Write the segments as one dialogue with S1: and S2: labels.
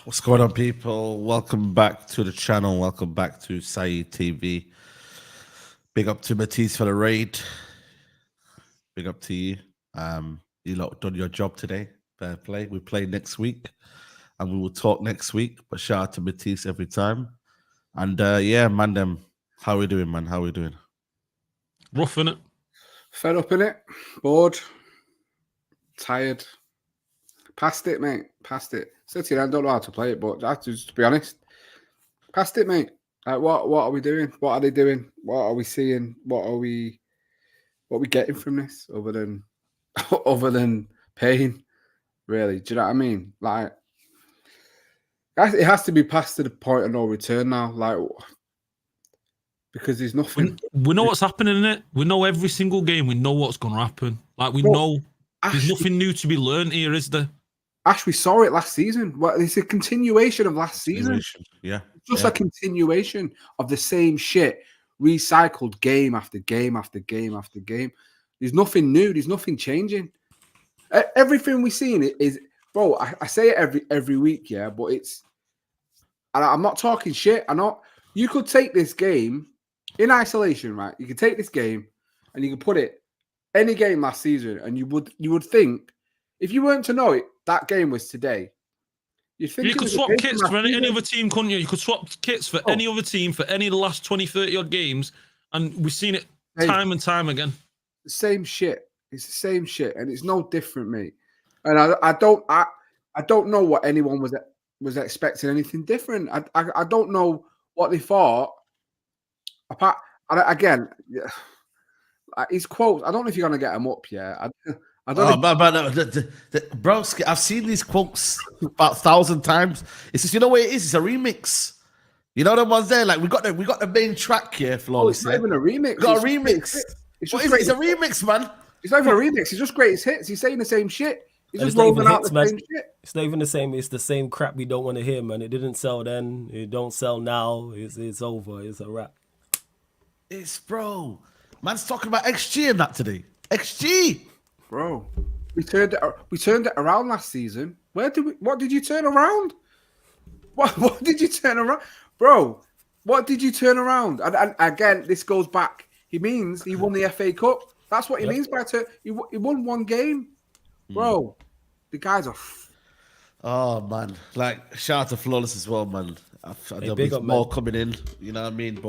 S1: What's going on, people? Welcome back to the channel. Welcome back to Saeed TV. Big up to Matisse for the raid. Big up to you. You lot done your job today. Fair play. We play next week, and we will talk next week. But shout out to Matisse every time. And yeah, man, them. How we doing, man? How we doing?
S2: Rough, innit?
S3: Fed up, innit? Bored. Tired. Past it, mate. Past it. City, I don't know how to play it, but just to be honest, past it, mate. Like, what are we doing? What are they doing? What are we seeing? What are we getting from this other than pain? Really? Do you know what I mean? Like, it has to be past to the point of no return now. Like, because there's nothing.
S2: We know what's happening in it. We know every single game. We know what's going to happen. Like, we know there's nothing new to be learned here, is there?
S3: Ash, we saw it last season. Well, it's a continuation of last season.
S1: Yeah.
S3: Just a continuation of the same shit, recycled game after game after game after game. There's nothing new. There's nothing changing. Everything we've seen is, bro, I say it every week, yeah, but it's, and I'm not talking shit. You could take this game in isolation, right? You could take this game and you could put it any game last season, and you would think, if you weren't to know it, that game was today.
S2: You could swap kits for any other team, couldn't you? You could swap kits for any other team for any of the last 20, 30 odd games, and we've seen it time and time again.
S3: The same shit. It's the same shit, and it's no different, mate. And I don't know what anyone was expecting anything different. I don't know what they thought. Apart, again, his quotes. I don't know if you're gonna get them up, yeah. I don't
S1: bro, I've seen these quotes about 1,000 times. It's just, you know what it is? It's a remix. You know the ones there. Like we got the main track here, flawless.
S3: Oh, it's not even a remix.
S1: We got a remix. It's a remix, man.
S3: It's not even a remix. It's just greatest hits. He's saying the same shit. He's just rolling out the same shit.
S4: It's not even the same. It's the same crap we don't want to hear, man. It didn't sell then. It don't sell now. It's over. It's a wrap.
S1: It's bro. Man's talking about XG and that today. XG,
S3: bro. We turned it around last season. What did you turn around? What did you turn around, bro? What did you turn around? And again, this goes back. He means he won the FA Cup. That's what he means by turn. He won one game, bro. The guys are.
S1: Oh man, like shout out to Flawless as well, man. There'll be more coming in. You know what I mean?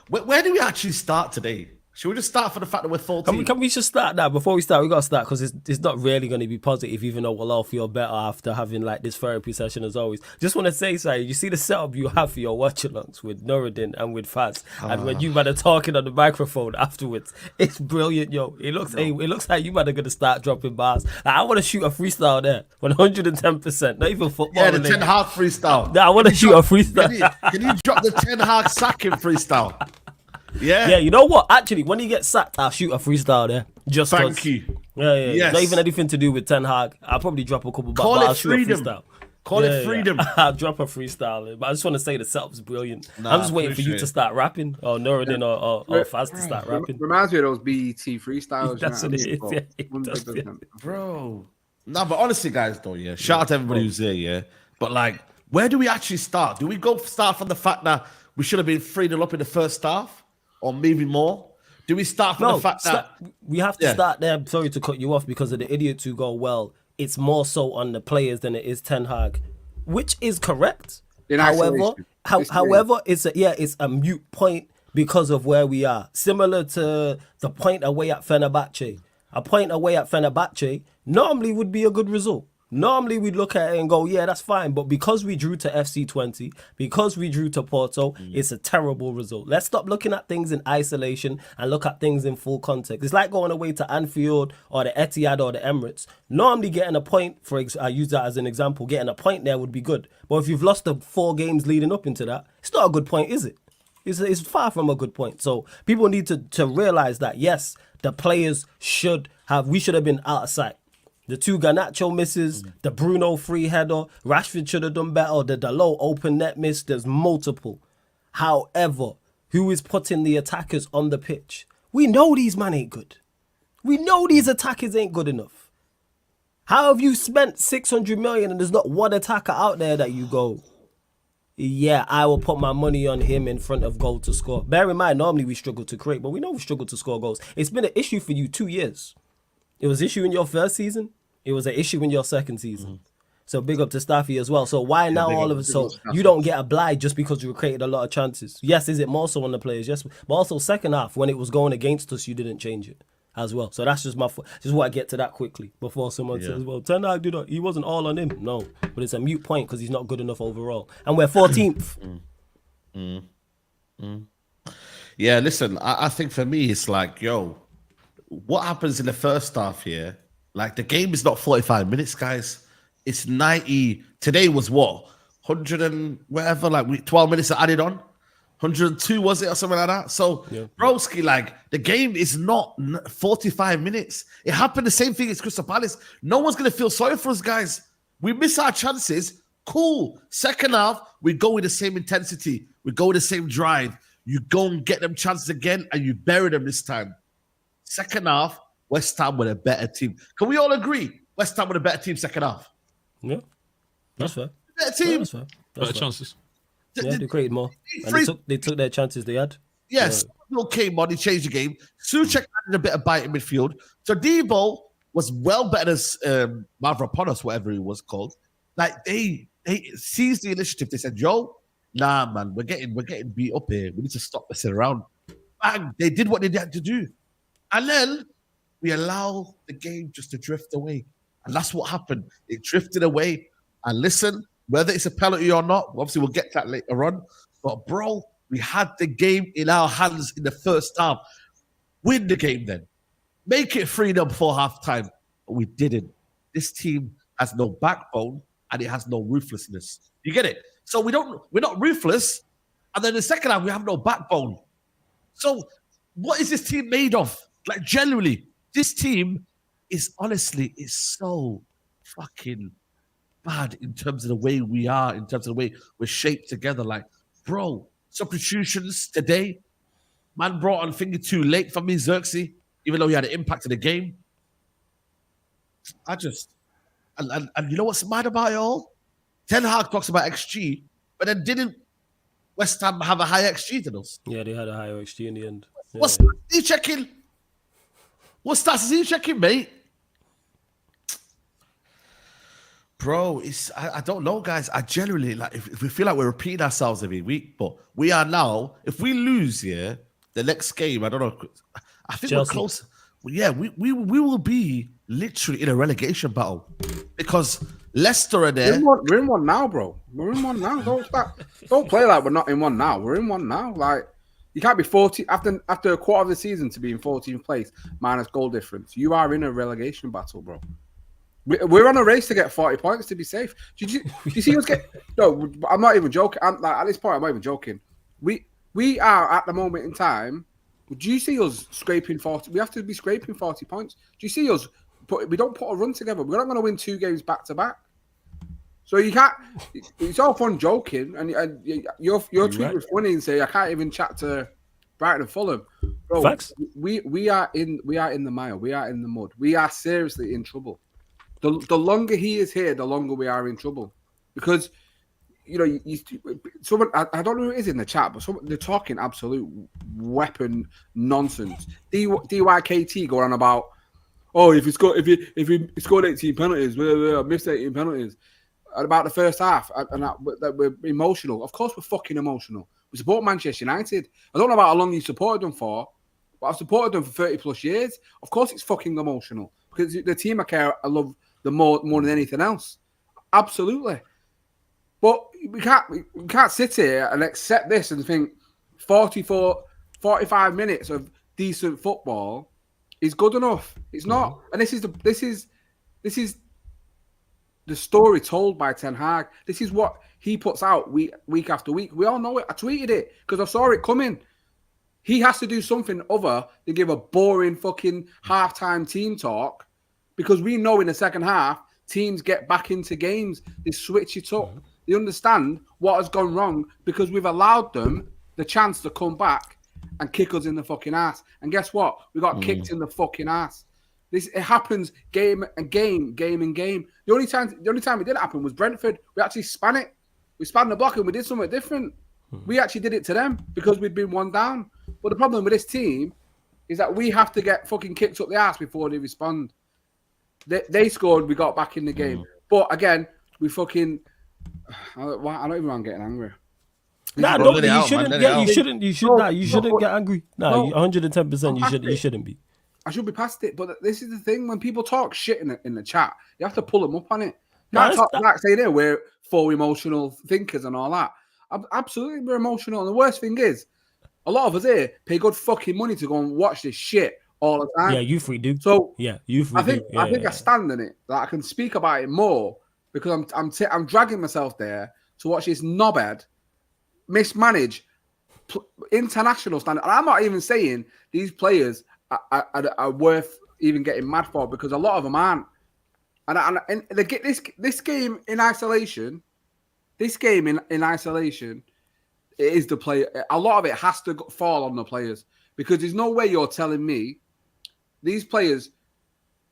S1: But where do we actually start today? Should we just start for the fact that we're 14?
S4: Can we just start now? Before we start, we got to start because it's not really going to be positive, even though we'll all feel better after having like this therapy session as always. Just want to say, Saeed, you see the setup you have for your watch-alongs with Nuruddin and with Faz, and when you man are talking on the microphone afterwards, it's brilliant, yo. It looks like you man are going to start dropping bars. Like, I want to shoot a freestyle there, 110%, not even football.
S1: Yeah, the Ten Hag freestyle.
S4: I want to shoot a freestyle.
S1: Can you drop the Ten Hag sacking freestyle? Yeah,
S4: you know what? Actually, when he gets sacked, I'll shoot a freestyle there. Just
S1: thank you.
S4: Yeah.
S1: Yes.
S4: Not even anything to do with Ten Hag. I'll probably drop a couple.
S1: Call
S4: but
S1: it
S4: I'll shoot
S1: freedom.
S4: A freestyle.
S1: Call it freedom.
S4: Yeah. I'll drop a freestyle. But I just want to say the setup's brilliant. I'm just waiting for you to start rapping, or Nuruddin or Faz to start rapping.
S3: Reminds me of those BET freestyles.
S4: That's what it is.
S1: Bro. No, but honestly, guys, though, yeah. Shout out to everybody who's here, yeah. But like, where do we actually start? Do we start from the fact that we should have been 3-0 up in the first half? Or maybe more? Do we start from the fact that
S4: we have to start there? Sorry to cut you off because of the idiots who go, well, it's more so on the players than it is Ten Hag, which is correct. However, it's a mute point because of where we are. Similar to the point away at Fenerbahce. A point away at Fenerbahce normally would be a good result. Normally, we'd look at it and go, yeah, that's fine. But because we drew to FC20, because we drew to Porto, it's a terrible result. Let's stop looking at things in isolation and look at things in full context. It's like going away to Anfield or the Etihad or the Emirates. Normally, getting a point, I use that as an example, getting a point there would be good. But if you've lost the 4 games leading up into that, it's not a good point, is it? It's far from a good point. So people need to realize that, yes, the players we should have been out of sight. The 2 Garnacho misses, the Bruno free header, Rashford should have done better, the Dalot open net miss, there's multiple. However, who is putting the attackers on the pitch? We know these men ain't good. We know these attackers ain't good enough. How have you spent 600 million and there's not one attacker out there that you go, yeah, I will put my money on him in front of goal to score. Bear in mind, normally we struggle to create, but we know we struggle to score goals. It's been an issue for you 2 years. It was an issue in your first season. It was an issue in your second season. So big up to Staffy as well. So why now all of a sudden you don't get obliged just because you created a lot of chances? Yes, is it more so on the players? Yes, but also second half when it was going against us, you didn't change it as well. So that's just what I get to that quickly before someone says, well, Ten Hag did he wasn't all on him. No, but it's a mute point because he's not good enough overall. And we're 14th.
S1: Yeah, listen, I think for me, it's like, yo, what happens in the first half here? Like, the game is not 45 minutes, guys. It's 90. Today was what? 100 and whatever, like 12 minutes added on. 102, was it, or something like that? So, broski, like, the game is not 45 minutes. It happened the same thing as Crystal Palace. No one's going to feel sorry for us, guys. We miss our chances. Cool. Second half, we go with the same intensity. We go with the same drive. You go and get them chances again, and you bury them this time. Second half, West Ham with a better team. Can we all agree? West Ham with a better team second half.
S4: Yeah, that's fair.
S1: Better team.
S4: Yeah, that's fair.
S2: Better chances.
S4: Yeah, they created more. And they took their chances they had.
S1: Yes, came on, he changed the game. Souček added a bit of bite in midfield. So Debo was well better than Mavropanos, whatever he was called. Like, they seized the initiative. They said, yo, nah, man, we're getting beat up here. We need to stop messing around. Bang, they did what they had to do. And then we allow the game just to drift away. And that's what happened. It drifted away. And listen, whether it's a penalty or not, obviously we'll get to that later on. But, bro, we had the game in our hands in the first half. Win the game then. Make it 3-0 before halftime. But we didn't. This team has no backbone and it has no ruthlessness. You get it? So we're not ruthless, And then the second half, we have no backbone. So what is this team made of? Like, generally, this team is honestly so fucking bad in terms of the way we are, in terms of the way we're shaped together. Like, bro, substitutions today, man brought on finger too late for me, Xerxes, even though he had an impact in the game. And you know what's mad about it all? Ten Hag talks about XG, but then didn't West Ham have a high XG than us?
S4: Yeah, they had a higher XG in the end. Yeah.
S1: What stats is he checking? What stats is he checking, mate? Bro, I don't know, guys. I generally, like, if we feel like we're repeating ourselves every week, but we are now, if we lose, the next game, I don't know, I think Chelsea. We're close. Yeah, we will be literally in a relegation battle because Leicester are there.
S3: We're in one now, bro. We're in one now. Don't play like we're not in one now. We're in one now. Like, you can't be 40 after a quarter of the season to be in 14th place minus goal difference. You are in a relegation battle, bro. We're on a race to get 40 points to be safe. Do you see us get? No, I'm not even joking. At this point, I'm not even joking. We are at the moment in time. Do you see us scraping 40? We have to be scraping 40 points. Do you see us? We don't put a run together. We're not going to win 2 games back to back. So you can't. It's all fun joking, and your tweet was funny and say I can't even chat to Brighton and Fulham. Bro,
S4: facts.
S3: We are in the mire. We are in the mud. We are seriously in trouble. The longer he is here, the longer we are in trouble, because someone I don't know who it is in the chat, but they're talking absolute weapon nonsense. DYKT going on about, oh, if he scored 18 penalties, missed 18 penalties, and about the first half, and that we're emotional. Of course, we're fucking emotional. We support Manchester United. I don't know about how long you supported them for, but I've supported them for 30 plus years. Of course, it's fucking emotional because the team I love the more than anything else. Absolutely. But we can't sit here and accept this and think 45 minutes of decent football is good enough. It's not. And this is the story told by Ten Hag. This is what he puts out week after week. We all know it. I tweeted it because I saw it coming. He has to do something other than give a boring fucking halftime team talk, because we know in the second half teams get back into games. They switch it up. They understand what has gone wrong because we've allowed them the chance to come back and kick us in the fucking ass. And guess what? We got kicked in the fucking ass. It happens game and game. The only time it didn't happen was Brentford. We actually span it. We spanned the block and we did something different. We actually did it to them because we'd been 1 down. But the problem with this team is that we have to get fucking kicked up the ass before they respond. They scored, we got back in the game. But again, we fucking... I don't even want getting angry.
S4: Nah, no, you shouldn't. Yeah, you shouldn't. You shouldn't get angry. Nah, 110%. You shouldn't be.
S3: I should be past it. But this is the thing: when people talk shit in the chat, you have to pull them up on it. Can't talk like say there we're full emotional thinkers and all that. Absolutely, we're emotional. And the worst thing is, a lot of us here pay good fucking money to go and watch this shit all the time.
S4: Yeah, you free do.
S3: So
S4: yeah, you free.
S3: I think I stand in it. That I can speak about it more. Because I'm dragging myself there to watch this knobhead mismanage international standard. And I'm not even saying these players are worth even getting mad for, because a lot of them aren't. And they get this game in isolation. This game in isolation, it is the player. A lot of it has to fall on the players, because there's no way you're telling me these players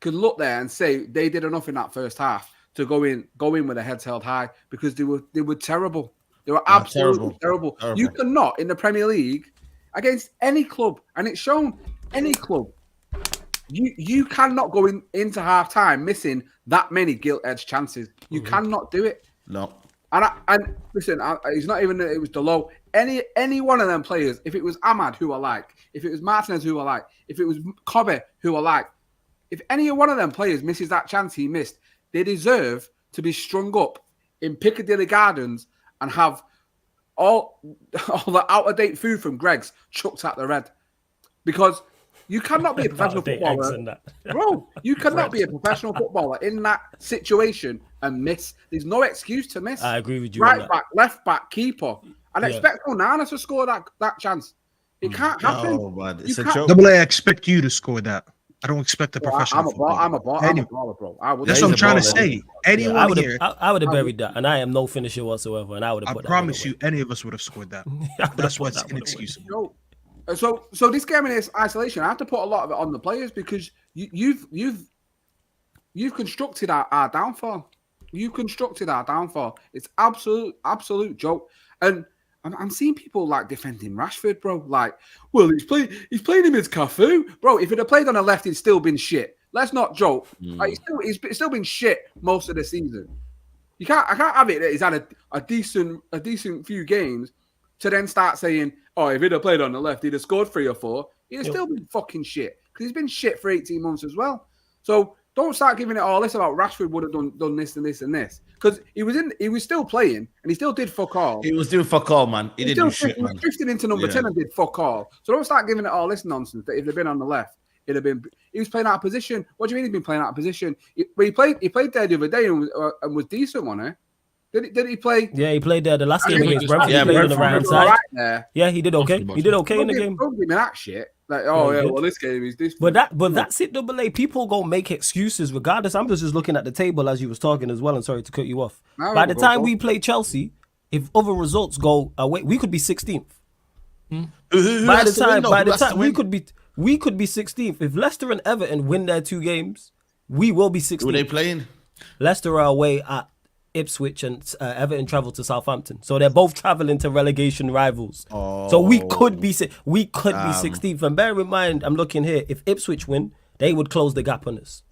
S3: could look there and say they did enough in that first half to go in with their heads held high, because they were terrible. They were absolutely terrible. You cannot in the Premier League against any club, and it's shown any club. You cannot go into half time missing that many gilt-edged chances. You cannot do it.
S1: No.
S3: And listen, it's not even that it was Delo. Any one of them players, if it was Ahmad, who I like, if it was Martinez, who I like, if it was Kobe, who I like, if any one of them players misses that chance he missed, they deserve to be strung up in Piccadilly Gardens and have all the out-of-date food from Greg's chucked at the red. Because you cannot be a professional footballer. Bro, you cannot be a professional footballer in that situation and miss. There's no excuse to miss.
S4: I agree with you.
S3: Right back, left back, keeper. I'd expect Onana to score that chance. It can't happen.
S1: No, man. It's a joke.
S5: Double A, I expect you to score that. I don't expect a professional.
S3: I'm a baller, bro.
S5: That's what I'm trying to say. Anyone here,
S4: I would have buried that, and I am no finisher whatsoever, and I would have.
S5: I promise you, any of us would have scored that. That's why it's inexcusable.
S3: So this game in isolation, I have to put a lot of it on the players because you've constructed our downfall. You've constructed our downfall. It's absolute joke. And I'm seeing people like defending Rashford, bro. Like, well, he's playing him as Cafu, bro. If he'd have played on the left, he'd still been shit. Let's not joke. Like, he's still been shit most of the season. I can't have it that he's had a decent few games to then start saying, oh, if he'd have played on the left, he'd have scored 3 or 4. He'd have still been fucking shit because he's been shit for 18 months as well. So don't start giving it all this about Rashford would have done this and this and this because he was still playing and he still did fuck all.
S1: He was doing fuck all, man. He didn't do shit, man.
S3: He was drifting into number 10 and did fuck all. So don't start giving it all this nonsense that if they'd been on the left, it'd have been. He was playing out of position. What do you mean he's been playing out of position? He played there the other day and was decent, wasn't he? Did he play?
S4: Yeah, he played there the last game against Brentford. He played on the right hand side. Yeah, he did okay. He did okay in the game.
S3: Don't give me that shit. Like, well, this game is this.
S4: But that's it, Double A. People go make excuses regardless. I'm just looking at the table as you was talking as well, and sorry to cut you off. By the time we play Chelsea, if other results go away, we could be 16th. By the time we could be 16th. If Leicester and Everton win their 2 games, we will be 16th.
S1: Who are they playing?
S4: Leicester are away at Ipswich and Everton travel to Southampton, so they're both traveling to relegation rivals. So we could be 16th. And bear in mind, I'm looking here. If Ipswich win, they would close the gap on us.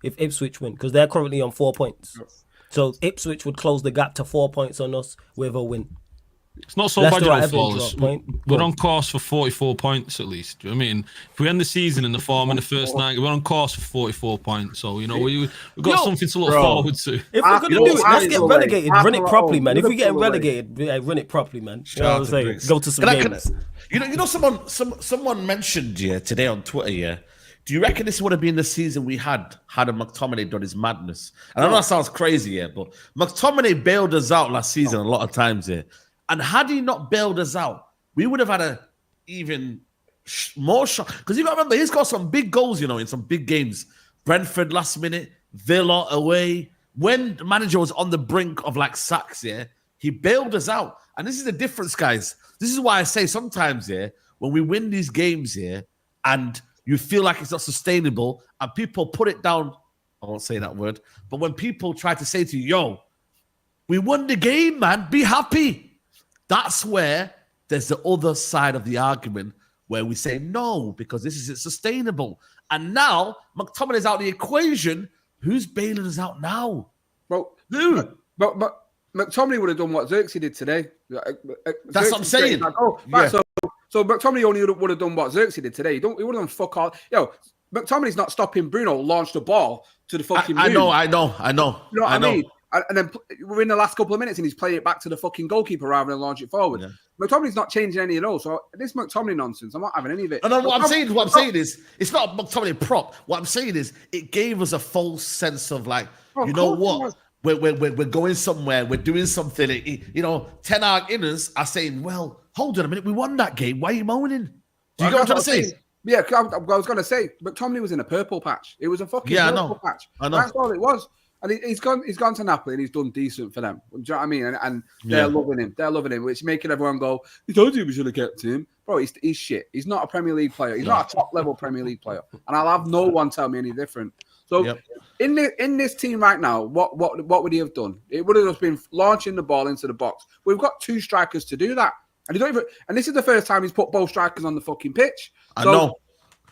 S4: If Ipswich win, because they're currently on 4 points, so Ipswich would close the gap to 4 points on us with a win.
S2: It's not so bad for us. We're on course for 44 points at least. Do you know what I mean? If we end the season in the form in the first 9, we're on course for 44 points. So, you know, we've got something to look forward to.
S4: If we're going to do it, let's get relegated. Run it properly, man. If we get relegated, run it properly, man. You know what I'm saying? Go to some games.
S1: You know, someone mentioned today on Twitter, do you reckon this would have been the season we had a McTominay done his madness? And I know that sounds crazy, but McTominay bailed us out last season a lot of times here. And had he not bailed us out, we would have had a even more shot. Because you got to remember, he's got some big goals, in some big games. Brentford last minute, Villa away. When the manager was on the brink of sacks, he bailed us out. And this is the difference, guys. This is why I say sometimes, when we win these games and you feel like it's not sustainable and people put it down, I won't say that word, but when people try to say to you, yo, we won the game, man, be happy. That's where there's the other side of the argument where we say no, because this isn't sustainable. And now McTominay's out of the equation. Who's bailing us out now?
S3: Well,
S1: who?
S3: But McTominay would have done what Xerxes did today.
S1: That's what I'm saying.
S3: So McTominay only would have done what Xerxes did today. He would have done fuck all. McTominay's not stopping Bruno launch the ball to the fucking moon.
S1: I know.
S3: You know what I mean? And then we're in the last couple of minutes and he's playing it back to the fucking goalkeeper rather than launch it forward. Yeah. McTominay's not changing any of those. So this McTominay nonsense, I'm not having any of it.
S1: No, what I'm saying is, it's not a McTominay prop. What I'm saying is, it gave us a false sense of you know what? We're going somewhere. We're doing something. Ten Hag inners are saying, well, hold on a minute. We won that game. Why are you moaning? Do you get what I'm trying to say?
S3: Yeah, I was going to say, McTominay was in a purple patch. It was a fucking purple patch. I know. That's all it was. And he's gone to Napoli and he's done decent for them. Do you know what I mean? And they're loving him. They're loving him, which is making everyone go, "You told you we should have kept him." Bro, he's shit. He's not a Premier League player. He's not a top-level Premier League player. And I'll have no one tell me any different. So in this team right now, what would he have done? It would have just been launching the ball into the box. We've got 2 strikers to do that. And and this is the first time he's put both strikers on the fucking pitch.
S1: I know.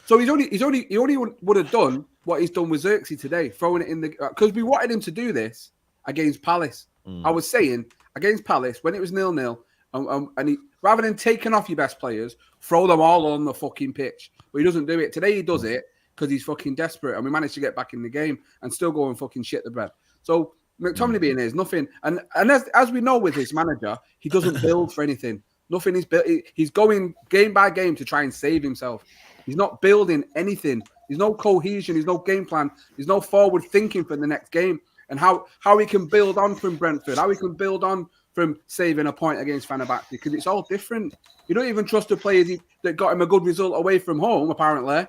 S3: So he only would have done what he's done with Xerxes today, throwing it in the because we wanted him to do this against Palace. I was saying against Palace when it was 0-0, and he rather than taking off your best players, throw them all on the fucking pitch. But he doesn't do it today. He does it because he's fucking desperate, and we managed to get back in the game and still go and fucking shit the bed. So McTominay being there is nothing, and as we know with his manager, he doesn't build for anything. Nothing is built. He's going game by game to try and save himself. He's not building anything. There's no cohesion. There's no game plan. There's no forward thinking for the next game and how he can build on from Brentford, how he can build on from saving a point against Fenerbahce because it's all different. You don't even trust the players that got him a good result away from home, apparently.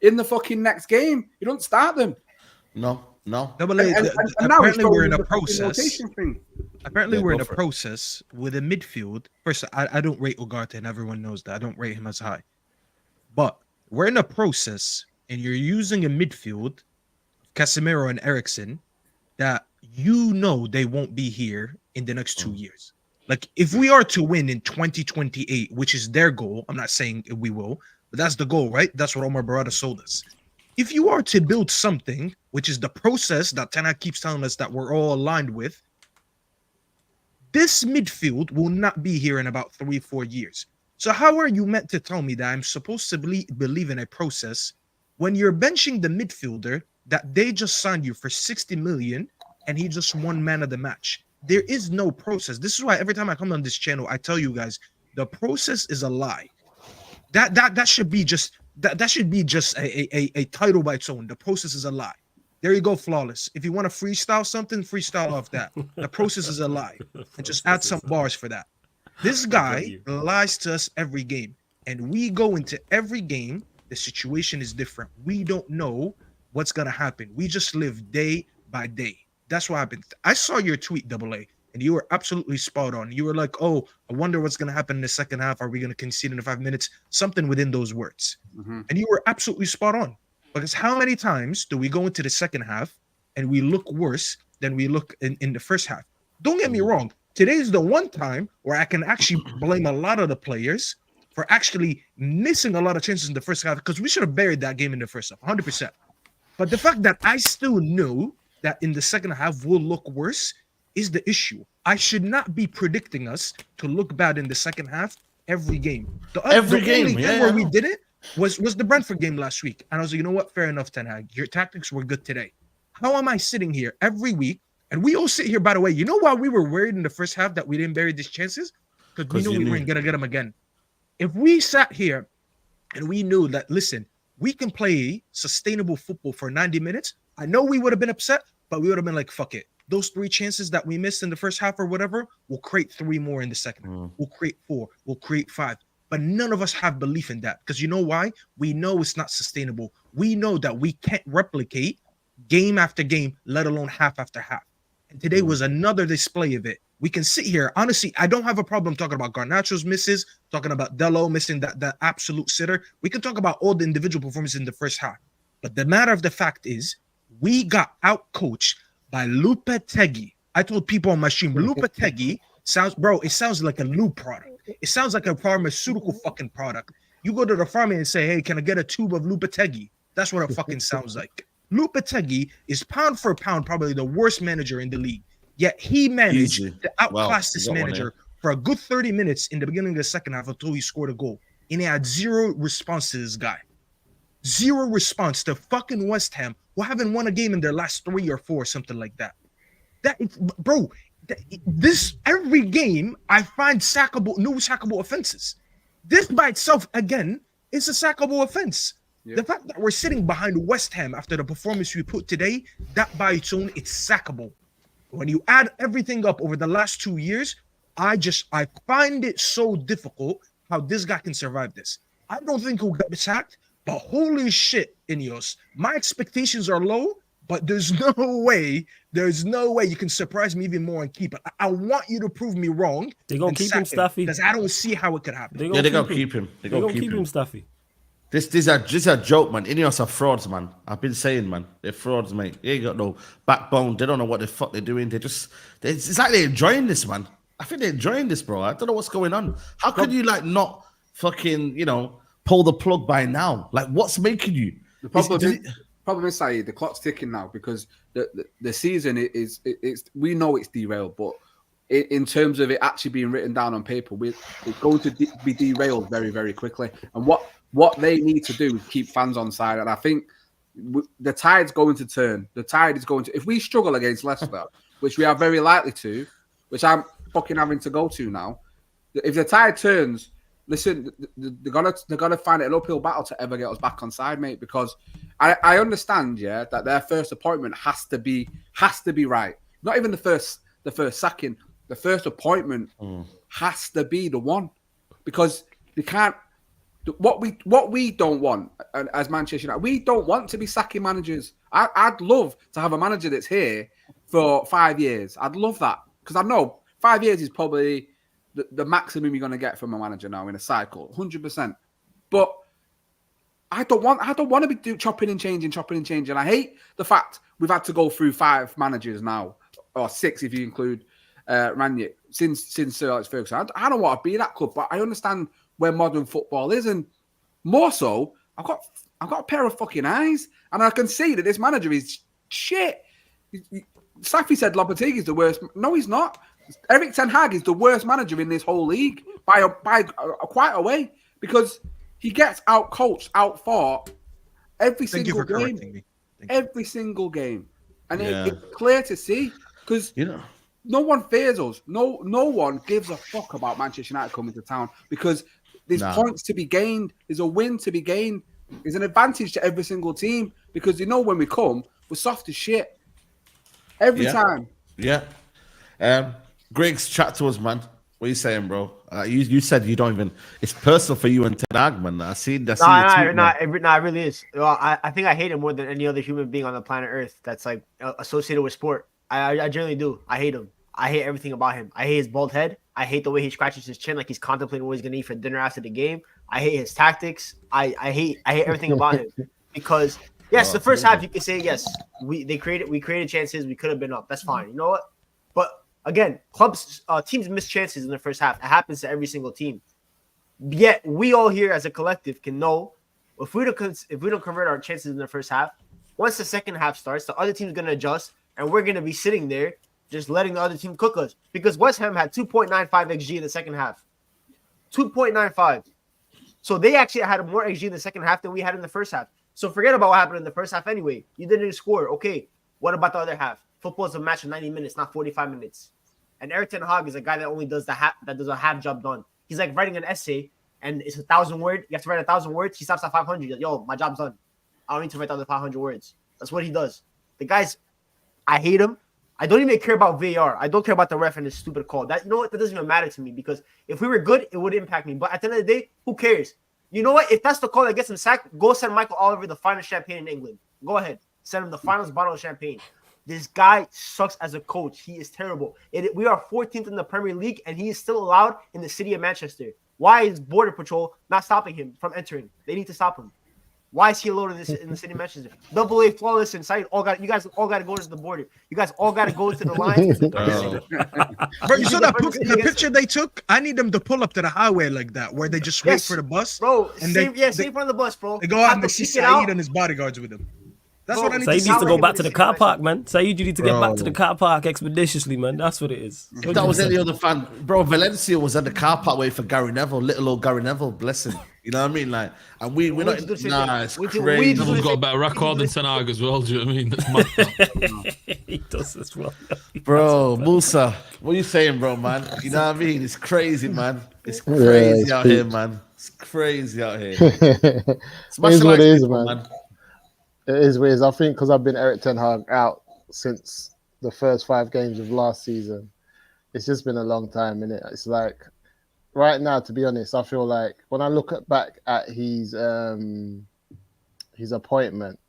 S3: In the fucking next game, you don't start them.
S1: No.
S5: Apparently, we're in a process. Apparently,
S1: Yeah,
S5: we're in a process with a midfield. First, I don't rate Ugarte, and everyone knows that. I don't rate him as high. But we're in a process, and you're using a midfield, Casemiro and Eriksen, that you know they won't be here in the next 2 years. Like, if we are to win in 2028, which is their goal, I'm not saying we will, but that's the goal, right? That's what Omar Barada sold us. If you are to build something, which is the process that Ten Hag keeps telling us that we're all aligned with, this midfield will not be here in about 3-4 years. So how are you meant to tell me that I'm supposed to believe in a process when you're benching the midfielder that they just signed you for 60 million and he just won man of the match? There is no process. This is why every time I come on this channel, I tell you guys, the process is a lie. That should be just a title by its own. The process is a lie. There you go, Flawless. If you want to freestyle something, freestyle off that. The process is a lie. And just add some bars for that. This guy lies to us every game. And we go into every game, the situation is different. We don't know what's going to happen. We just live day by day. That's what happened. I saw your tweet, Double A, and you were absolutely spot on. You were like, oh, I wonder what's going to happen in the second half. Are we going to concede in the 5 minutes? Something within those words. And you were absolutely spot on. Because how many times do we go into the second half and we look worse than we look in the first half? Don't get me wrong. Today's the one time where I can actually blame a lot of the players for actually missing a lot of chances in the first half because we should have buried that game in the first half, 100%. But the fact that I still knew that in the second half will look worse is the issue. I should not be predicting us to look bad in the second half every game. The only game where we did it was the Brentford game last week. And I was like, you know what? Fair enough, Ten Hag. Your tactics were good today. How am I sitting here every week? And we all sit here, by the way, you know why we were worried in the first half that we didn't bury these chances? Because we knew we weren't going to get them again. If we sat here and we knew that, listen, we can play sustainable football for 90 minutes, I know we would have been upset, but we would have been like, fuck it. Those 3 chances that we missed in the first half or whatever, we'll create 3 more in the second. We'll create 4. We'll create 5. But none of us have belief in that. Because you know why? We know it's not sustainable. We know that we can't replicate game after game, let alone half after half. And today was another display of it. We can sit here. Honestly, I don't have a problem talking about Garnacho's misses, talking about Dello missing that absolute sitter. We can talk about all the individual performances in the first half. But the matter of the fact is, we got out-coached by Lopetegui. I told people on my stream, Lopetegui it sounds like a lube product. It sounds like a pharmaceutical fucking product. You go to the pharmacy and say, hey, can I get a tube of Lopetegui? That's what it fucking sounds like. Lopetegui is pound for pound probably the worst manager in the league. Yet he managed to outclass this manager for a good 30 minutes in the beginning of the second half until he scored a goal. And he had zero response to this guy. Zero response to fucking West Ham, who haven't won a game in their last 3 or 4, something like that. This every game I find new sackable offenses. This by itself, again, is a sackable offense. Yep. The fact that we're sitting behind West Ham after the performance we put today, that by its own, it's sackable. When you add everything up over the last 2 years, I find it so difficult how this guy can survive this. I don't think he'll get sacked, but holy shit, Ineos, my expectations are low, but there's no way you can surprise me even more and keep it. I want you to prove me wrong.
S4: They're going to keep him, Staffy.
S5: Because I don't see how it could happen.
S1: They're going to keep him. They're going to keep him,
S4: Staffy.
S1: This is a joke, man. Ineos are frauds, man. I've been saying, man. They're frauds, mate. They ain't got no backbone. They don't know what the fuck they're doing. It's like they're enjoying this, man. I think they're enjoying this, bro. I don't know what's going on. How could you, like, not fucking, pull the plug by now? Like, what's making you?
S3: The problem is, Saeed, the clock's ticking now because the season is we know it's derailed, but in terms of it actually being written down on paper, it's going to be derailed very, very quickly. And what they need to do is keep fans on side. And I think the tide's going to turn. The tide is going to, if we struggle against Leicester, which we are very likely to, which I'm fucking having to go to now, if the tide turns, listen, they're gonna find it an uphill battle to ever get us back on side, mate. Because I understand, that their first appointment has to be right. Not even the first sacking. the first appointment has to be the one, because they can't. What we don't want as Manchester United, we don't want to be sacking managers. I'd love to have a manager that's here for 5 years. I'd love that, because I know 5 years is probably the maximum you're going to get from a manager now in a cycle, 100%. But I don't want to be chopping and changing. I hate the fact we've had to go through 5 managers now, or 6 if you include Ranić, since Sir Alex Ferguson. I don't want to be that club, but I understand where modern football is, and more so, I've got a pair of fucking eyes, and I can see that this manager is shit. Safi said Lopetegui is the worst. No, he's not. Erik ten Hag is the worst manager in this whole league by quite a way, because he gets out coached, out fought every single game. Every single game, and it's clear to see, because no one fears us. No one gives a fuck about Manchester United coming to town, because there's points to be gained. There's a win to be gained. There's an advantage to every single team, because when we come, we're soft as shit every time. Yeah.
S1: Greg's, chat to us, man. What are you saying, bro? You said you don't even. It's personal for you and Ten Hag, man. I see. It
S6: really is. Well, I think I hate him more than any other human being on the planet Earth that's like associated with sport. I generally do. I hate him. I hate everything about him. I hate his bald head. I hate the way he scratches his chin like he's contemplating what he's gonna eat for dinner after the game. I hate his tactics. I hate everything about him, because the first half you can say we created chances, we could have been up. That's fine. You know what? But again, teams miss chances in the first half. It happens to every single team. Yet we all here as a collective can know if we don't convert our chances in the first half, once the second half starts, the other team's gonna adjust, and we're gonna be sitting there just letting the other team cook us, because West Ham had 2.95 XG in the second half. 2.95. So they actually had more XG in the second half than we had in the first half. So forget about what happened in the first half anyway. You didn't score. Okay, what about the other half? Football is a match of 90 minutes, not 45 minutes. And Erik ten Hag is a guy that only does does a half job done. He's like writing an essay, and it's 1,000 words. You have to write 1,000 words. He stops at 500. He's like, yo, my job's done. I don't need to write down the 500 words. That's what he does. The guys, I hate him. I don't even care about VAR. I don't care about the ref and his stupid call. That that doesn't even matter to me, because if we were good, it would impact me. But at the end of the day, who cares? You know what? If that's the call that gets him sacked, go send Michael Oliver the finest champagne in England. Go ahead. Send him the finest bottle of champagne. This guy sucks as a coach. He is terrible. We are 14th in the Premier League, and he is still allowed in the city of Manchester. Why is Border Patrol not stopping him from entering? They need to stop him. Why is he alone in the city of Manchester? Double A, Flawless, and Saeed you guys all got to go to the border. You guys all got to go to the line.
S5: Bro, you saw the picture they took? I need them to pull up to the highway like that, where they just wait for the bus.
S6: Bro, stay in front of the bus, bro.
S5: They go out and they see Saeed and his bodyguards with him. That's what I need.
S4: Saeed needs to go back to the car park, man. Saeed, you need to get back to the car park expeditiously, man. That's what it is.
S1: If that was any other fan, bro, Valencia was at the car park waiting for Gary Neville, little old Gary Neville, bless him. You know what I mean? Like, and we're not. Nah, it's crazy.
S2: Neville's got a better record than Ten Hag as well. Do you know what I mean? That's mad.
S4: He does as well.
S1: Bro, Musa, what are you saying, bro, man? You know what I mean? It's crazy, man. It's crazy out here, man. It's crazy out here.
S7: It is what it is, man. It is what it is. I think because I've been Erik ten Hag out since the first 5 games of last season, it's just been a long time, innit? It's like, right now, to be honest, I feel like when I look back at his appointment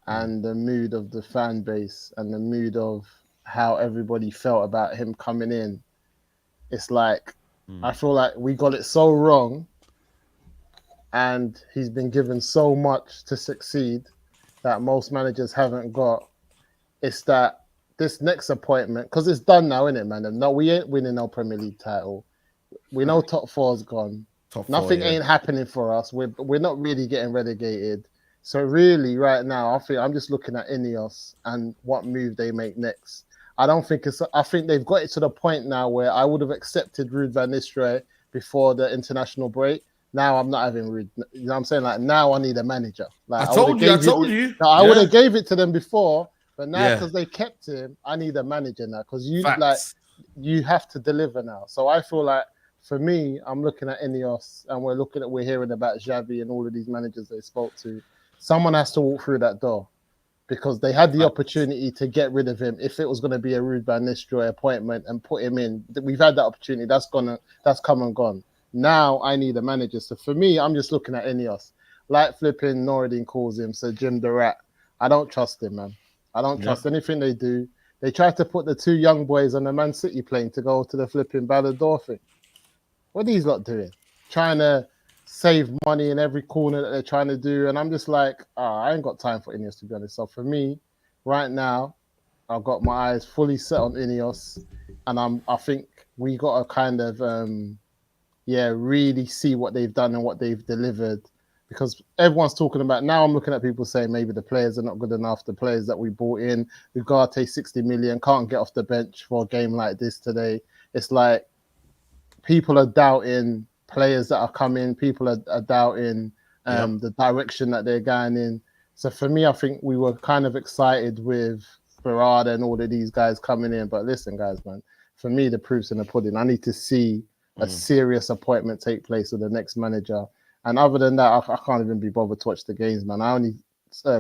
S7: and the mood of the fan base and the mood of how everybody felt about him coming in, it's like, I feel like we got it so wrong, and he's been given so much to succeed that most managers haven't got. It's that this next appointment, because it's done now, innit, man? No, we ain't winning no Premier League title. We know top 4's gone. Nothing ain't happening for us. We're not really getting relegated. So really, right now, I think I'm just looking at Ineos and what move they make next. I think they've got it to the point now where I would have accepted Ruud van Nistelrooy before the international break. Now I'm not having Ruud. You know what I'm saying? Like, now I need a manager. Like,
S1: I told you.
S7: No, I would have gave it to them before, but now because they kept him, I need a manager now, because you have to deliver now. So I feel like, for me, I'm looking at Ineos, and we're hearing about Xavi and all of these managers they spoke to. Someone has to walk through that door. because they had the opportunity to get rid of him if it was going to be a Ruud van Nistelrooy appointment and put him in. We've had that opportunity. That's come and gone. Now I need a manager. So for me, I'm just looking at Ineos. Like flipping Noradine calls him, Sir Jim the Rat. I don't trust him, man. I don't trust anything they do. They tried to put the 2 young boys on the Man City plane to go to the flipping Ballon d'Or thing. What are these lot doing? Trying to save money in every corner that they're trying to do. And I'm just like, I ain't got time for Ineos, to be honest. So for me, right now, I've got my eyes fully set on Ineos. And I think we got to kind of, really see what they've done and what they've delivered. Because everyone's talking about, now I'm looking at people saying maybe the players are not good enough. The players that we brought in, Ugarte 60 million, can't get off the bench for a game like this today. It's like people are doubting players that are coming. People are doubting the direction that they're going in. So for me, I think we were kind of excited with Berardi and all of these guys coming in. But listen, guys, man, for me, the proof's in the pudding. I need to see a serious appointment take place with the next manager. And other than that, I can't even be bothered to watch the games, man. I only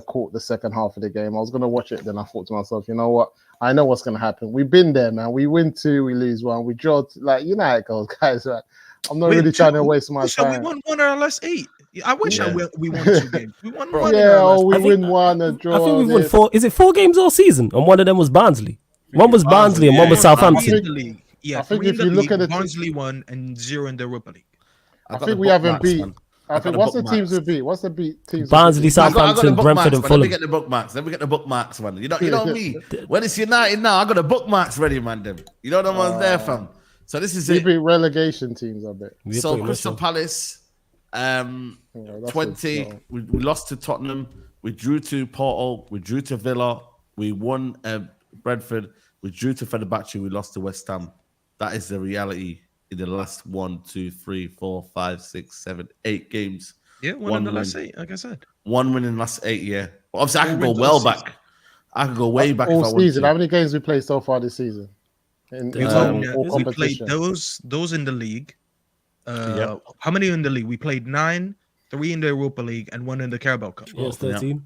S7: caught the second half of the game. I was going to watch it, then I thought to myself, you know what? I know what's going to happen. We've been there, man. We win 2, we lose 1. We draw, like, you know how it goes, guys. Right? I'm not really trying to waste my time.
S5: We won 1 of our last 8. I wish we won 2 games. We won 1.
S7: We win 1, a draw.
S4: I think we won 4. Is it 4 games all season? And one of them was Barnsley. One was Barnsley and one was Southampton.
S5: I think if you look at it, Barnsley 1 and 0 in the Europa League.
S7: I think we haven't beat. I think what's the teams we beat? What's the teams?
S4: Barnsley, Southampton, Brentford, and Fulham.
S1: Let me get the bookmarks. Man. You know me. When it's United now, I got the bookmarks ready, man. Them. You know the ones there, fam. So this is
S7: it. We beat relegation teams, I bet.
S1: So Crystal Palace, 20. We lost to Tottenham. We drew to Porto. We drew to Villa. We won Brentford. We drew to Fenerbahce. We lost to West Ham. That is the reality. In the last 1, 2, 3, 4, 5, 6, 7, 8 games.
S5: Yeah, one in the last 8, like I said.
S1: 1 win in the last 8, yeah. But obviously, I can go well back. I can go way back.
S7: All season. How many games we played so far this season?
S5: We played those in the league. How many in the league? We played 9, 3 in the Europa League, and 1 in the Carabao Cup.
S4: Yes, 13.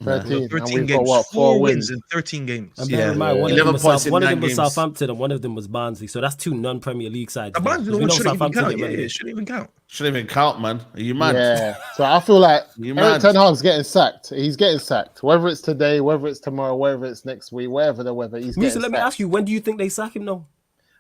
S7: 13
S5: games.
S7: Got
S5: 4 wins in 13 games.
S4: And bear in mind, one of them was Southampton and one of them was Barnsley. So that's 2 non-Premier League sides.
S5: Barnsley shouldn't even count.
S1: Shouldn't even count, man. Are you mad?
S7: Yeah. So I feel like Erik ten Hag's getting sacked. He's getting sacked. Whether it's today, whether it's tomorrow, whether it's next week, wherever the weather, he's getting sacked.
S4: Let me ask you, when do you think they sack him though?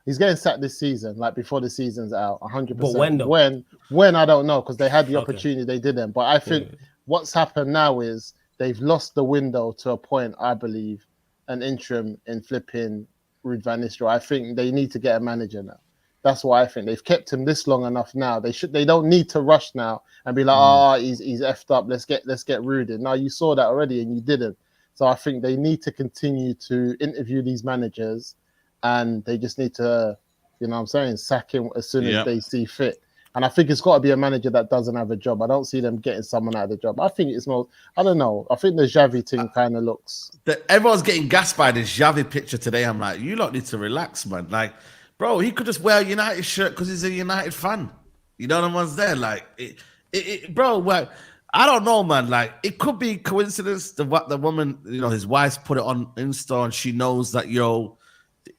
S7: He's getting sacked this season, like before the season's out, 100%.
S4: But when though?
S7: When I don't know, because they had the opportunity, they didn't. But I think what's happened now is they've lost the window to a point, I believe, an interim in flipping Ruud van Nistelrooy. I think they need to get a manager now. That's why I think they've kept him this long enough now. They don't need to rush now and be like, he's effed up. Let's get Ruud in. Now you saw that already and you didn't. So I think they need to continue to interview these managers and they just need to, you know what I'm saying, sack him as soon as they see fit. And I think it's got to be a manager that doesn't have a job. I don't see them getting someone out of the job. I think it's more, I don't know. I think the Xavi thing kind of looks...
S1: Everyone's getting gassed by this Xavi picture today. I'm like, you lot need to relax, man. Like, bro, he could just wear a United shirt because he's a United fan. You know what one's there? Like, bro, well, I don't know, man. Like, it could be coincidence that what the woman, you know, his wife's put it on Insta and she knows that,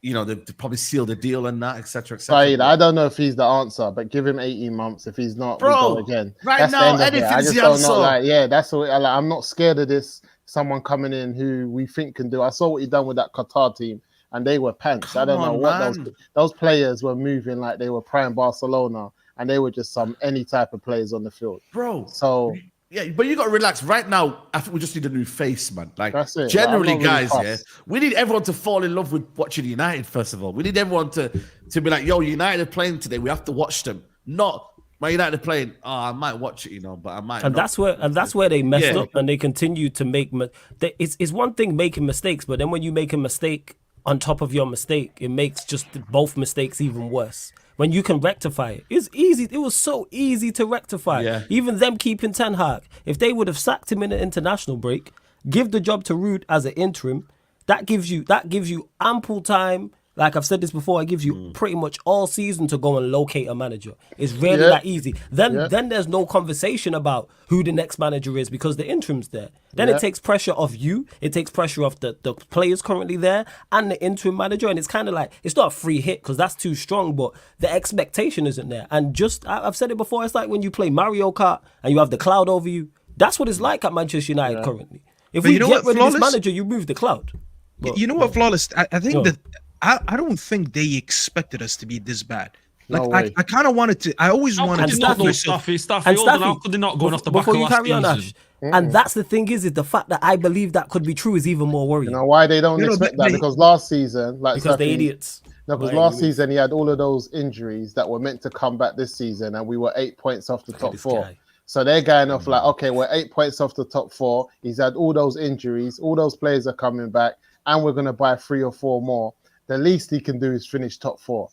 S1: they probably sealed the deal and that, etc.
S7: Saeed, I don't know if he's the answer, but give him 18 months. If he's not,
S1: bro,
S7: we go again.
S1: Right
S7: that's
S1: now, anything's the answer.
S7: That's what I'm not scared of this. Someone coming in who we think can do. I saw what he done with that Qatar team, and they were pants. I don't know what those players were moving like they were prime Barcelona, and they were just any type of players on the field,
S1: bro.
S7: So.
S1: Yeah, but you got to relax. Right now, I think we just need a new face, man. Like,
S7: that's it.
S1: Generally, guys, we need everyone to fall in love with watching United, first of all. We need everyone to be like, yo, United are playing today. We have to watch them. Not, my United are playing, I might watch it, but I might
S4: and
S1: not.
S4: That's where they messed up, and they continue to make... It's one thing making mistakes, but then when you make a mistake on top of your mistake, it makes just both mistakes even worse. When you can rectify it. It's easy. It was so easy to rectify.
S1: Yeah.
S4: Even them keeping Ten Hag. If they would have sacked him in an international break, give the job to Ruud as an interim, that gives you ample time Like I've said this before, it gives you pretty much all season to go and locate a manager. It's really that easy. Then there's no conversation about who the next manager is because the interim's there. Then it takes pressure off you. It takes pressure off the players currently there and the interim manager. And it's kind of like, it's not a free hit because that's too strong, but the expectation isn't there. And just, I've said it before, it's like when you play Mario Kart and you have the cloud over you. That's what it's like at Manchester United currently. If we get rid of this manager, you move the cloud. But,
S5: you know what, Flawless? I think that I don't think they expected us to be this bad. Like I kind of wanted to. I always wanted to
S2: stop myself. Staffy, how could they not going off the back of last season?
S4: Ash, and that's the thing is the fact that I believe that could be true is even more worrying.
S7: You know why they don't expect that? Because last season, because
S4: they're idiots.
S7: No, because last season he had all of those injuries that were meant to come back this season, and we were 8 points off the top four. So they're going off like, okay, we're 8 points off the top four. He's had all those injuries. All those players are coming back, and we're going to buy 3 or 4 more. The least he can do is finish top 4.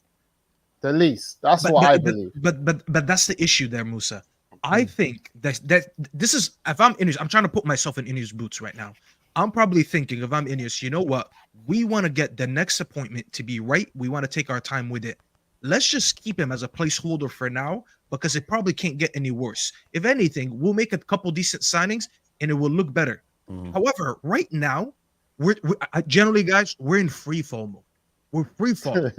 S7: The least. That's what I believe.
S5: But that's the issue there, Musa. I think that this is, if I'm Ineos, I'm trying to put myself in Ineos' boots right now. I'm probably thinking, if I'm Ineos, you know what? We want to get the next appointment to be right. We want to take our time with it. Let's just keep him as a placeholder for now because it probably can't get any worse. If anything, we'll make a couple decent signings and it will look better. However, right now, we're generally, guys, we're in free FOMO. We're free fall,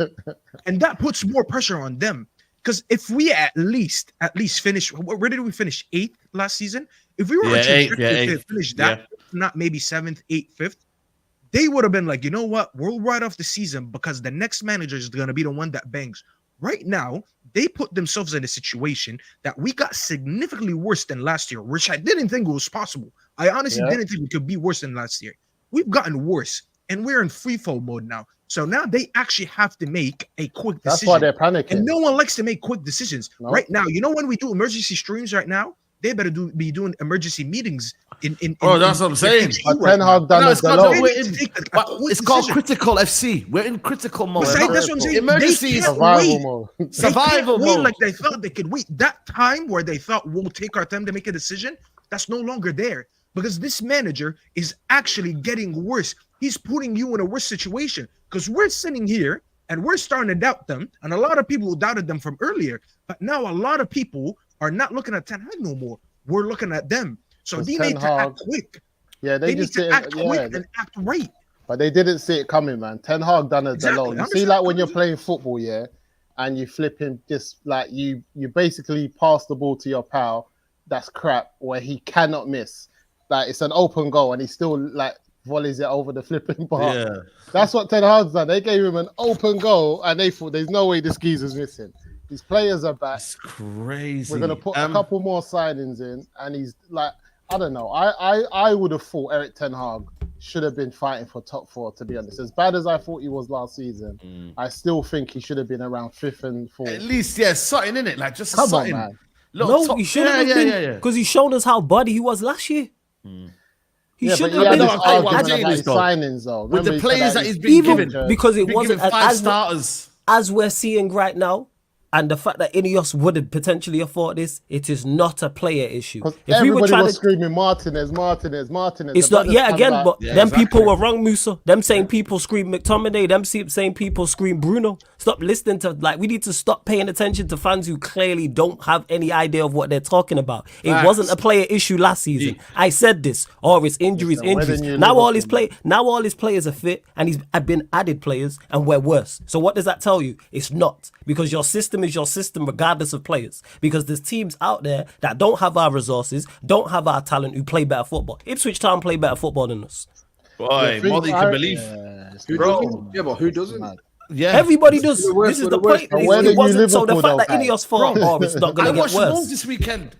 S5: and that puts more pressure on them. Because if we at least finish, where did we finish? 8th last season. If we were to finish that, not maybe 7th, 8th, 5th, they would have been like, you know what? We'll write off the season because the next manager is going to be the one that bangs. Right now, they put themselves in a situation that we got significantly worse than last year, which I didn't think was possible. I honestly didn't think we could be worse than last year. We've gotten worse, and we're in free fall mode now. So now they actually have to make a quick decision.
S7: That's why they're panicking.
S5: And no one likes to make quick decisions. Right now, you know when we do emergency streams right now, they better be doing emergency meetings
S1: that's what I'm saying.
S7: Ten Hag done
S1: it's called critical FC. We're in critical mode.
S5: That's what I'm saying.
S7: Emergency
S5: survival mode.
S1: Survival mode.
S5: Like they thought they could wait. That time where they thought we'll take our time to make a decision, that's no longer there. Because this manager is actually getting worse. He's putting you in a worse situation. Because we're sitting here and we're starting to doubt them. And a lot of people doubted them from earlier. But now a lot of people are not looking at Ten Hag no more. We're looking at them. So they need to act quick.
S7: Yeah, they just
S5: need to act quick and act right.
S7: But they didn't see it coming, man. Ten Hag done it alone. You see, like when you're playing football, and you flip him, just like you basically pass the ball to your pal. That's crap, where he cannot miss. Like it's an open goal, and he still like volleys it over the flipping bar. Yeah, that's what Ten Hag's done. They gave him an open goal, and they thought there's no way this geezer's missing. These players are back.
S1: That's crazy.
S7: We're gonna put a couple more signings in, and he's like, I don't know. I would have thought Eric Ten Hag should have been fighting for top 4. To be honest, as bad as I thought he was last season, I still think he should have been around 5th and 4th.
S1: At least, something in it, like just
S7: come
S1: something.
S7: on, man.
S4: No, he should have been because he showed us how body he was last year. He should have been
S7: signings though.
S1: With the players that he's been given,
S4: because it wasn't
S1: 5 starters
S4: as we're seeing right now. And the fact that Ineos would have potentially afford this, it is not a player issue.
S7: If everybody was screaming Martinez.
S4: It's not, but them people were wrong, Musa. Them same people scream McTominay. Them same people scream Bruno. Stop listening to, we need to stop paying attention to fans who clearly don't have any idea of what they're talking about. It wasn't a player issue last season. I said this. It's injuries. Now all his players are fit, and he's been added players, and we're worse. So what does that tell you? It's not, because your system is your system regardless of players, because there's teams out there that don't have our resources, don't have our talent, who play better football. Ipswich Town play better football than us.
S1: Boy, more than you can believe.
S3: But who doesn't?
S1: Yeah,
S4: everybody does. This is the point. It wasn't so the fact that Ineos thought, it's not going to get worse.
S1: I watched Wolves this weekend.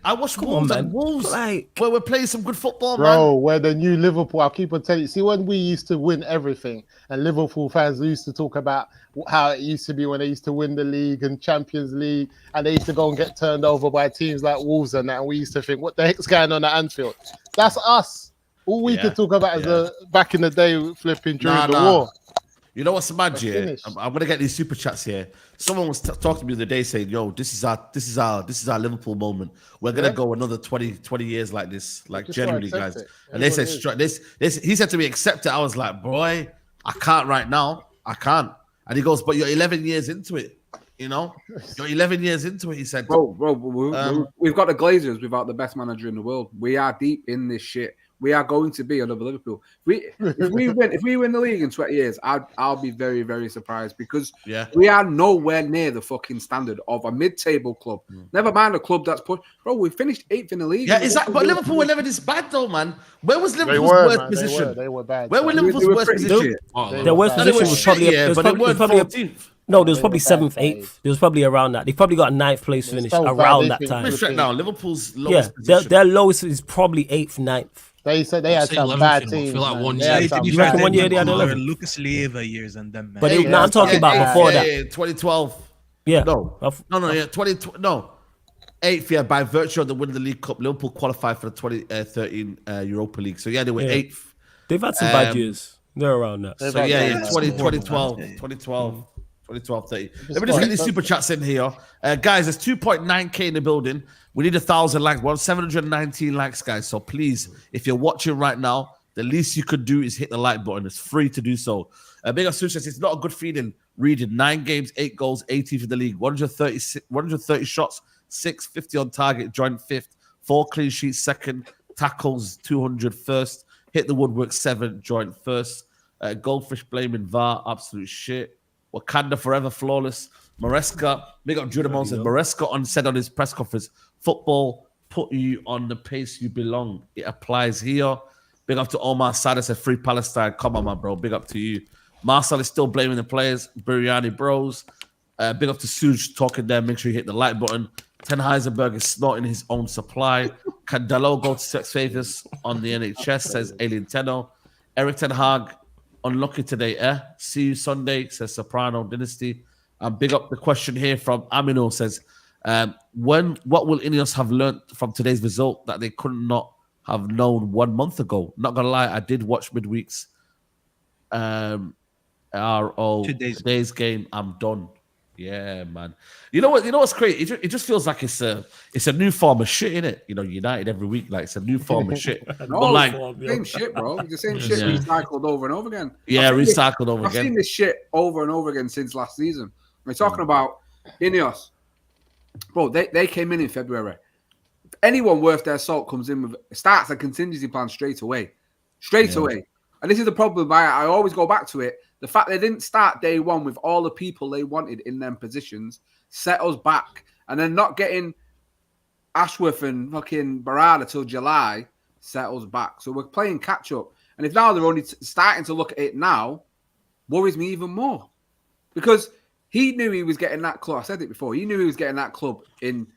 S1: Wolves. Where we're playing some good football,
S7: bro. We're the new Liverpool. I'll keep on telling you. See, when we used to win everything, and Liverpool fans used to talk about how it used to be when they used to win the league and Champions League, and they used to go and get turned over by teams like Wolves and that, and we used to think, what the heck's going on at Anfield? That's us. All we could talk about is back in the day flipping during the war.
S1: You know what's mad, I'm gonna get these super chats here. Someone was talking to me the other day saying, "Yo, this is our Liverpool moment. We're gonna go another 20 years like this, like genuinely, guys." And they said, "He said to me, accept it." I was like, "Boy, I can't right now. I can't." And he goes, but you're 11 years into it. You know, you're 11 years into it. He said,
S3: bro, we've got the Glazers without the best manager in the world. We are deep in this shit. We are going to be another Liverpool. If we win the league in 20 years, I'll be very, very surprised because we are nowhere near the fucking standard of a mid-table club. Never mind a club that's pushed. Bro, we finished 8th in the league.
S1: Yeah, exactly. But Liverpool were never this bad though, man. Where was Liverpool's worst position?
S7: They were bad.
S1: Where were Liverpool's worst position?
S4: Their worst position was probably
S1: but they weren't 14th.
S4: No, there was probably 7th, 8th. There was probably around that. They probably got a 9th place finish around that time.
S1: Right now, Liverpool's lowest position.
S4: Their lowest is probably 8th, 9th.
S7: They said they had some bad teams.
S2: I feel like one
S7: year.
S4: You reckon 1 year they had 11?
S5: Lucas Leiva years and them, man.
S4: But I'm talking about before that.
S1: 2012.
S4: Yeah.
S1: No, 8th, yeah, by virtue of the winning the League Cup, Liverpool qualified for the 2013 Europa League. So, yeah, they were 8th.
S4: They've had some bad years. They're around that.
S1: So, 2012, 30. Let me just get these super chats in here. Guys, there's 2.9K in the building. We need 1,000 likes. We're on 719 likes, guys. So please, if you're watching right now, the least you could do is hit the like button. It's free to do so. Big up Sushas, it's not a good feeling reading 9 games, 8 goals, 18 for the league, 130 shots, 650 on target, joint 5th, 4 clean sheets, 2nd, tackles, 200 1st, hit the woodwork 7, joint 1st, goldfish blaming VAR, absolute shit. Wakanda forever flawless. Maresca, big up Judamon says, Maresca said on his press conference, football put you on the pace you belong. It applies here. Big up to Omar Sada said, free Palestine. Come on, my bro. Big up to you. Marcel is still blaming the players. Biryani bros. Big up to Suj talking there. Make sure you hit the like button. Ten Heisenberg is snorting his own supply. Can Dalot go to sex favors on the NHS, says Alien Tenno. Eric Ten Hag, unlucky today, See you Sunday, says Soprano Dynasty. And big up the question here from Amino says, what will Ineos have learnt from today's result that they could not have known 1 month ago? Not gonna lie, I did watch midweek's today's game. I'm done. Yeah, man. You know what's crazy? It just feels like it's a new form of shit, innit? You know, United every week, like it's a new form of shit.
S3: Same shit, bro. The same shit recycled over and over again.
S1: Yeah, recycled over
S3: again. I've seen this shit over and over again since last season. We're talking about Ineos. Bro, they came in February. If anyone worth their salt comes in with starts a contingency plan straight away. And this is the problem. I always go back to it. The fact they didn't start day one with all the people they wanted in them positions set us back. And then not getting Ashworth and fucking Barada till July set us back. So we're playing catch up. And if now they're only starting to look at it now, worries me even more. Because he knew he was getting that club. I said it before. He knew he was getting that club in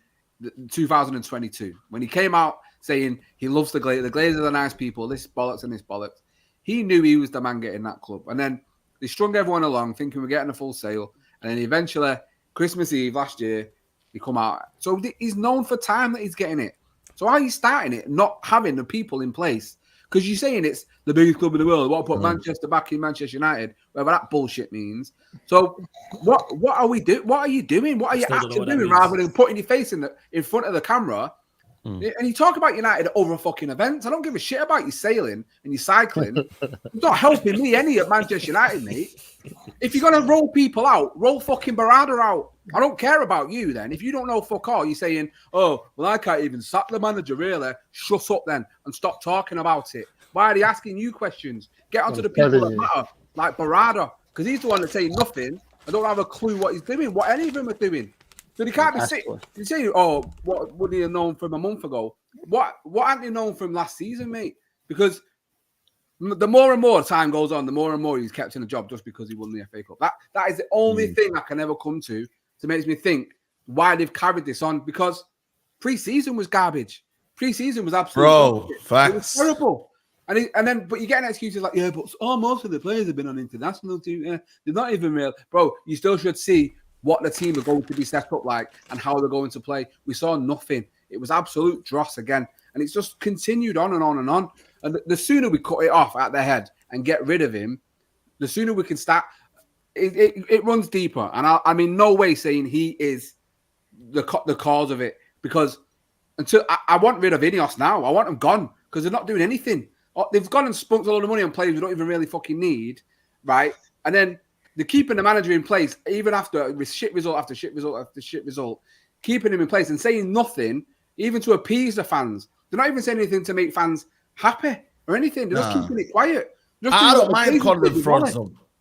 S3: 2022. When he came out saying he loves the Glazers. The Glazers are nice people. This bollocks and this bollocks. He knew he was the man getting that club. And then they strung everyone along thinking we're getting a full sale. And then eventually, Christmas Eve last year, he come out. So he's known for time that he's getting it. So how are you starting it, not having the people in place? Because you're saying it's the biggest club in the world. What put Manchester back in Manchester United, whatever that bullshit means. So what are we doing? What are you doing? What are you actually doing rather than putting your face in front of the camera? And you talk about United over fucking events. I don't give a shit about you sailing and you cycling. It's not helping me any at Manchester United, mate. If you're gonna roll people out, roll fucking Barada out. I don't care about you then. If you don't know fuck all, you're saying, oh, well, I can't even sack the manager, really. Shut up then and stop talking about it. Why are they asking you questions? Get onto the people that matter, like Barada, because he's the one that's saying nothing. I don't have a clue what he's doing, what any of them are doing. So they can't be saying, oh, what would he have known from a month ago? What hadn't he known from last season, mate? Because the more and more time goes on, the more and more he's kept in a job just because he won the FA Cup. That is the only thing I can ever come to makes me think why they've carried this on, because pre-season was garbage. Pre-season was absolutely
S1: facts.
S3: It was terrible. But you're getting excuses like, yeah, but most of the players have been on international team. Yeah, they're not even real. Bro, you still should see what the team are going to be set up like and how they're going to play. We saw nothing. It was absolute dross again. And it's just continued on and on and on. And the sooner we cut it off at the head and get rid of him, the sooner we can start. It runs deeper. And I'm in no way saying he is the cause of it, because until I want rid of Ineos now. I want them gone because they're not doing anything. They've gone and spunked a lot of money on players we don't even really fucking need, right? And then they're keeping the manager in place even with shit result after shit result after shit result, keeping him in place and saying nothing, even to appease the fans. They're not even saying anything to make fans happy or anything. They're just keeping it quiet.
S1: I don't mind calling them frauds.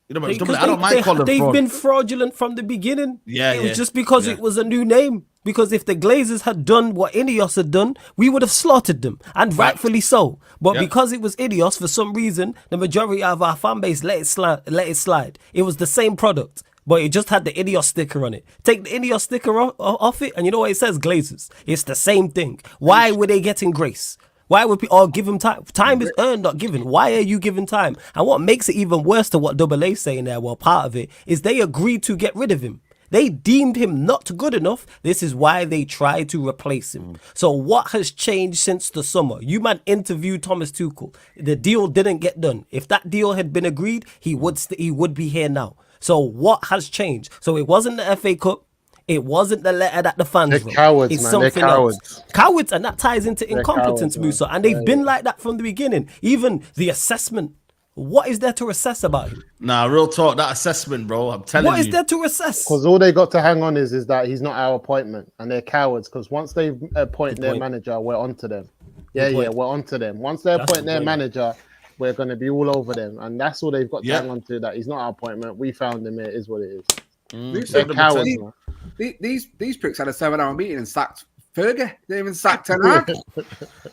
S1: You know, I don't mind calling them
S4: They've
S1: fraud.
S4: been fraudulent from the beginning.
S1: Yeah,
S4: it was just because it was a new name. Because if the Glazers had done what Ineos had done, we would have slaughtered them, and rightfully so. But because it was Ineos, for some reason, the majority of our fan base let it slide. It was the same product, but it just had the Ineos sticker on it. Take the Ineos sticker off it, and you know what it says? Glazers. It's the same thing. Why were they getting grace? Why would people give them time? Time is earned, not given. Why are you giving time? And what makes it even worse to what Double A's saying there, well, part of it, is they agreed to get rid of him. They deemed him not good enough. This is why they tried to replace him. So what has changed since the summer? You man interviewed Thomas Tuchel. The deal didn't get done. If that deal had been agreed, he would be here now. So what has changed? So it wasn't the FA Cup. It wasn't the letter that the fans wrote.
S7: Cowards,
S4: it's
S7: man.
S4: something
S7: They're cowards.
S4: else. Cowards, and that ties into incompetence,
S7: cowards,
S4: Musa. And they've been like that from the beginning. Even the assessment. What is there to assess about him?
S1: Nah, real talk. That assessment, bro. I'm telling you.
S4: What is there to assess?
S7: Because all they got to hang on is that he's not our appointment, and they're cowards. Because once they appoint their manager, we're onto them. We're onto them. Once they appoint their manager, we're going to be all over them, and that's all they've got to hang on to. That he's not our appointment. We found him. It is what it is. They're cowards, man.
S3: These pricks had a 7-hour meeting and sacked Fergie. They even sacked Ten Hag.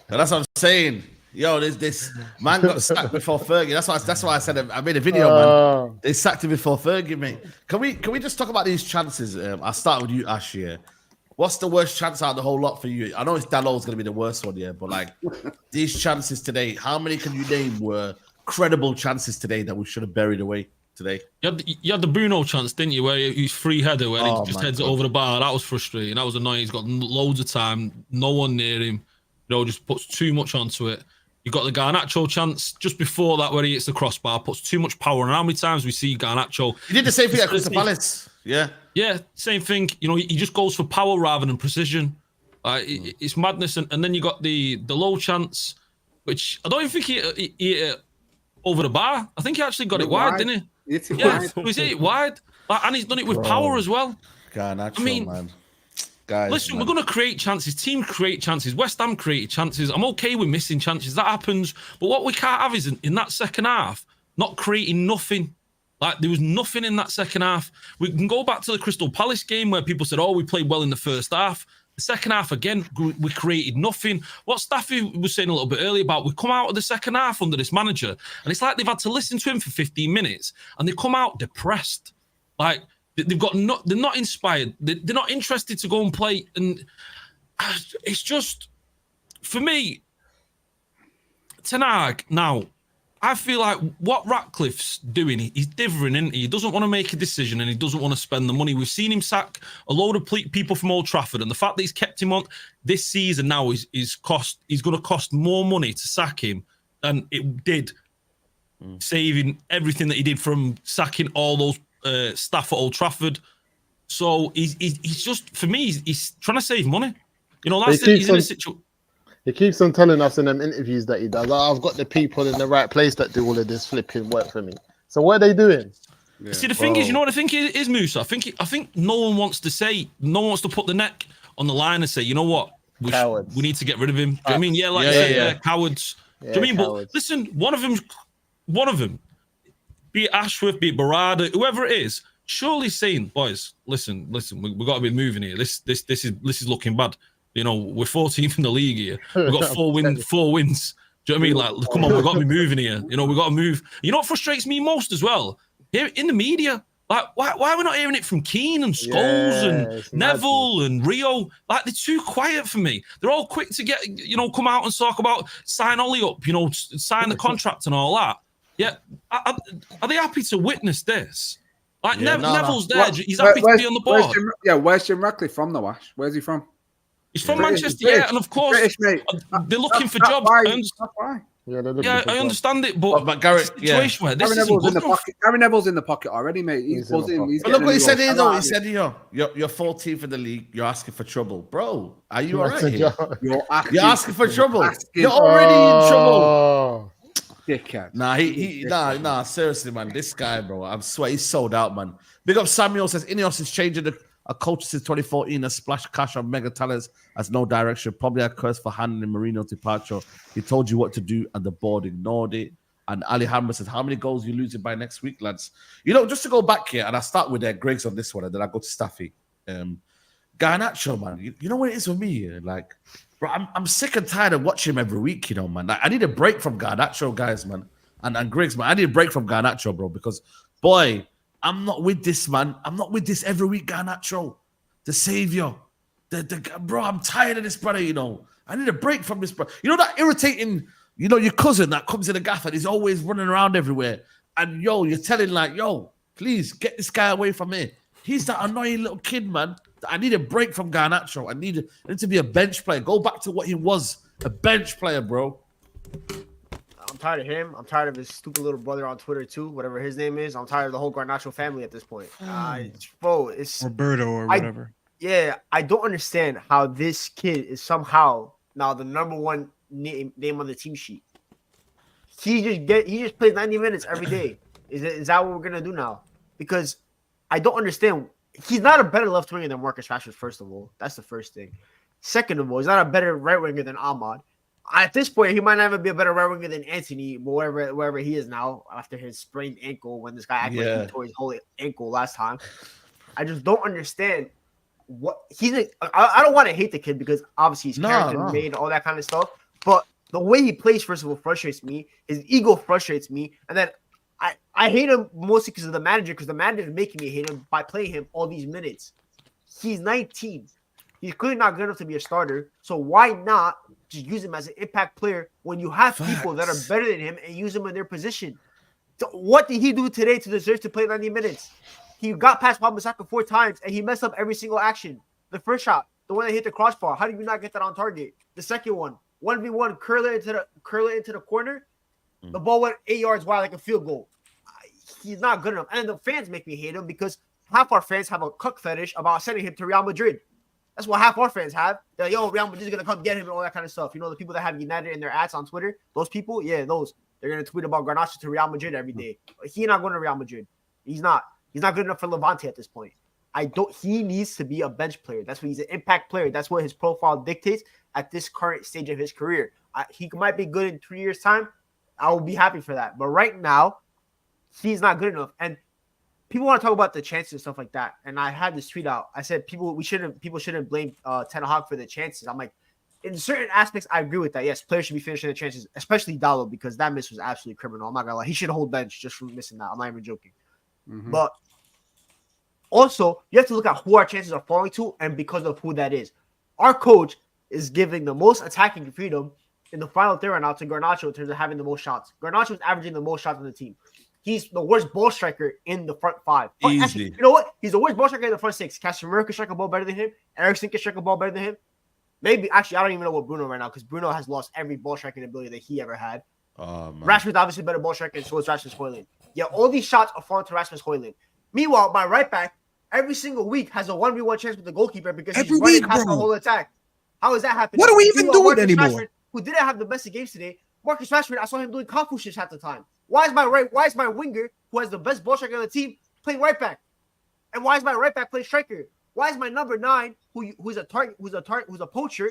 S1: That's what I'm saying. Yo, this man got sacked before Fergie. That's why I said I made a video, man. They sacked him before Fergie, mate. Can we just talk about these chances? I'll start with you, Ash. Here, what's the worst chance out of the whole lot for you? I know it's Dallow's going to be the worst one, but like these chances today, how many can you name were credible chances today that we should have buried away today?
S2: You had the Bruno chance, didn't you? Where he's free header, where he just heads it over the bar. That was frustrating. That was annoying. He's got loads of time, no one near him. Just puts too much onto it. You got the Garnacho chance just before that, where he hits the crossbar, puts too much power. And how many times we see Garnacho?
S1: He did the same thing at Crystal Palace. Yeah,
S2: same thing. He just goes for power rather than precision. It's madness. And then you got the low chance, which I don't even think he hit it over the bar. I think he actually got it wide, didn't he?
S3: He hit
S2: it wide. And he's done it with power as well.
S1: Garnacho, man. Guys,
S2: listen, we're going to create chances. Teams create chances. West Ham created chances. I'm okay with missing chances. That happens. But what we can't have is in that second half, not creating nothing. Like, there was nothing in that second half. We can go back to the Crystal Palace game where people said, we played well in the first half. The second half, again, we created nothing. What Staffy was saying a little bit earlier about, we come out of the second half under this manager, and it's like they've had to listen to him for 15 minutes, and they come out depressed. Like, they've got they're not inspired. They're not interested to go and play. And it's just, for me, Ten Hag, now, I feel like what Ratcliffe's doing, he's different, isn't he? He doesn't want to make a decision and he doesn't want to spend the money. We've seen him sack a load of people from Old Trafford, and the fact that he's kept him on this season now is going to cost more money to sack him than it did saving everything that he did from sacking all those staff at Old Trafford. So he's just, for me, he's trying to save money. That's it. He's in a situation.
S7: He keeps on telling us in them interviews that he does, I've got the people in the right place that do all of this flipping work for me. So what are they doing?
S2: Yeah. See, the thing is, what I think is, Musa? I think no one wants to put the neck on the line and say, you know what, we need to get rid of him. Do you know what I mean? Yeah, cowards. Do you know what I mean? But listen, one of them, be it Ashworth, be it Barada, whoever it is, surely saying, boys, listen, we've got to be moving here. This is looking bad. We're 14th in the league here. We've got 4 wins. Do you know what I mean? Like, come on, we've got to be moving here. We've got to move. You know what frustrates me most as well? Here in the media, like, why are we not hearing it from Keane and Scholes and Neville and Rio? Like, they're too quiet for me. They're all quick to get, come out and talk about sign Ollie up, sign the contract and all that. Yeah, are they happy to witness this? Like, Neville's there. He's happy to be on the board.
S3: Where's Jim Ratcliffe from, though, Ash? Where's he from?
S2: He's from Manchester, and of course, they're looking for jobs. I understand it, but
S1: Garrett,
S2: situation where this
S3: Gary Neville's in the pocket already, mate. He's buzzing.
S1: But look what he said here, though. He said, you're 14th in the league. You're asking for trouble, bro. Are you all right here? You're asking for trouble. You're already in trouble.
S3: Dickhead.
S1: Nah, seriously, man. This guy, bro, I swear he's sold out, man. Big up Samuel says Ineos is changing a culture since 2014. A splash cash on mega talents has no direction. Probably a curse for handling Marino's departure. He told you what to do, and the board ignored it. And Ali Hammer says, how many goals you losing by next week, lads? You know, just to go back here, and I start with Greg's on this one, and then I go to Staffy. Garnacho, man, you know what it is with me? Like, bro, I'm sick and tired of watching him every week, you know, man. Like, I need a break from Garnacho, guys, man. And Griggs, man, I need a break from Garnacho, bro, because, boy, I'm not with this, man. I'm not with this every week, Garnacho. The savior. Bro, I'm tired of this, brother, you know. I need a break from this, bro. You know that irritating, you know, your cousin that comes in the gaff and he's always running around everywhere. And, yo, you're telling, like, yo, please get this guy away from me. He's that annoying little kid, man. I need a break from Garnacho. I need to be a bench player. Go back to what he was, a bench player, bro.
S6: I'm tired of him. I'm tired of his stupid little brother on Twitter too, whatever his name is. I'm tired of the whole Garnacho family at this point. Bro, it's
S5: Roberto or whatever.
S6: I don't understand how this kid is somehow now the number one name on the team sheet. He just plays 90 minutes every day. Is that what we're gonna do now? Because I don't understand. He's not a better left winger than Marcus Rashford. First of all, that's the first thing. Second of all, he's not a better right winger than Ahmad. At this point, he might not even be a better right winger than Anthony, wherever he is now after his sprained ankle. When this guy acted like he tore his whole ankle last time, I just don't understand what he's. I don't want to hate the kid because obviously he's character made, all that kind of stuff. But the way he plays, first of all, frustrates me. His ego frustrates me, and then I hate him mostly because of the manager. Because the manager is making me hate him by playing him all these minutes. He's 19. He's clearly not good enough to be a starter. So why not just use him as an impact player when you have people that are better than him and use him in their position? So what did he do today to deserve to play 90 minutes? He got past Wan-Bissaka 4 times and he messed up every single action. The first shot, the one that hit the crossbar. How did you not get that on target? The second one, 1v1, curl it into the corner. The ball went 8 yards wide like a field goal. He's not good enough. And the fans make me hate him because half our fans have a cuck fetish about sending him to Real Madrid. That's what half our fans have. They're like, yo, Real Madrid's going to come get him and all that kind of stuff. You know, the people that have United in their ads on Twitter, those people, they're going to tweet about Garnacho to Real Madrid every day. He's not going to Real Madrid. He's not good enough for Levante at this point. He needs to be a bench player. That's what he's an impact player. That's what his profile dictates at this current stage of his career. He might be good in 3 years' time. I will be happy for that. But right now, he's not good enough. And people want to talk about the chances and stuff like that. And I had this tweet out. I said people shouldn't blame Ten Hag for the chances. I'm like, in certain aspects, I agree with that. Yes, players should be finishing the chances, especially Dallo, because that miss was absolutely criminal. I'm not gonna lie. He should hold bench just for missing that. I'm not even joking. Mm-hmm. But also, you have to look at who our chances are falling to and because of who that is. Our coach is giving the most attacking freedom in the final third right now to Garnacho in terms of having the most shots. Garnacho is averaging the most shots on the team. He's the worst ball striker in the front 5.
S1: Easy.
S6: Actually, you know what? He's the worst ball striker in the front 6. Casemiro can strike a ball better than him. Ericsson can strike a ball better than him. Maybe, actually, I don't even know what Bruno right now because Bruno has lost every ball striking ability that he ever had. Rashford's obviously a better ball striker, and so is Rasmus Højlund. Yeah, all these shots are falling to Rasmus Højlund. Meanwhile, my right back every single week has a 1v1 chance with the goalkeeper because he's running past the whole attack. How is that happening?
S5: What are we even doing anymore?
S6: Rashford, who didn't have the best of games today, Marcus Rashford, I saw him doing Kafu shifts at the time. Why is my winger, who has the best ball striker on the team, playing right back? And why is my right back playing striker? Why is my number 9, who's a poacher,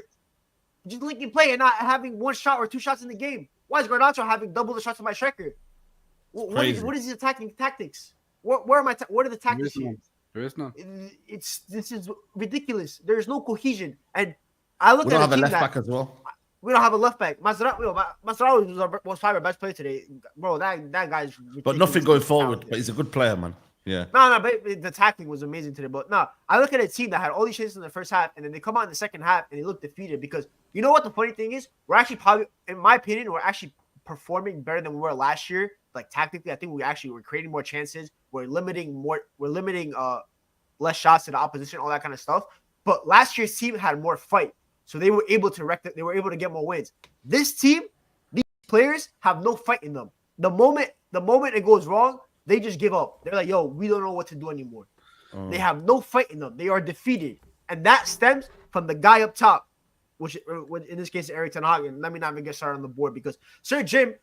S6: just linking play and not having 1 shot or 2 shots in the game? Why is Garnacho having double the shots of my striker? What is his attacking tactics? What are the tactics here?
S3: There is none.
S6: This is ridiculous. There is no cohesion. And I look at
S1: we don't have a left back as well.
S6: We don't have a left back. Mascherano was probably our best player today, bro. That guy's ridiculous.
S1: But nothing going forward. But he's a good player, man. Yeah.
S6: No, but the tackling was amazing today. But no, I look at a team that had all these chances in the first half, and then they come out in the second half and they look defeated because you know what the funny thing is? We're actually probably, in my opinion, we're actually performing better than we were last year. Like tactically, I think we're creating more chances. We're limiting less shots to the opposition, all that kind of stuff. But last year's team had more fight. So they were able to they were able to get more wins. This team, these players have no fight in them. The moment it goes wrong, they just give up. They're like, yo, we don't know what to do anymore. They have no fight in them. They are defeated. And that stems from the guy up top, which in this case is Erik ten Hag. And let me not even get started on the board because Sir Jim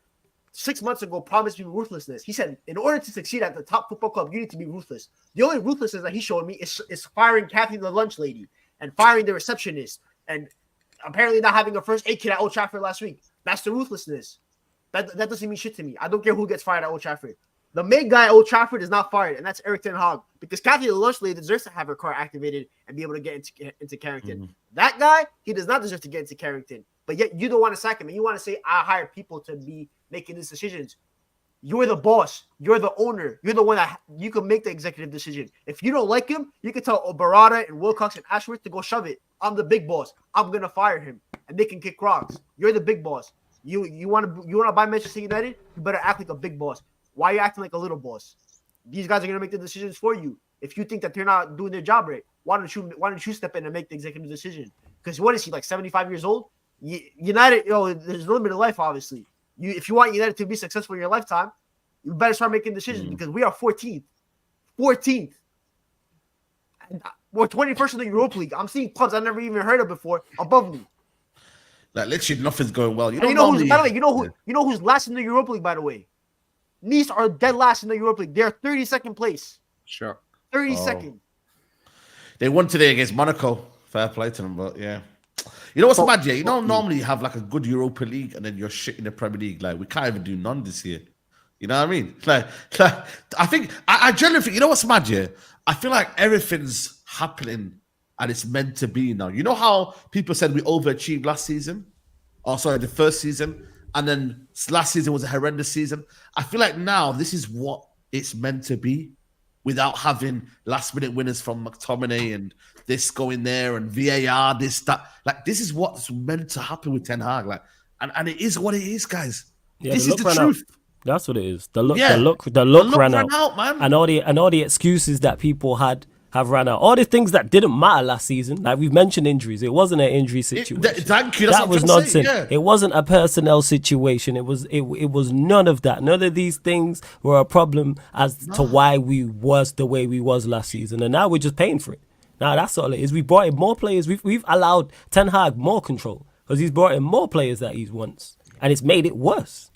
S6: 6 months ago promised me ruthlessness. He said, in order to succeed at the top football club, you need to be ruthless. The only ruthlessness that he showed me is firing Kathy the lunch lady and firing the receptionist and apparently not having a first aid kit at Old Trafford last week. That's the ruthlessness. That doesn't mean shit to me. I don't care who gets fired at Old Trafford. The main guy at Old Trafford is not fired, and that's Erik ten Hag. Because Kathy the lunch lady deserves to have her car activated and be able to get into Carrington. That guy, he does not deserve to get into Carrington. But yet you don't want to sack him, and you want to say, I hire people to be making these decisions. You're the boss. You're the owner. You're the one that you can make the executive decision. If you don't like him, you can tell Barada and Wilcox and Ashworth to go shove it. I'm the big boss. I'm gonna fire him, and they can kick rocks. You're the big boss. You want to buy Manchester United? You better act like a big boss. Why are you acting like a little boss? These guys are gonna make the decisions for you. If you think that they're not doing their job right, why don't you step in and make the executive decision? Because what is he, like 75 years old? United, there's no limit to life, obviously. If you want United to be successful in your lifetime, you better start making decisions because we are 14th. 14th. We're 21st in the Europa League. I'm seeing clubs I've never even heard of before above me.
S1: Like literally nothing's going well.
S6: You know who's last in the Europa League, by the way? Nice are dead last in the Europa League. They're 32nd place.
S3: Sure.
S6: 32nd.
S1: They won today against Monaco. Fair play to them, but yeah. You know what's mad, yeah? You know, normally you have like a good Europa League and then you're shit in the Premier League. Like, we can't even do none this year. You know what I mean? Like I generally think, you know what's mad, yeah? I feel like everything's happening and it's meant to be now. You know how people said we overachieved last season? Oh, sorry, the first season. And then last season was a horrendous season. I feel like now this is what it's meant to be without having last-minute winners from McTominay and this going there and VAR, this, that. Like, this is what's meant to happen with Ten Hag. Like, and it is what it is, guys. Yeah, this is the truth.
S4: That's what it is. The look ran out, man. And all the excuses that people have ran out. All the things that didn't matter last season. Like we've mentioned injuries. It wasn't an injury situation.
S1: Thank you.
S4: That was nonsense. Yeah. It wasn't a personnel situation. It was none of that. None of these things were a problem as to why we was the way we was last season. And now we're just paying for it. Now that's all it is. We brought in more players. We've allowed Ten Hag more control because he's brought in more players that he's wants, and it's made it worse.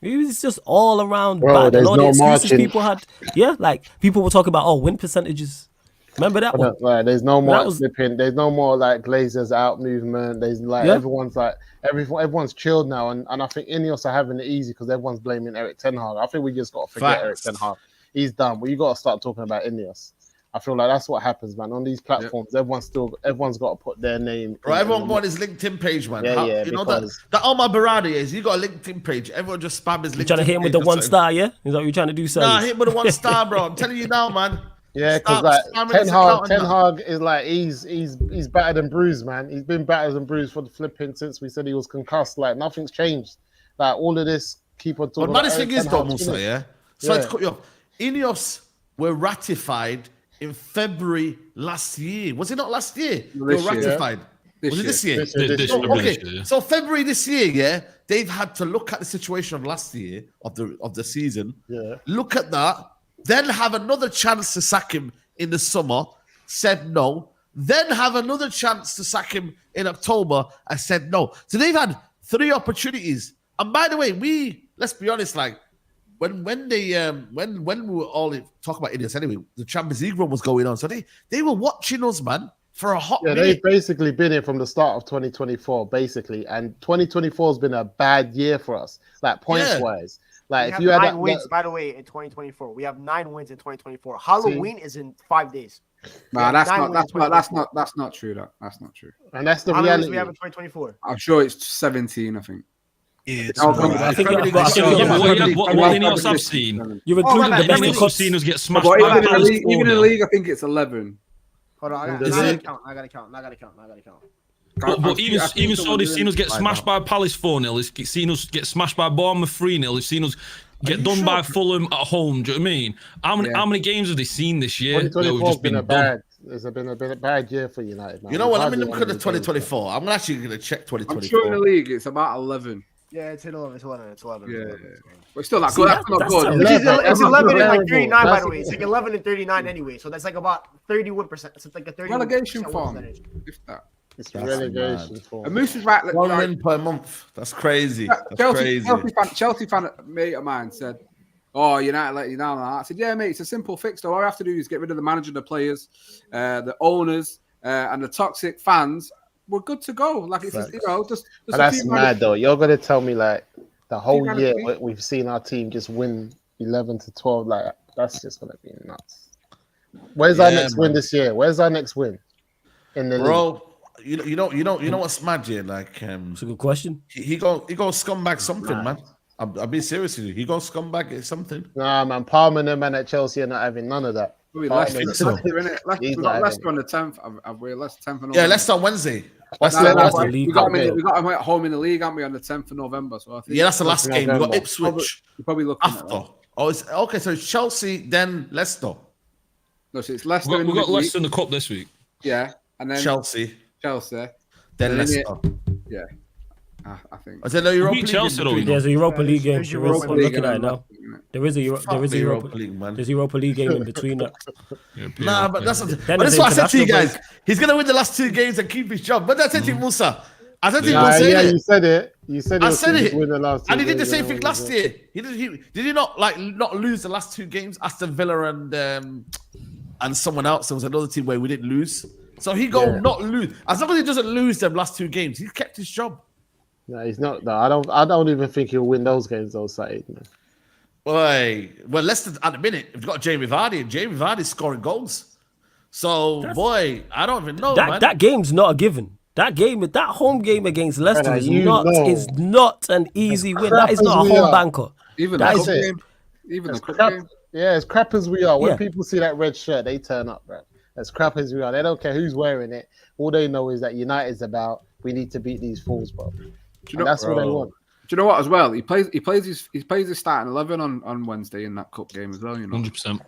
S4: It's just all around bad. And all the excuses people had. Yeah, like people were talking about win percentages. Remember that one?
S7: Right, there's no more slipping. There's no more like Glazers out movement. There's like everyone's chilled now, and I think Ineos are having it easy because everyone's blaming Erik ten Hag. I think we just got to forget Erik ten Hag. He's done. Well, you got to start talking about Ineos. I feel like that's what happens, man. On these platforms, everyone's got to put their name.
S1: Bro, everyone got his LinkedIn page, man. You know that Omar Baradi is. You got a LinkedIn page. Everyone just spam his LinkedIn.
S4: You trying to hit him with the 1 star, yeah? Is that what you're trying to do, Saeed?
S1: Nah, hit him with the 1 star, bro. I'm telling you now, man.
S7: Yeah, because like Ten Hag is like he's battered and bruised, man. He's been battered and bruised for the flipping since we said he was concussed. Like nothing's changed. Like all of this, keep on talking.
S1: But the thing is, though, Musa, yeah. Sorry to cut you off. Ineos were ratified in February last year. Was it not last year? They were ratified. Was it this year? Okay. So February this year, yeah, they've had to look at the situation of last year of the season. Yeah. Look at that. Then have another chance to sack him in the summer. Said no. Then have another chance to sack him in October. I said no. So they've had 3 opportunities. And by the way, let's be honest, like when we were all talking about Ineos anyway, the Champions League run was going on. So they were watching us, man, for a hot minute.
S7: They've basically been here from the start of 2024, basically. And 2024 has been a bad year for us, like points-wise. Like if you had
S6: 9 wins, by the way, in 2024, we have 9 wins in 2024. Halloween is in 5 days.
S3: Nah, that's not true. That's not true.
S7: And that's the reality.
S6: We have in 2024.
S3: I'm sure it's 17. I think.
S2: Yeah, I think what Ineos have seen.
S4: You've included the best
S2: Ineos have seen us get smashed
S3: by
S2: Palace.
S3: Even in the league, I think it's 11.
S6: Hold on, I gotta count.
S2: But even so, they've seen us get smashed by Palace 4-0. They've seen us get smashed by Bournemouth 3-0. They've seen us get done by Fulham at home. Do you know what I mean? How many games have they seen this year?
S7: 2024 has been bad. It's been a bad year for United, man.
S1: You know what? Let me look at the 2024. I'm actually going to check 2024.
S3: I'm sure in the league it's about 11.
S6: Yeah, it's 11. It's 11.
S3: Yeah. But still not good. That's not good.
S6: It's 11 and like 39, by the way. It's like 11 and 39 anyway. So that's like about 31%. It's like a 30%
S3: relegation form. If that.
S7: It's relegation form.
S3: And Moose was right.
S1: One win per month. That's crazy.
S3: Chelsea fan mate of mine said, "Oh, United let you down." I said, "Yeah, mate. It's a simple fix. Though all I have to do is get rid of the manager, the players, the owners, and the toxic fans. We're good to go. Like it's just, just
S7: that's mad though. You're gonna tell me like the whole year we've seen our team just win 11 to 12. Like that's just gonna be nuts. Where's our next win this year? Where's our next win in the league?
S1: You know what's mad here? Like,
S4: it's a good question.
S1: He go scumbag something, man. I'll be serious with you. He go scumbag something.
S7: Nah, man. Palmer and the man at Chelsea are not having none of that.
S3: Leicester on the 10th. We're Leicester 10th.
S1: Yeah, Leicester on Wednesday.
S3: We got him at home in the league, aren't we, on the 10th of November? So I think
S1: that's the last game. We got Ipswich.
S3: You're probably looking
S1: after. It's okay. So it's Chelsea, then Leicester.
S3: No, so it's Leicester.
S2: We've got Leicester in the cup this week.
S3: Yeah, and then
S1: Chelsea,
S3: then
S1: Leicester.
S3: Yeah, I think.
S1: Is there no Europa League?
S2: Chelsea,
S4: there's a Europa League game.
S3: Europa League
S4: looking at it now. There is a Europa League, man. There's Europa League game in between that.
S1: Nah, but that's what I said to you guys. He's gonna win the last 2 games and keep his job. But that's it, Musa. I said it.
S7: You said it. You said
S1: I said it.
S7: Win the last 2
S1: and he did the
S7: games,
S1: same thing last year. Did he not lose the last 2 games? Aston Villa and someone else. There was another team where we didn't lose. So he not lose. As long as he doesn't lose them last 2 games, he's kept his job.
S7: No, he's not. No, I don't even think he'll win those games, though, Saeed.
S1: Boy, well, Leicester at the minute, we've got Jamie Vardy, and Jamie Vardy's scoring goals. So, I don't even know, man.
S4: That game's not a given. That home game against Leicester is not an easy win. That is not a home banker.
S3: Even the cup game.
S7: Yeah, as crap as we are, when people see that red shirt, they turn up, bro. As crap as we are, they don't care who's wearing it. All they know is that United's about, we need to beat these fools, bro. That's what they want.
S3: Do you know what? As well, he plays his starting 11 on Wednesday in that cup game as well.
S2: 100%.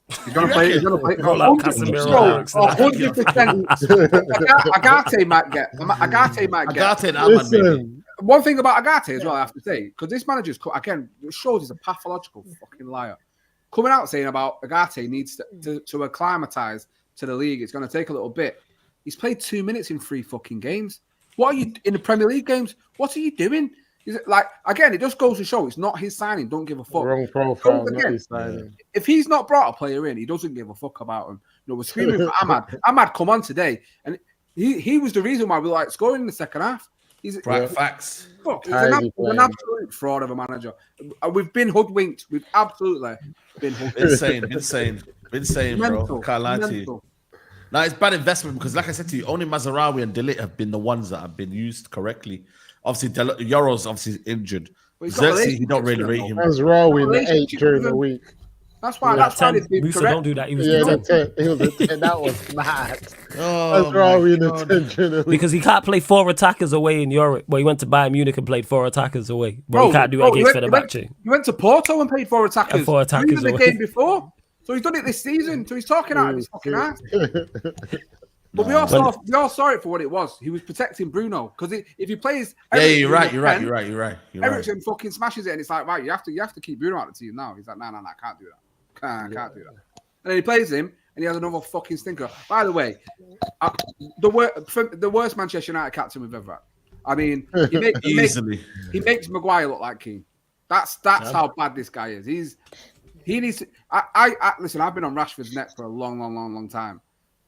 S3: He's gonna play. 100%. Agate might get.
S1: Agate.
S3: One thing about Agate as well, I have to say, because this manager's again shows he's a pathological fucking liar. Coming out saying about Agate needs to acclimatise to the league. It's going to take a little bit. He's played 2 minutes in 3 fucking games. What are you in the Premier League games? What are you doing? Is it like again? It just goes to show it's not his signing. Don't give a fuck.
S7: Wrong profile. Not his signing.
S3: If he's not brought a player in, he doesn't give a fuck about him. We're screaming for Ahmad. Ahmad, come on today, and he was the reason why we like scoring in the second half. He's
S1: facts.
S3: Fuck, he's an absolute fraud of a manager. We've been hoodwinked. We've absolutely been hoodwinked.
S1: Insane, bro. Can't lie to you. Now it's bad investment because, like I said to you, only Mazarawi and Delit have been the ones that have been used correctly. Obviously, Yoro's obviously injured. Xerxes, he don't really rate him.
S7: Mazarawi in the 8 during the week.
S3: That's why. That's why they've been
S4: Musa,
S3: correct.
S4: don't do that. He was
S7: the 10. That was mad. Mazarawi in the 10 during the week.
S4: Because he can't play 4 attackers away in Europe. Well, he went to Bayern Munich and played 4 attackers away. But he can't do it against Fenerbahce.
S3: He went to Porto and played 4 attackers.
S4: And 4 attackers
S3: the game before. So he's done it this season. So he's talking out of his fucking ass. But we all saw it for what it was. He was protecting Bruno because if he plays,
S1: you're right.
S3: Ericsson fucking smashes it, and it's like, right, you have to keep Bruno out of the team now. He's like, no, I can't do that. Can't do that. And then he plays him, and he has another fucking stinker. By the way, the worst Manchester United captain we've ever had. I mean, he makes Maguire look like Keane. That's how bad this guy is. He needs to. I listen. I've been on Rashford's neck for a long time.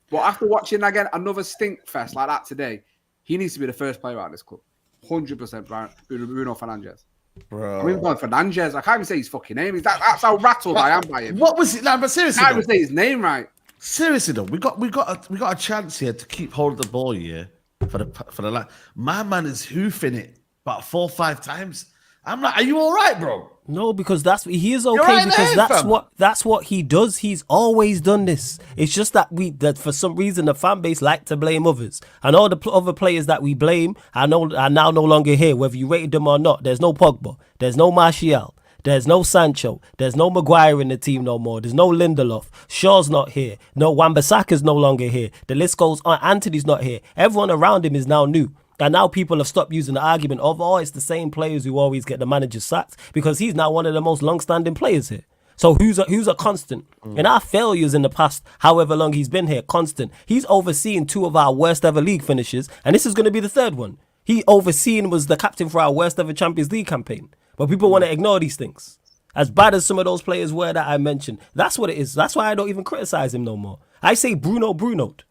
S3: But after watching again another stink fest like that today, he needs to be the first player out of this club. 100% Bruno Fernandes.
S1: Bro.
S3: I mean, Fernandes. I can't even say his fucking name. That's how rattled I am by him.
S1: What was it? Like, but seriously,
S3: I can't even say his name right.
S1: Seriously though, we got a chance here to keep hold of the ball here for the my man is hoofing it about 4 or 5 times. I'm like, are you all right, bro?
S4: No, because he is okay because that's what he does. He's always done this. It's just that for some reason the fan base like to blame others, and all the other players that we blame are now no longer here. Whether you rated them or not, there's no Pogba, there's no Martial, there's no Sancho, there's no Maguire in the team no more. There's no Lindelof. Shaw's not here. No Wan-Bissaka's no longer here. The list goes on. Anthony's not here. Everyone around him is now new. And now people have stopped using the argument of, it's the same players who always get the manager sacked, because he's now one of the most long-standing players here. So who's a constant? In our failures in the past, however long he's been here, constant. He's overseen 2 of our worst ever league finishes, and this is going to be the 3rd one. He was the captain for our worst ever Champions League campaign. But people want to ignore these things. As bad as some of those players were that I mentioned, that's what it is. That's why I don't even criticize him no more. I say Bruno'd.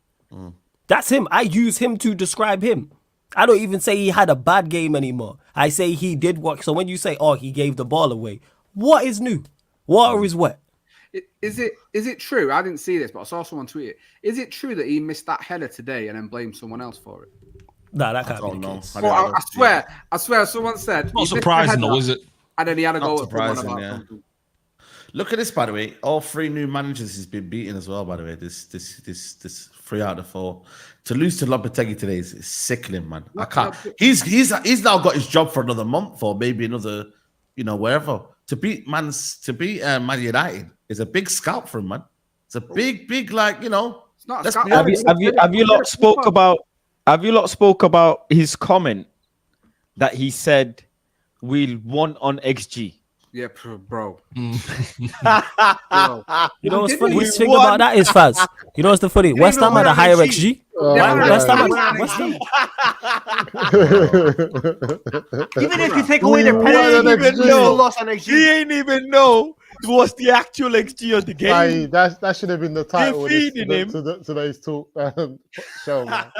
S4: That's him. I use him to describe him. I don't even say he had a bad game anymore. I say he did work. So when you say, oh, he gave the ball away, what is new? Water is wet.
S3: Is it true? I didn't see this, but I saw someone tweet it. Is it true that he missed that header today and then blamed someone else for it?
S4: Nah, that can't be the case.
S3: Well, I swear, someone said.
S2: It's not surprising though, is it?
S3: And then he had a goal.
S1: Surprising, yeah. Look at this, by the way. All 3 new managers he's been beaten as well, by the way. This 3 out of 4. To lose to Lopetegui today is sickening, man. I can't. He's now got his job for another month or maybe another, wherever. To beat Man United is a big scalp for him, man. It's a big, it's not a scalp.
S8: Have you lot spoke about his comment that he said we'll won on XG?
S3: Yeah, bro.
S4: You know what's funny? The thing about that is, Faz. You know what's the funny? West Ham had a higher XG. West Ham.
S6: Even if you take away their penalty,
S8: he ain't even know what's the actual XG of the game.
S7: Aye, that should have been the title of today's talk show, man.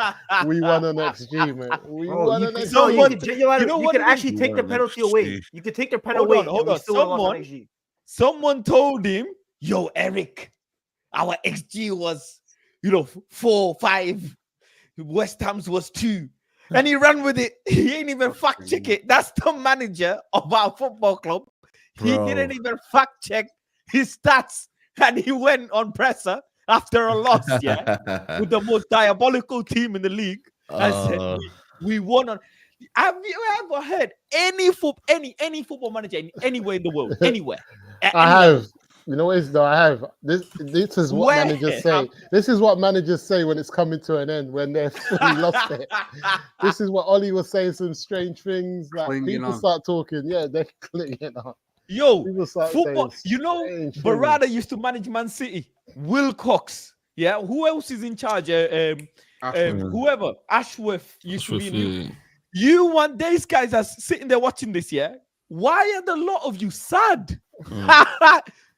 S7: We won on XG, man. We won on XG.
S6: You can actually take the penalty away. You can take the penalty away.
S8: Hold on. Someone told him, yo, Eric, our XG was 4, 5. West Ham's was 2. And he ran with it. He ain't even fact check it. That's the manager of our football club. He didn't even fact check his stats. And he went on presser after a loss, with the most diabolical team in the league. And said, we won on. Have you ever heard any football manager anywhere in the world? Anywhere?
S7: I have. You know what it is though? I have. This is what managers say. This is what managers say when it's coming to an end, when they're fully lost it. This is what Ollie was saying, some strange things. Like people start talking. Yeah, they're clinging on.
S8: Yo, football. Barada used to manage Man City. Wilcox. Yeah. Who else is in charge? Whoever. Ashworth used to be. You want these guys are sitting there watching this, yeah? Why are the lot of you sad?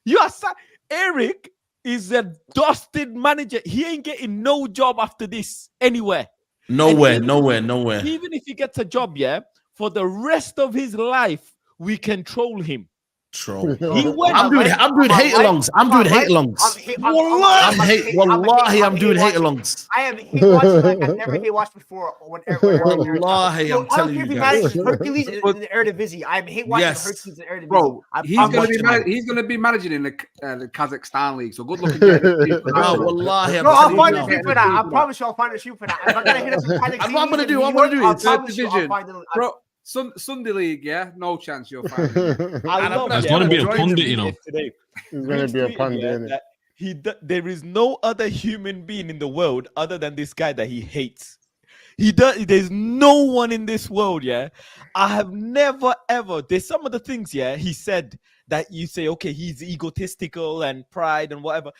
S8: You are sad. Eric is a dusted manager. He ain't getting no job after this anywhere.
S1: Nowhere.
S8: Even if he gets a job, for the rest of his life, we can troll him.
S1: I'm doing hate-alongs. I'm doing hate-alongs. Wallahi, I'm doing hate-alongs.
S6: I am hate-watching like I've never hate-watched before.
S1: Wallahi, I'm telling you guys.
S6: Hercules in the Eredivisie. I'm hate-watching Hercules in the Eredivisie.
S3: Bro, he's going to be managing in the Kazakhstan league, so good luck.
S1: Wallahi,
S6: I'll find a shoot for that. I promise you I'll find a shoot for that. If I gotta hit up some Kazakhstan,
S3: what I'm going to do, it's third division. Bro, Sunday League, no chance you'll find it.
S2: That's going to be a pundit,
S7: It's going to be a pundit,
S8: isn't it? There is no other human being in the world other than this guy that he hates. There's no one in this world, I have never, ever. There's some of the things, he said that you say, okay, he's egotistical and pride and whatever.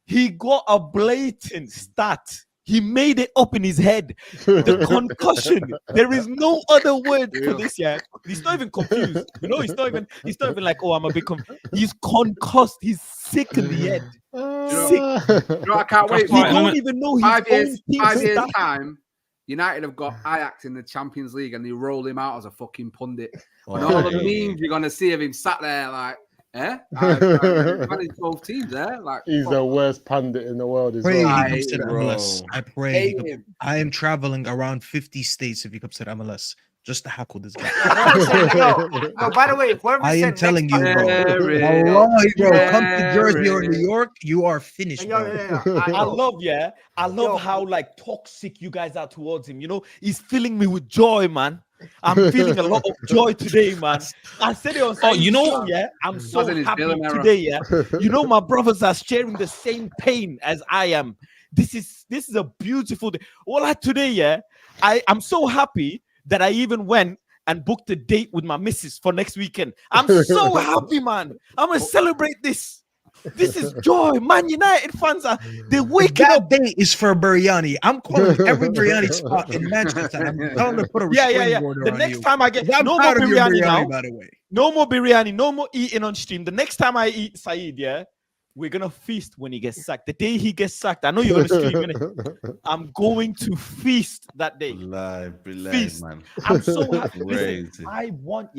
S8: He got a blatant stat. He made it up in his head. The concussion. There is no other word for this. He's not even confused. He's not even like, oh, I'm a bit confused. He's concussed. He's sick in the head. Sick.
S3: I can't wait.
S8: He don't even know his
S3: 5 years time. United have got Ajax in the Champions League, and they roll him out as a fucking pundit. And all the memes you're gonna see of him sat there like. Managed both teams like
S7: he's the worst pundit in the world as
S5: well.
S7: I
S5: pray I am traveling around 50 states if he comes to MLS just to hackle this guy.
S6: No, by the way,
S5: I am telling you, bro, come to Jersey or New York, you are finished.
S8: I love how like toxic you guys are towards him. He's filling me with joy, man. I'm feeling a lot of joy today, man. I said it on I'm so happy today, my brothers are sharing the same pain as I am. This is a beautiful day. Today, I'm so happy that I even went and booked a date with my missus for next weekend. I'm so happy, man. I'm gonna celebrate this. This is joy. Man United fans they're waking up.
S5: That day is for biryani. I'm calling every biryani spot in Manchester. I'm telling them to put a restraining order
S8: The
S5: on
S8: next
S5: you.
S8: time I get
S5: I'm
S8: no more
S5: proud of your
S8: biryani now.
S5: by the way.
S8: No more biryani, no more eating on stream. The next time I eat Saeed, yeah, we're gonna feast when he gets sacked. The day he gets sacked, I know you're gonna stream innit? I'm going to feast that day.
S1: Feast, man.
S8: I'm so happy. Listen, I want,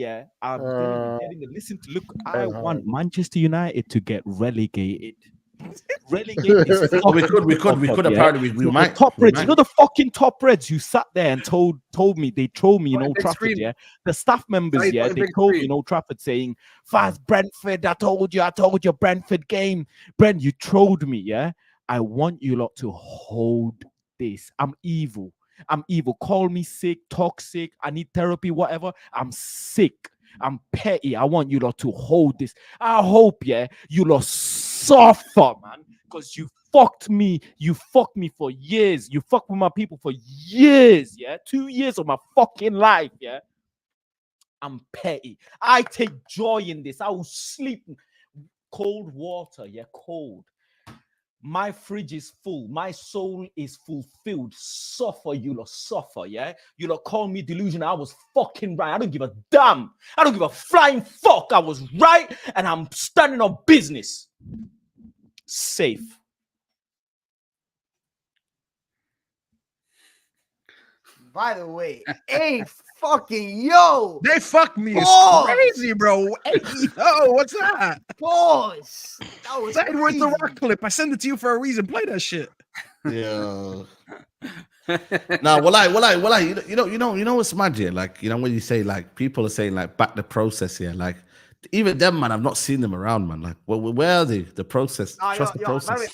S8: I'm gonna be getting listen to look. I want Manchester United to get relegated. Relegated.
S1: we could apparently we might.
S8: Top Reds, you know the fucking Top Reds who sat there and told me they trolled me in Old Trafford, the staff members, they told me in Old Trafford saying, "Fast Brentford, I told you Brentford game, Brent, you trolled me, I want you lot to hold this. I'm evil. Call me sick, toxic. I need therapy, whatever. I'm sick. I'm petty. I want you lot to hold this. I hope, you lot suffer, man, because you fucked me. You fucked me for years. You fucked with my people for years, 2 years of my fucking life, I'm petty. I take joy in this. I will sleep cold water, cold. My fridge is full. My soul is fulfilled. Suffer, you lot, suffer, You lot call me delusional. I was fucking right. I don't give a damn. I don't give a flying fuck. I was right, and I'm standing on business. Safe.
S6: By the way, hey, fucking yo.
S5: They fucked me. It's crazy, bro. Hey, yo, what's that?
S6: Boss. That was
S5: Edward the Rock clip. I sent it to you for a reason. Play that shit.
S1: Yeah. Now, you know what's mad here? Like, when you say like people are saying like back the process here, like even them, man, I've not seen them around, man. Like, where are they? The process. Trust the process.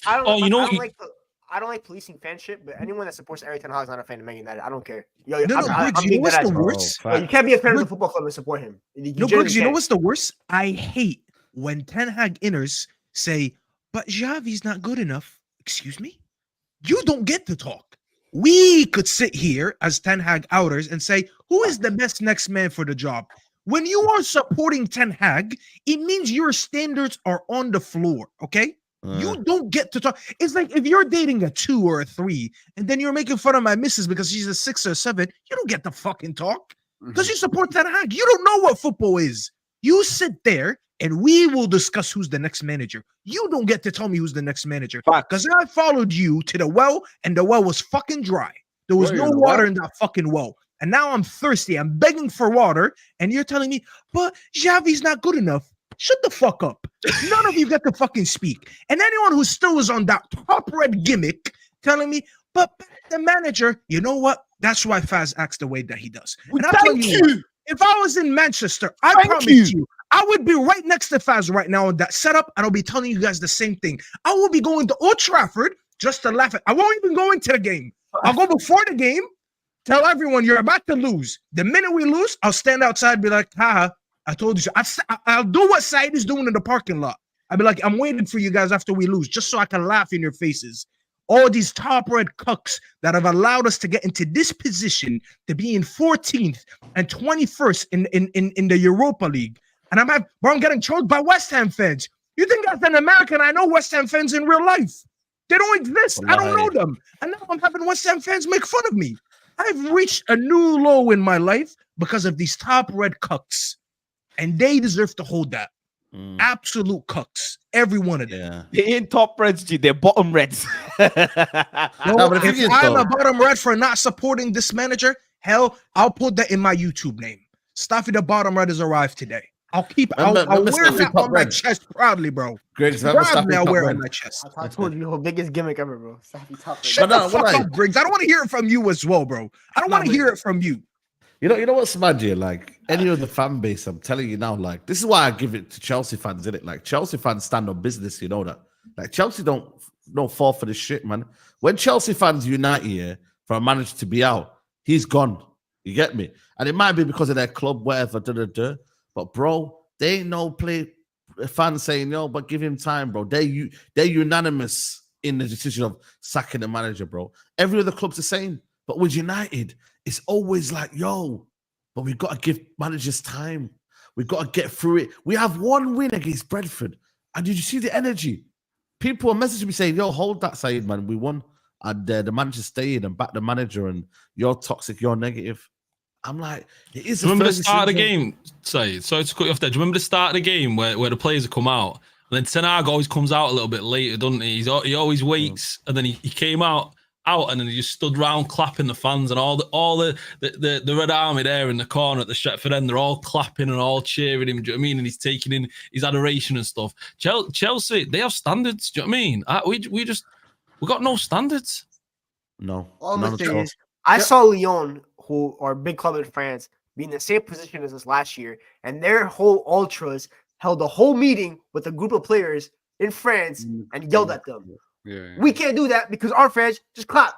S6: I don't like policing fanship, but anyone that supports Eric Ten Hag is not a fan of Man United. I don't care.
S5: You know what's the worst?
S6: You can't be a fan of the football club and support him.
S5: You know what's the worst? I hate when Ten Hag inners say, but Xavi's not good enough. Excuse me? You don't get to talk. We could sit here as Ten Hag outers and say, who is the best next man for the job? When you are supporting Ten Hag, it means your standards are on the floor, okay? You don't get to talk. It's like if you're dating a 2 or a 3, and then you're making fun of my missus because she's a 6 or 7, you don't get to fucking talk because you support Ten Hag. You don't know what football is. You sit there and we will discuss who's the next manager. You don't get to tell me who's the next manager because I followed you to the well and the well was fucking dry. There was no water in that fucking well. And now I'm thirsty. I'm begging for water. And you're telling me, but Xavi's not good enough. Shut the fuck up. None of you get to fucking speak. And anyone who still is on that top red gimmick telling me, but the manager, you know what? That's why Faz acts the way that he does. And I'll tell you what, if I was in Manchester, I promise you, I would be right next to Faz right now in that setup, and I'll be telling you guys the same thing. I will be going to Old Trafford just to laugh at. I won't even go into the game. I'll go before the game, tell everyone you're about to lose. The minute we lose, I'll stand outside and be like, haha, I told you. I'll do what Saeed is doing in the parking lot. I'll be like, I'm waiting for you guys after we lose, just so I can laugh in your faces. All these top red cucks that have allowed us to get into this position to be in 14th and 21st in the Europa League. And I'm getting trolled by West Ham fans. You think as an American, I know West Ham fans in real life. They don't exist. I don't know them. And now I'm having West Ham fans make fun of me. I've reached a new low in my life because of these top red cucks. And they deserve to hold that. Absolute cucks. Every one of them.
S8: Yeah. They ain't top reds, G. They're bottom reds.
S5: If I'm a bottom red for not supporting this manager, hell, I'll put that in my YouTube name. Staffy the bottom red has arrived today. I'll wear that on my chest proudly, bro.
S1: Griggs,
S5: proudly I'll wear it on my chest.
S6: I told you, your biggest gimmick ever, bro.
S5: Shut the fuck up, Griggs. I don't want to hear it from you as well, bro. I don't want to hear it from you.
S1: You know what's mad here? Like any of the fan base, I'm telling you now, like this is why I give it to Chelsea fans, isn't it? Like Chelsea fans stand on business, you know that. Like Chelsea don't fall for this shit, man. When Chelsea fans unite here for a manager to be out, he's gone. You get me? And it might be because of their club, whatever, But bro, they ain't no fans saying, yo, but give him time, bro. They're unanimous in the decision of sacking the manager, bro. Every other club's the same. But with United, it's always like, yo, but we've got to give managers time. We've got to get through it. We have one win against Brentford. And did you see the energy? People are messaging me saying, yo, hold that, Saeed, man. We won. And the manager stayed and backed the manager, and you're toxic, you're negative. I'm like, it is.
S2: Remember the start of the game, Saeed? Sorry to cut you off there. Do you remember the start of the game where the players have come out? And then Ten Hag always comes out a little bit later, doesn't he? He always waits. And then he came out and then he just stood round clapping the fans, and all the Red Army there in the corner at the Stretford end, they're all clapping and all cheering him. Do you know what I mean? And he's taking in his adoration and stuff. Chelsea, they have standards. Do you know what I mean? We got no standards.
S1: No.
S6: All the thing is, I saw Lyon, who are a big club in France, be in the same position as us last year, and their whole ultras held a whole meeting with a group of players in France and yelled at them. Yeah. We can't do that because our fans just clap.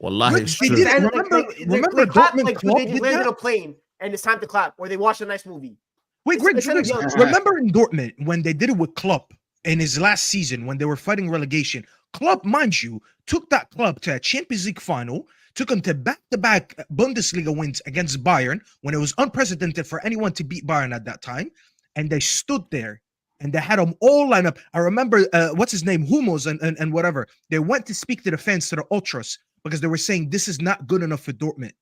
S1: Wallahi, it's true.
S6: Remember they clap like they just landed a plane and it's time to clap, or they watch a nice movie.
S5: Wait, Greg, remember in Dortmund when they did it with Klopp in his last season when they were fighting relegation? Klopp, mind you, took that club to a Champions League final, took them to back-to-back Bundesliga wins against Bayern when it was unprecedented for anyone to beat Bayern at that time, and they stood there. And they had them all line up. I remember, what's his name, Hummels and whatever. They went to speak to the fans, to the ultras, because they were saying this is not good enough for Dortmund.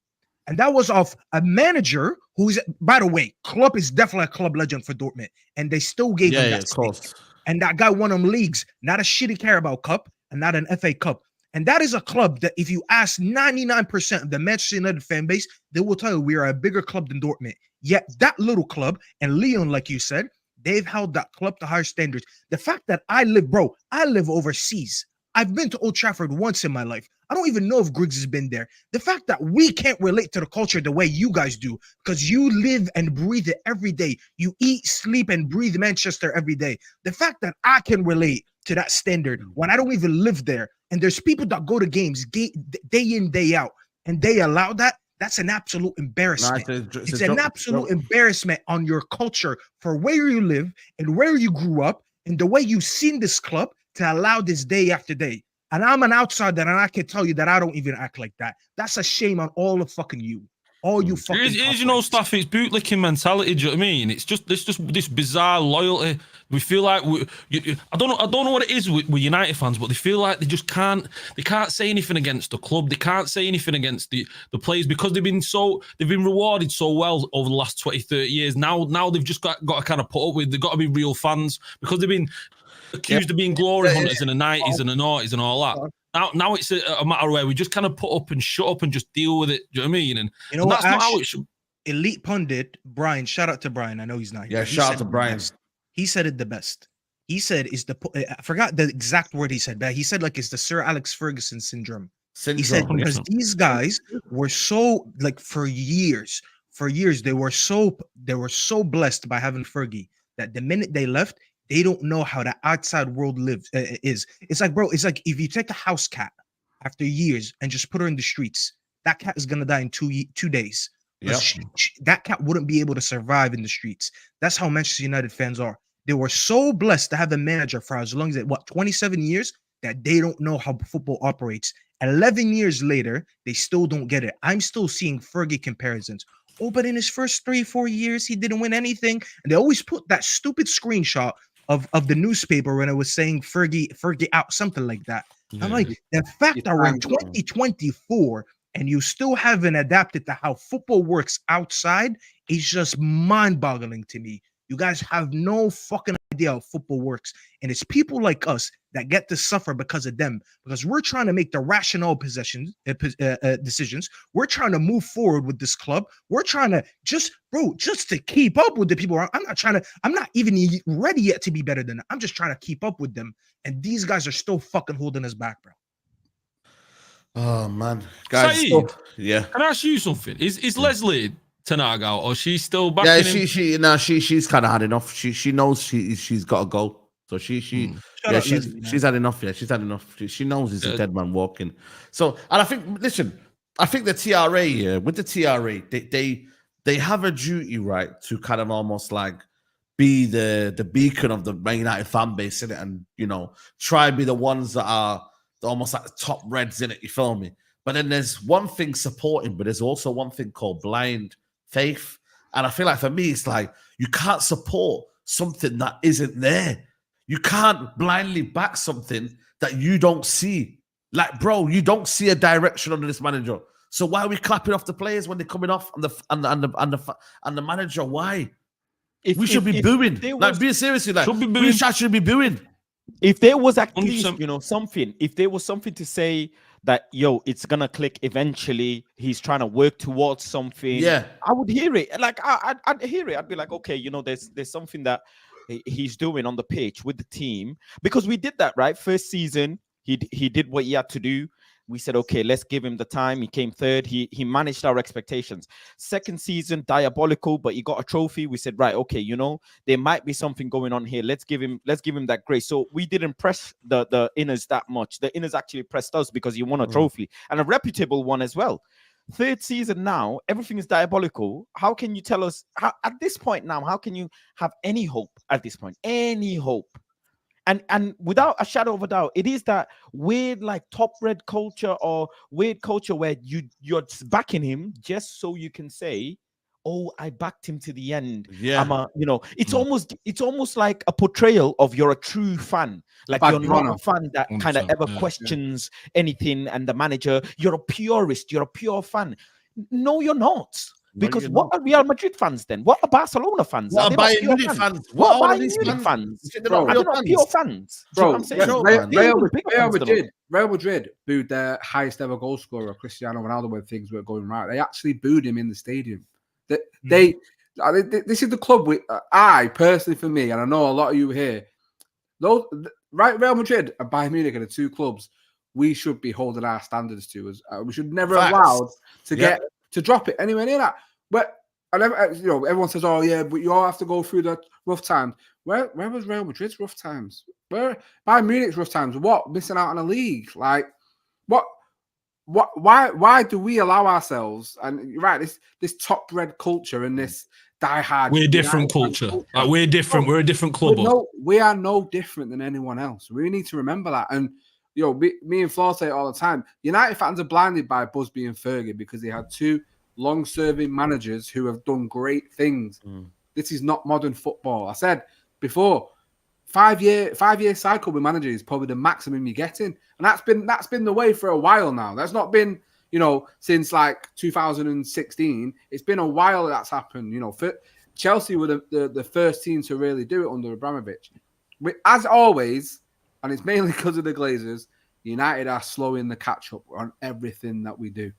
S5: And that was off a manager who's, by the way, Klopp is definitely a club legend for Dortmund. And they still gave him that stake. And that guy won them leagues, not a shitty Carabao Cup and not an FA Cup. And that is a club that if you ask 99% of the Manchester United fan base, they will tell you we are a bigger club than Dortmund. Yet that little club, and Lyon, like you said, they've held that club to higher standards. The fact that I live overseas. I've been to Old Trafford once in my life. I don't even know if Griggs has been there. The fact that we can't relate to the culture the way you guys do, because you live and breathe it every day. You eat, sleep, and breathe Manchester every day. The fact that I can relate to that standard when I don't even live there, and there's people that go to games day in, day out, and they allow that, that's an absolute embarrassment. It's an absolute embarrassment on your culture for where you live and where you grew up and the way you've seen this club to allow this day after day. And I'm an outsider, and I can tell you that I don't even act like that. That's a shame on all of fucking you. All you fucking.
S2: It is, you know, stuff. It's bootlicking mentality. Do you know what I mean? It's just this bizarre loyalty. We feel like I don't know what it is with United fans, but they feel like they just can't. They can't say anything against the club. They can't say anything against the players because they've been rewarded so well over the last 20, 30 years. Now they've just got to kind of put up with. They've got to be real fans because they've been accused of being glory hunters in the 90s and the noughties and all that. Now it's a matter where we just kind of put up and shut up and just deal with it. Do you know what I mean? And
S5: you know
S2: that's not how it should.
S5: Elite pundit Brian, shout out to Brian. I know he's not here.
S1: Yeah, shout out to Brian.
S5: He said it the best. He said I forgot the exact word he said, but he said like it's the Sir Alex Ferguson syndrome. He said because these guys were so like for years they were so blessed by having Fergie that the minute they left, they don't know how the outside world lives is. It's like, bro, it's like if you take a house cat after years and just put her in the streets, that cat is gonna die in 2 days. Yep. That cat wouldn't be able to survive in the streets. That's how Manchester United fans are. They were so blessed to have a manager for as long as 27 years that they don't know how football operates. 11 years later, they still don't get it. I'm still seeing Fergie comparisons. Oh, but in his first 3-4 years, he didn't win anything. And they always put that stupid screenshot of the newspaper when it was saying Fergie out, something like that. I'm like, the fact that we're in 2024 and you still haven't adapted to how football works outside is just mind-boggling to me. You guys have no fucking idea how football works. And it's people like us that get to suffer because of them. Because we're trying to make the rational decisions. We're trying to move forward with this club. We're trying to just to keep up with the people. I'm not even ready yet to be better than them. I'm just trying to keep up with them. And these guys are still fucking holding us back, bro.
S1: Oh, man. Guys,
S2: Saeed, can I ask you something? Is Leslie Ten Hag out, or she's still back?
S1: Yeah, she's kind of had enough. She knows she's got to go. So she's had enough. Yeah, she's had enough. She knows he's a dead man walking. So, and I think the TRA with the TRA, they have a duty, right, to kind of almost like be the beacon of the Man United fan base in it, and try and be the ones that are almost like the top reds in it. You feel me? But then there's one thing supporting, but there's also one thing called blind faith. And I feel like for me, it's like you can't support something that isn't there. You can't blindly back something that you don't see. Like, bro, you don't see a direction under this manager. So why are we clapping off the players when they're coming off and the manager? Why? We should be booing. Like, be seriously, like we should be booing.
S8: If there was at least, you know, something, if there was something to say that, yo, it's gonna click eventually, he's trying to work towards something.
S1: Yeah,
S8: I would hear it. Like I'd hear it. I'd be like, okay, you know, there's something that he's doing on the pitch with the team, because we did that, right? First season, he did what he had to do. We said, okay, let's give him the time. He came third. He managed our expectations. Second season, diabolical, but he got a trophy. We said, right, okay, you know, there might be something going on here. Let's give him that grace. So we didn't press the Inners that much. The Inners actually pressed us because he won a trophy, and a reputable one as well. Third season now, everything is diabolical. How can you tell us at this point now? How can you have any hope at this point? Any hope? And without a shadow of a doubt, it is that weird, like, top red culture or weird culture where you're backing him just so you can say, oh, I backed him to the end.
S1: Yeah.
S8: It's almost like a portrayal of you're a true fan. Like, you're not a fan that kind of ever questions anything and the manager. You're a purist. You're a pure fan. No, you're not. Because what are Real Madrid fans then? What are Barcelona fans?
S1: What are Bayern Munich fans?
S8: What are Bayern Munich fans? They're not pure fans.
S3: Bro, Real Madrid booed their highest ever goal scorer, Cristiano Ronaldo, when things were going right. They actually booed him in the stadium. This is the club I personally, for me, and I know a lot of you here, Real Madrid and Bayern Munich are the two clubs we should be holding our standards to. We should never allowed to get to drop it anywhere near that. But everyone says, "Oh yeah, but you all have to go through the rough times." Where was Real Madrid's rough times? Where Bayern Munich's rough times? What, missing out on a league? Like, what? Why do we allow ourselves? And you're right, this top red culture and this diehard.
S2: We're a different culture. Like, we're different. We're a different club.
S3: We are no different than anyone else. We need to remember that. And me and Flaw say it all the time. United fans are blinded by Busby and Fergie because they had two long-serving managers who have done great things. This is not modern football. I said before, 5 year cycle with manager is probably the maximum you're getting, and that's been the way for a while now. That's not been since like 2016. It's been a while that's happened. Chelsea were the first team to really do it under Abramovich. As always. And it's mainly because of the Glazers. United are slow in the catch-up on everything that we do.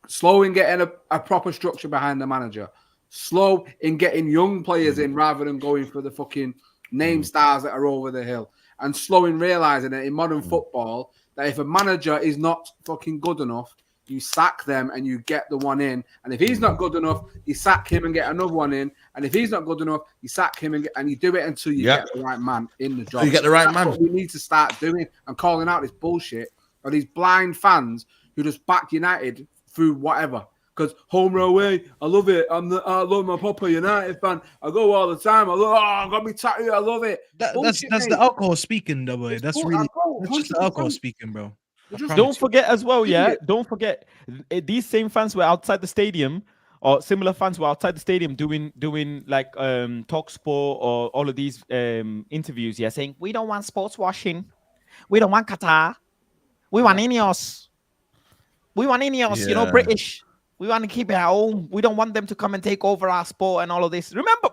S3: Slow in getting a proper structure behind the manager. Slow in getting young players in rather than going for the fucking name stars that are over the hill. And slow in realising that in modern football, that if a manager is not fucking good enough, you sack them and you get the one in. And if he's not good enough, you sack him and get another one in. And if he's not good enough, you sack him and you do it until you get the right man in the job.
S1: You get the right man.
S3: What we need to start doing and calling out this bullshit are these blind fans who just back United through whatever. Because home row away, I love it. I love my proper United fan. I go all the time. I got me tattooed. I love it.
S5: That's the alcohol speaking, though. That's just the alcohol speaking, bro.
S8: Don't forget as well, don't forget, these same fans were outside the stadium, or similar fans were outside the stadium doing like Talk Sport or all of these interviews, saying, we don't want sports washing, we don't want Qatar, we want Ineos, British, we want to keep it at home, we don't want them to come and take over our sport and all of this. Remember,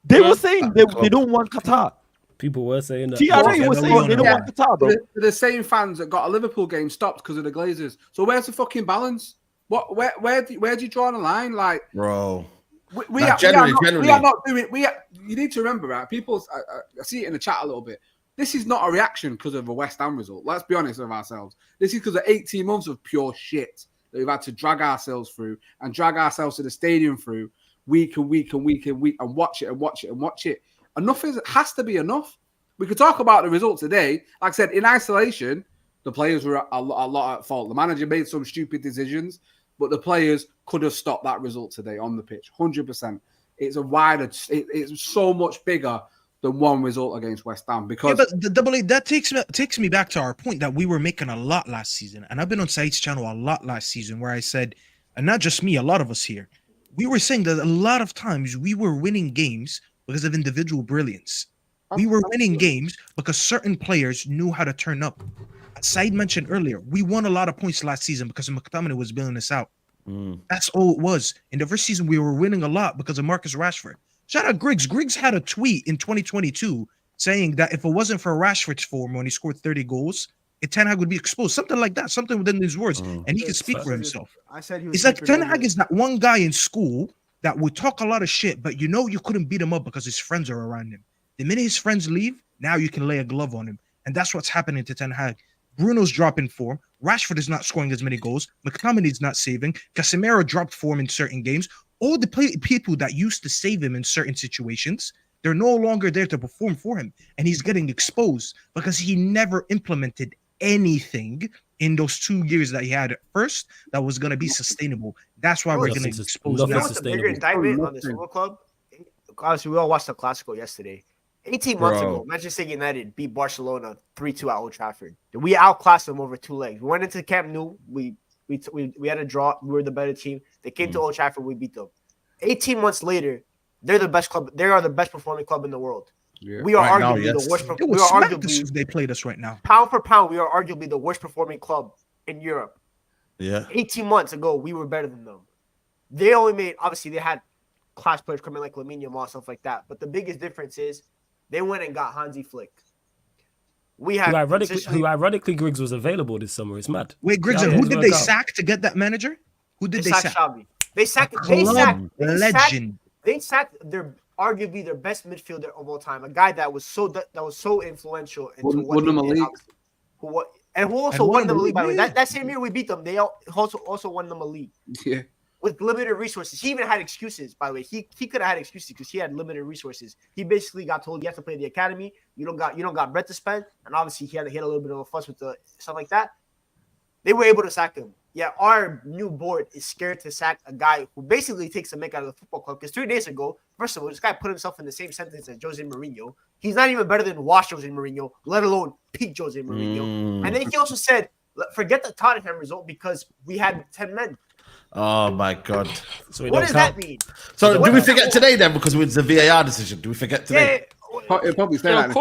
S8: they were saying they don't want Qatar.
S4: People were saying that.
S8: TRA was saying they don't want Qatar, bro.
S3: The same fans that got a Liverpool game stopped because of the Glazers. So where's the fucking balance? Where do you draw the line? Like,
S1: bro,
S3: we are not doing. You need to remember, right? People, I see it in the chat a little bit. This is not a reaction because of a West Ham result. Let's be honest with ourselves. This is because of 18 months of pure shit that we've had to drag ourselves through and drag ourselves to the stadium through week and week and watch it. Enough has to be enough. We could talk about the result today. Like I said, in isolation, the players were a lot at fault. The manager made some stupid decisions, but the players could have stopped that result today on the pitch, 100%. It's so much bigger than one result against West Ham. Because
S5: but that takes me back to our point that we were making a lot last season, and I've been on Saeed's channel a lot last season, where I said and not just me, a lot of us here, we were saying that a lot of times we were winning games because of individual brilliance. We were winning games because certain players knew how to turn up. Saeed mentioned earlier, we won a lot of points last season because McTominay was bailing us out. That's all it was. In the first season, we were winning a lot because of Marcus Rashford. Shout out Griggs. Griggs had a tweet in 2022 saying that if it wasn't for Rashford's form when he scored 30 goals, Ten Hag would be exposed. Something like that. Something within his words. And he can speak for himself.
S6: I said he was.
S5: It's like Ten Hag is that one guy in school that would talk a lot of shit, but you couldn't beat him up because his friends are around him. The minute his friends leave, now you can lay a glove on him. And that's what's happening to Ten Hag. Bruno's dropping form. Rashford is not scoring as many goals. McTominay's not saving. Casemiro dropped form in certain games. All the people that used to save him in certain situations, they're no longer there to perform for him. And he's getting exposed because he never implemented anything in those 2 years that he had at first that was going to be sustainable. That's why we're getting exposed.
S6: You know what's the bigger indictment on this football club? Obviously, we all watched the Clasico yesterday. 18 months ago, Manchester United beat Barcelona 3-2 at Old Trafford. We outclassed them over 2 legs. We went into Camp Nou. We had a draw. We were the better team. They came to Old Trafford. We beat them. 18 months later, they're the best club. They are the best performing club in the world. Yeah. We are arguably the worst. We are arguably,
S5: they played us right now.
S6: Pound for pound, we are arguably the worst performing club in Europe.
S1: Yeah.
S6: 18 months ago, we were better than them. They only made, obviously, they had class players coming like Lamine Yamal, stuff like that. But the biggest difference is they went and got Hansi Flick. We had
S4: who ironically Griggs was available this summer. It's mad.
S5: Wait, Griggs, who did they sack to get that manager? Who did they sack?
S6: Xavi. They sacked their arguably their best midfielder of all time, a guy that was so influential into what they did, who also won the league. By the way, that same year we beat them, they also won them a league.
S3: Yeah.
S6: With limited resources. He even had excuses, by the way. He could have had excuses because he had limited resources. He basically got told you have to play the academy. You don't got bread to spend. And obviously he had a little bit of a fuss with the stuff like that. They were able to sack him. Yeah, our new board is scared to sack a guy who basically takes a mick out of the football club. Because 3 days ago, first of all, this guy put himself in the same sentence as Jose Mourinho. He's not even better than washed Jose Mourinho, let alone peak Jose Mourinho. And then he also said, forget the Tottenham result because we had 10 men.
S1: Oh my God!
S6: So what does that mean?
S1: So do we forget today then because it's the VAR decision? Do we forget today?
S3: Yeah, it'll probably say that.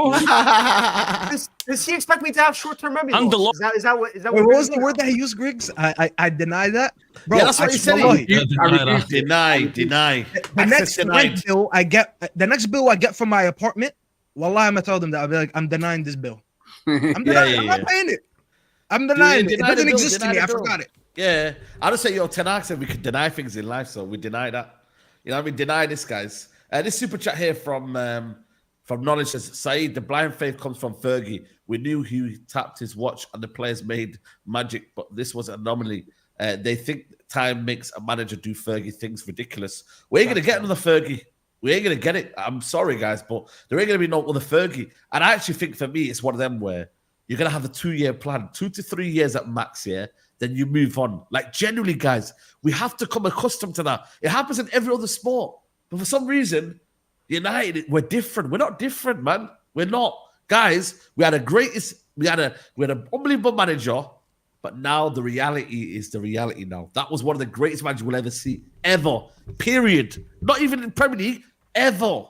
S6: Does he expect me to have short-term memory loss? Is that what?
S5: What was the word that he used, Griggs? I deny that. Bro,
S1: yeah, that's what he said. Deny.
S5: The next bill I get from my apartment, wallah, I'm gonna tell them that I'll be like, I'm denying this bill. I'm denying. I'm not paying it. I'm denying it. It doesn't exist to me. I forgot it.
S1: Yeah, I just say, Ten Hag said we could deny things in life, so we deny that. You know what I mean? Deny this, guys. This super chat here from Knowledge says, Saeed, the blind faith comes from Fergie. We knew he tapped his watch and the players made magic, but this was an anomaly. They think time makes a manager do Fergie things ridiculous. We ain't going to get another Fergie. We ain't going to get it. I'm sorry, guys, but there ain't going to be no other Fergie. And I actually think for me, it's one of them where you're going to have a 2-year plan, 2 to 3 years at max, yeah? Then you move on. Like, genuinely, guys, we have to come accustomed to that. It happens in every other sport. But for some reason, United, we're different. We're not different, man. We're not. Guys, we had an unbelievable manager, but now the reality is the reality now. That was one of the greatest managers we'll ever see, ever, period. Not even in Premier League, ever.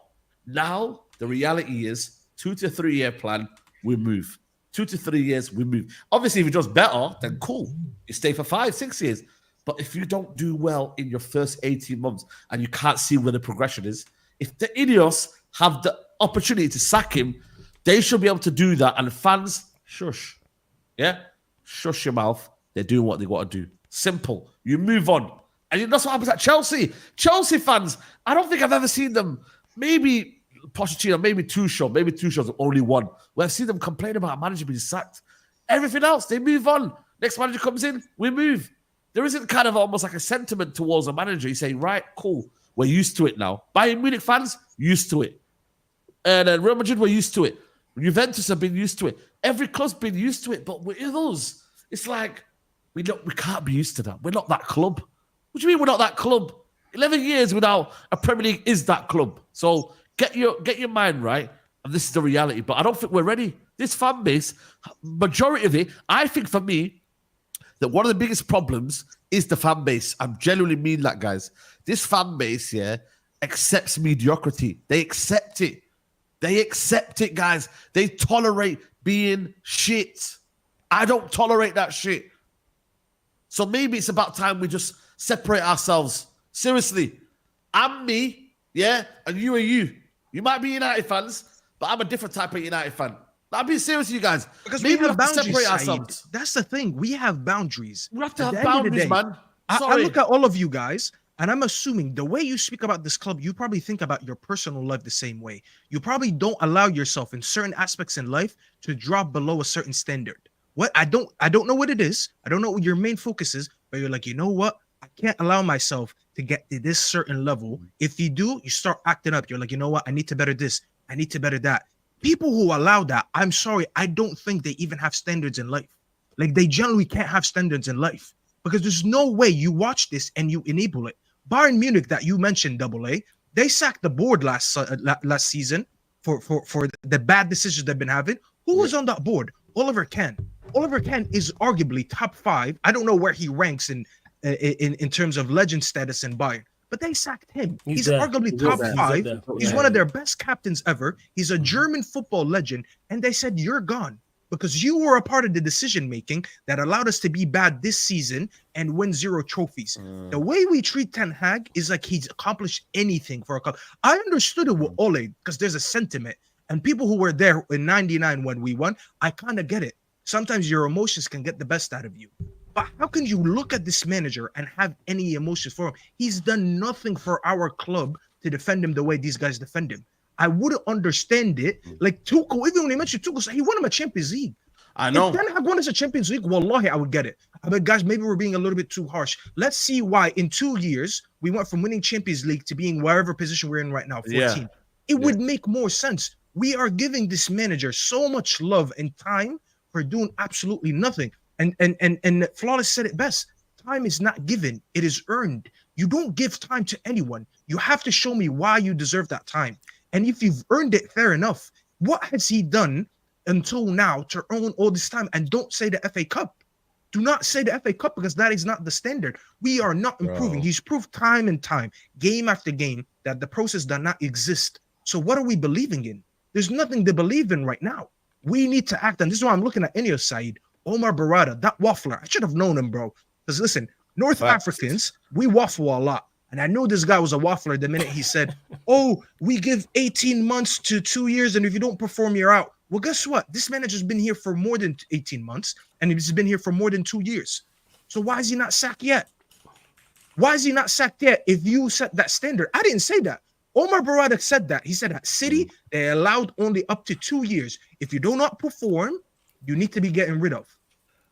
S1: Now, the reality is 2 to 3 year plan, we move. 2 to 3 years, we move. Obviously, if you're just better, then cool. You stay for 5, 6 years. But if you don't do well in your first 18 months and you can't see where the progression is, if the Ineos have the opportunity to sack him, they should be able to do that. And fans, shush. Yeah? Shush your mouth. They're doing what they want to do. Simple. You move on. And that's what happens at Chelsea. Chelsea fans, I don't think I've ever seen them. Maybe Pochettino, maybe two shows, only one. Where I've seen them complain about a manager being sacked. Everything else, they move on. Next manager comes in, we move. There isn't kind of almost like a sentiment towards a manager. You say, right, cool, we're used to it now. Bayern Munich fans, used to it. And Real Madrid, we're used to it. Juventus have been used to it. Every club's been used to it. But with us, it's like, we can't be used to that. We're not that club. What do you mean we're not that club? 11 years without a Premier League is that club. So get your mind right, and this is the reality. But I don't think we're ready. This fan base, majority of it, I think for me, that one of the biggest problems is the fan base. I genuinely mean that, guys. This fan base, accepts mediocrity. They accept it. They accept it, guys. They tolerate being shit. I don't tolerate that shit. So maybe it's about time we just separate ourselves. Seriously. I'm me, and you are you. You might be United fans, but I'm a different type of United fan. I'm being serious with you guys.
S5: Because
S1: maybe
S5: we have boundaries,
S1: to separate
S5: Saeed.
S1: ourselves.
S5: That's the thing. We have boundaries.
S1: We have to have boundaries, man.
S5: I look at all of you guys, and I'm assuming the way you speak about this club, you probably think about your personal life the same way. You probably don't allow yourself in certain aspects in life to drop below a certain standard. What I don't know what it is. I don't know what your main focus is, but you're like, you know what? I can't allow myself to get to this certain level. If you do, you start acting up. You're like, you know what? I need to better this. I need to better that. People who allow that, I'm sorry, I don't think they even have standards in life. Like, they generally can't have standards in life because there's no way you watch this and you enable it. Bayern Munich that you mentioned, AA, they sacked the board last season for the bad decisions they've been having. Who was on that board? Oliver Kahn. Oliver Kahn is arguably top 5. I don't know where he ranks in terms of legend status in Bayern, but they sacked him. He's arguably top 5. He's one of their best captains ever. He's a German football legend, and they said, you're gone because you were a part of the decision making that allowed us to be bad this season and win 0 trophies. The way we treat Ten Hag is like he's accomplished anything for a club. I understood it with Ole because there's a sentiment, and people who were there in 99 when we won, I kind of get it. Sometimes your emotions can get the best out of you. But how can you look at this manager and have any emotions for him? He's done nothing for our club to defend him the way these guys defend him. I wouldn't understand it. Like Tuchel, even when he mentioned Tuchel, he won him a Champions League.
S1: I know.
S4: If Ten Hag won us a Champions League, wallahi, I would get it. I mean, guys, maybe we're being a little bit too harsh. Let's see why in 2 years we went from winning Champions League to being wherever position we're in right now, 14.
S1: Yeah.
S4: It would make more sense. We are giving this manager so much love and time for doing absolutely nothing. And Flawless said it best. Time is not given. It is earned. You don't give time to anyone. You have to show me why you deserve that time. And if you've earned it, fair enough. What has he done until now to earn all this time? And don't say the FA Cup. Do not say the FA Cup because that is not the standard. We are not improving. He's proved time and time, game after game, that the process does not exist. So what are we believing in? There's nothing to believe in right now. We need to act. And this is why I'm looking at Ineos, Saeed. Omar Barada, that waffler. I should have known him, bro. Because listen, North Africans, we waffle a lot. And I knew this guy was a waffler the minute he said, oh, we give 18 months to 2 years, and if you don't perform, you're out. Well, guess what? This manager's been here for more than 18 months, and he's been here for more than 2 years. So why is he not sacked yet? Why is he not sacked yet if you set that standard? I didn't say that. Omar Barada said that. He said at City, they allowed only up to 2 years. If you do not perform, you need to be getting rid of.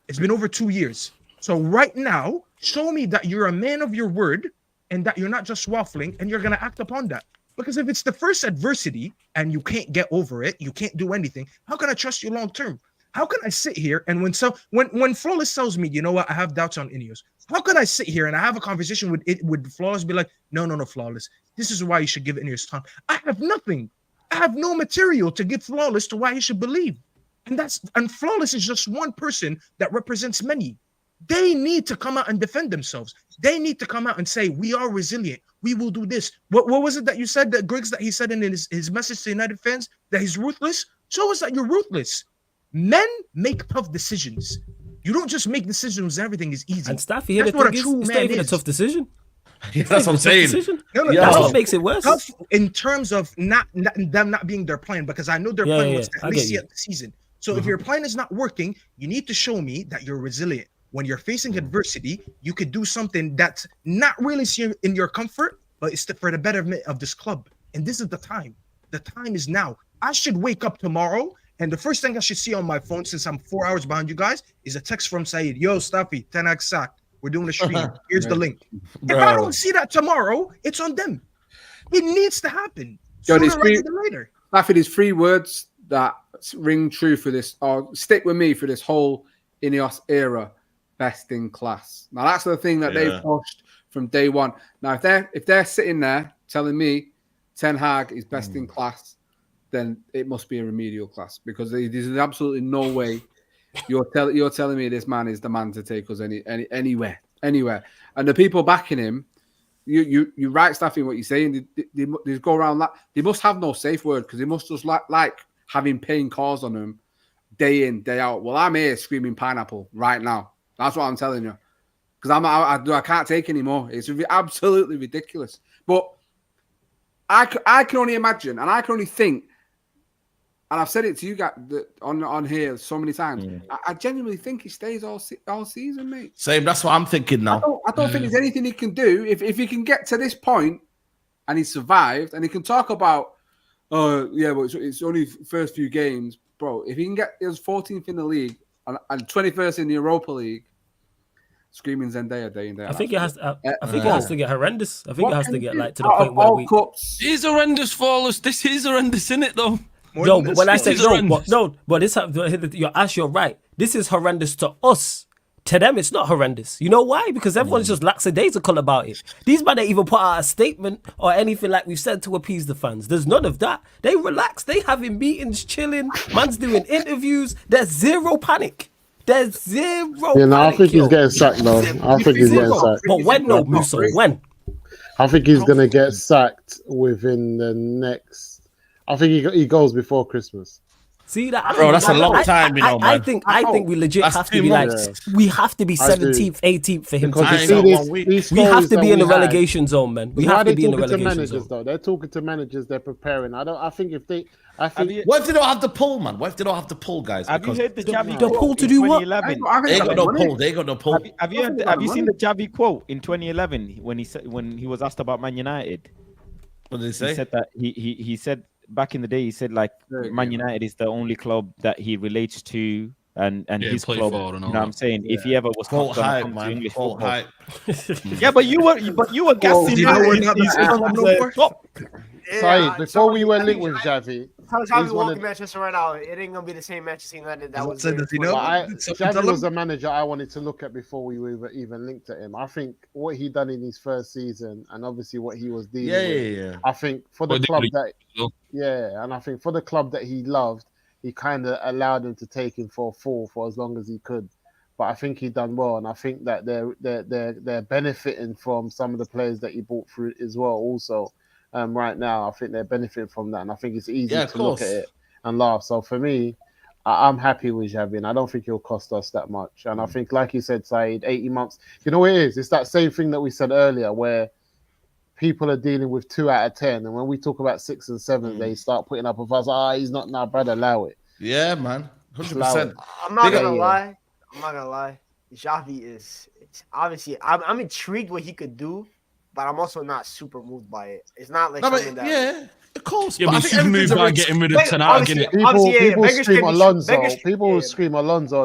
S4: It's been over 2 years. So right now, show me that you're a man of your word and that you're not just waffling and you're going to act upon that. Because if it's the first adversity and you can't get over it, you can't do anything, how can I trust you long term? How can I sit here and when Flawless tells me, you know what, I have doubts on Ineos, how can I sit here and I have a conversation with Flawless, be like, no, Flawless, this is why you should give Ineos time. I have nothing. I have no material to give Flawless to why he should believe. And Flawless is just one person that represents many. They need to come out and defend themselves. They need to come out and say, we are resilient. We will do this. What was it that you said, that Griggs, that he said in his message to United fans, that he's ruthless? Show us that you're ruthless. Men make tough decisions. You don't just make decisions. Everything is easy. And Staffy, that's what a true man is. It's not even a tough decision.
S1: Yeah, that's what I'm saying.
S4: That's what makes it worse.
S5: Tough in terms of them not being their plan, because I know their plan was at least the season. So if your plan is not working, you need to show me that you're resilient. When you're facing adversity, you could do something that's not really in your comfort, but it's for the betterment of this club. And this is the time. The time is now. I should wake up tomorrow, and the first thing I should see on my phone, since I'm 4 hours behind you guys, is a text from Saeed. Yo, Staffy, 10 Hag sacked. We're doing a stream. Here's the link. If I don't see that tomorrow, it's on them. It needs to happen. Sooner rather than later.
S3: Staffy, there's 3 words that ring true for this, or stick with me for this whole Ineos era: best in class. Now that's the thing that they've pushed from day one. Now if they're sitting there telling me Ten Hag is best in class, then it must be a remedial class, because there's absolutely no way You're telling me this man is the man to take us anywhere, and the people backing him. You right, Staffy, what you're saying. They go around that. They must have no safe word because they must just like having pain caused on them day in, day out. Well, I'm here screaming pineapple right now. That's what I'm telling you. Because I can't take anymore. It's absolutely ridiculous. But I can only imagine, and I can only think, and I've said it to you guys on here so many times. I genuinely think he stays all season, mate.
S1: Same. That's what I'm thinking now.
S3: I don't think there's anything he can do if he can get to this point, and he survived, and he can talk about, but it's only first few games, bro. If he can get his 14th in the league and 21st in the Europa League, screaming Zendaya day in day.
S4: I think it has. I think it has to get horrendous. I think it has to get like to the point where we.
S2: It's horrendous for us. This is horrendous, isn't it? Though.
S4: No, but when I say but this you're right. This is horrendous to us. To them, it's not horrendous. You know why? Because everyone's just lackadaisical about it. These men don't even put out a statement or anything like we've said to appease the fans. There's none of that. They relax. They having meetings, chilling. Man's doing interviews. There's zero panic. There's zero.
S7: Yeah, no, I think he's getting sacked though. I think he's getting sacked.
S4: But when, no, Musso? When?
S7: I think he's gonna get sacked within the next. I think he goes before Christmas.
S4: See that,
S1: bro? That's a long time, you know, man.
S4: I think we legit have to be like, we have to be 17th, 18th for him to be. We have to be in the relegation zone, man. We have to be in the relegation zone.
S7: Though they're talking to managers, they're preparing. I think if they,
S1: what if they don't have the pull, man? What if they don't have the pull, guys?
S8: Have you heard the Javi
S4: the pull to do what?
S1: They got no pull. They got no pull.
S8: Have you seen the Javi quote in 2011 when he was asked about Man United?
S1: What did he say?
S8: He said that he said. Back in the day, he said like Man United is the only club that he relates to, and his club. You know what I'm saying? If he ever was
S1: full hype,
S8: man, English
S1: full hype.
S8: Yeah, but you were gassing.
S7: Sorry, before we went linked with Javi,
S6: Javi walking Manchester right now. It ain't gonna be the same Manchester United that was.
S7: Javi was a manager I wanted to look at before we were even linked to him. I think what he done in his first season, and obviously what he was dealing with. I think for the club and I think for the club that he loved, he kind of allowed him to take him for a fall for as long as he could. But I think he done well, and I think that they're benefiting from some of the players that he brought through as well. Also. Right now, I think they're benefiting from that, and I think it's easy to look at it and laugh. So for me, I'm happy with Javi, and I don't think he'll cost us that much. And I think, like you said, Saeed, 80 months. You know what it is? It's that same thing that we said earlier, where people are dealing with 2 out of 10, and when we talk about 6 and 7, they start putting up with us. He's not now, brother. Allow it.
S1: Yeah, man, 100%.
S6: I'm not gonna lie. Javi is obviously. I'm intrigued what he could do. But I'm also not super moved by it. It's not like something that...
S1: Yeah, of course.
S2: Yeah, but I think moved by getting rid of Tanaka.
S7: People scream Alonso. People scream Alonso.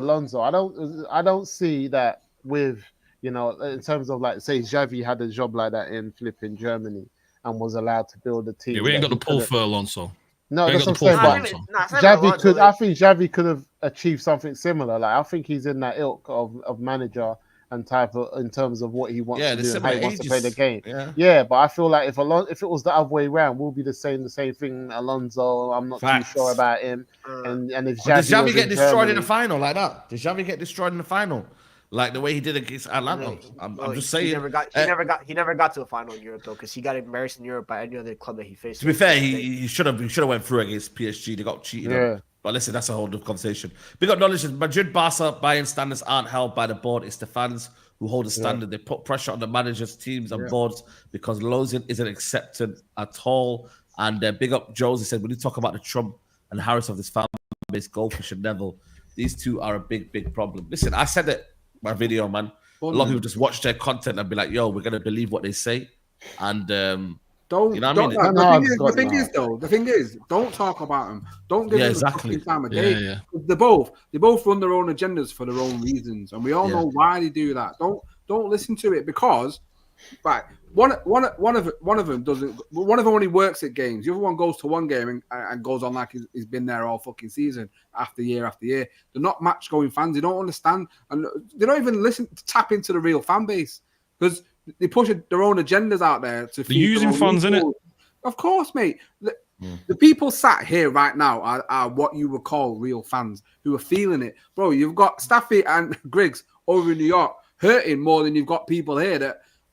S7: I don't see that with, you know, in terms of like, say, Xavi had a job like that in flipping Germany and was allowed to build a team.
S2: Yeah, we ain't got the pull for Alonso.
S7: No, that's what I'm saying. I think Xavi could have achieved something similar. Like, I think he's in that ilk of manager and type of in terms of what he wants to do and how he wants to play the game. Yeah, but I feel like if it was the other way around, we'll be the same thing. Alonso, I'm not too sure about him. And if Xavi
S1: does Xavi get destroyed in the final like that? Does Xavi get destroyed in the final? Like the way he did against Atlanta. I'm just saying.
S6: He never got to a final in Europe though, because he got embarrassed in Europe by any other club that he faced.
S1: To be fair, he should have went through against PSG. They got cheated on. But listen, that's a whole different conversation. Big up knowledge is Madrid, Barca, Bayern standards aren't held by the board. It's the fans who hold the standard. They put pressure on the managers, teams, and boards because losing isn't accepted at all. And big up Josie said, when you talk about the Trump and Harris of this fan base, Goldfish and Neville, these two are a big, big problem. Listen, I said it in my video, man. A lot of people just watch their content and be like, yo, we're going to believe what they say. And
S3: the thing is, don't talk about them. Don't give them the time of day. They both run their own agendas for their own reasons, and we all know why they do that. Don't listen to it because, one of them doesn't. One of them only works at games. The other one goes to one game and goes on like he's been there all fucking season after year after year. They're not match going fans. They don't understand, and they don't even tap into the real fan base they push their own agendas out there to.
S2: They're using fans, innit?
S3: Of course, mate. The people sat here right now are what you would call real fans who are feeling it. Bro, you've got Staffy and Griggs over in New York hurting more than you've got people here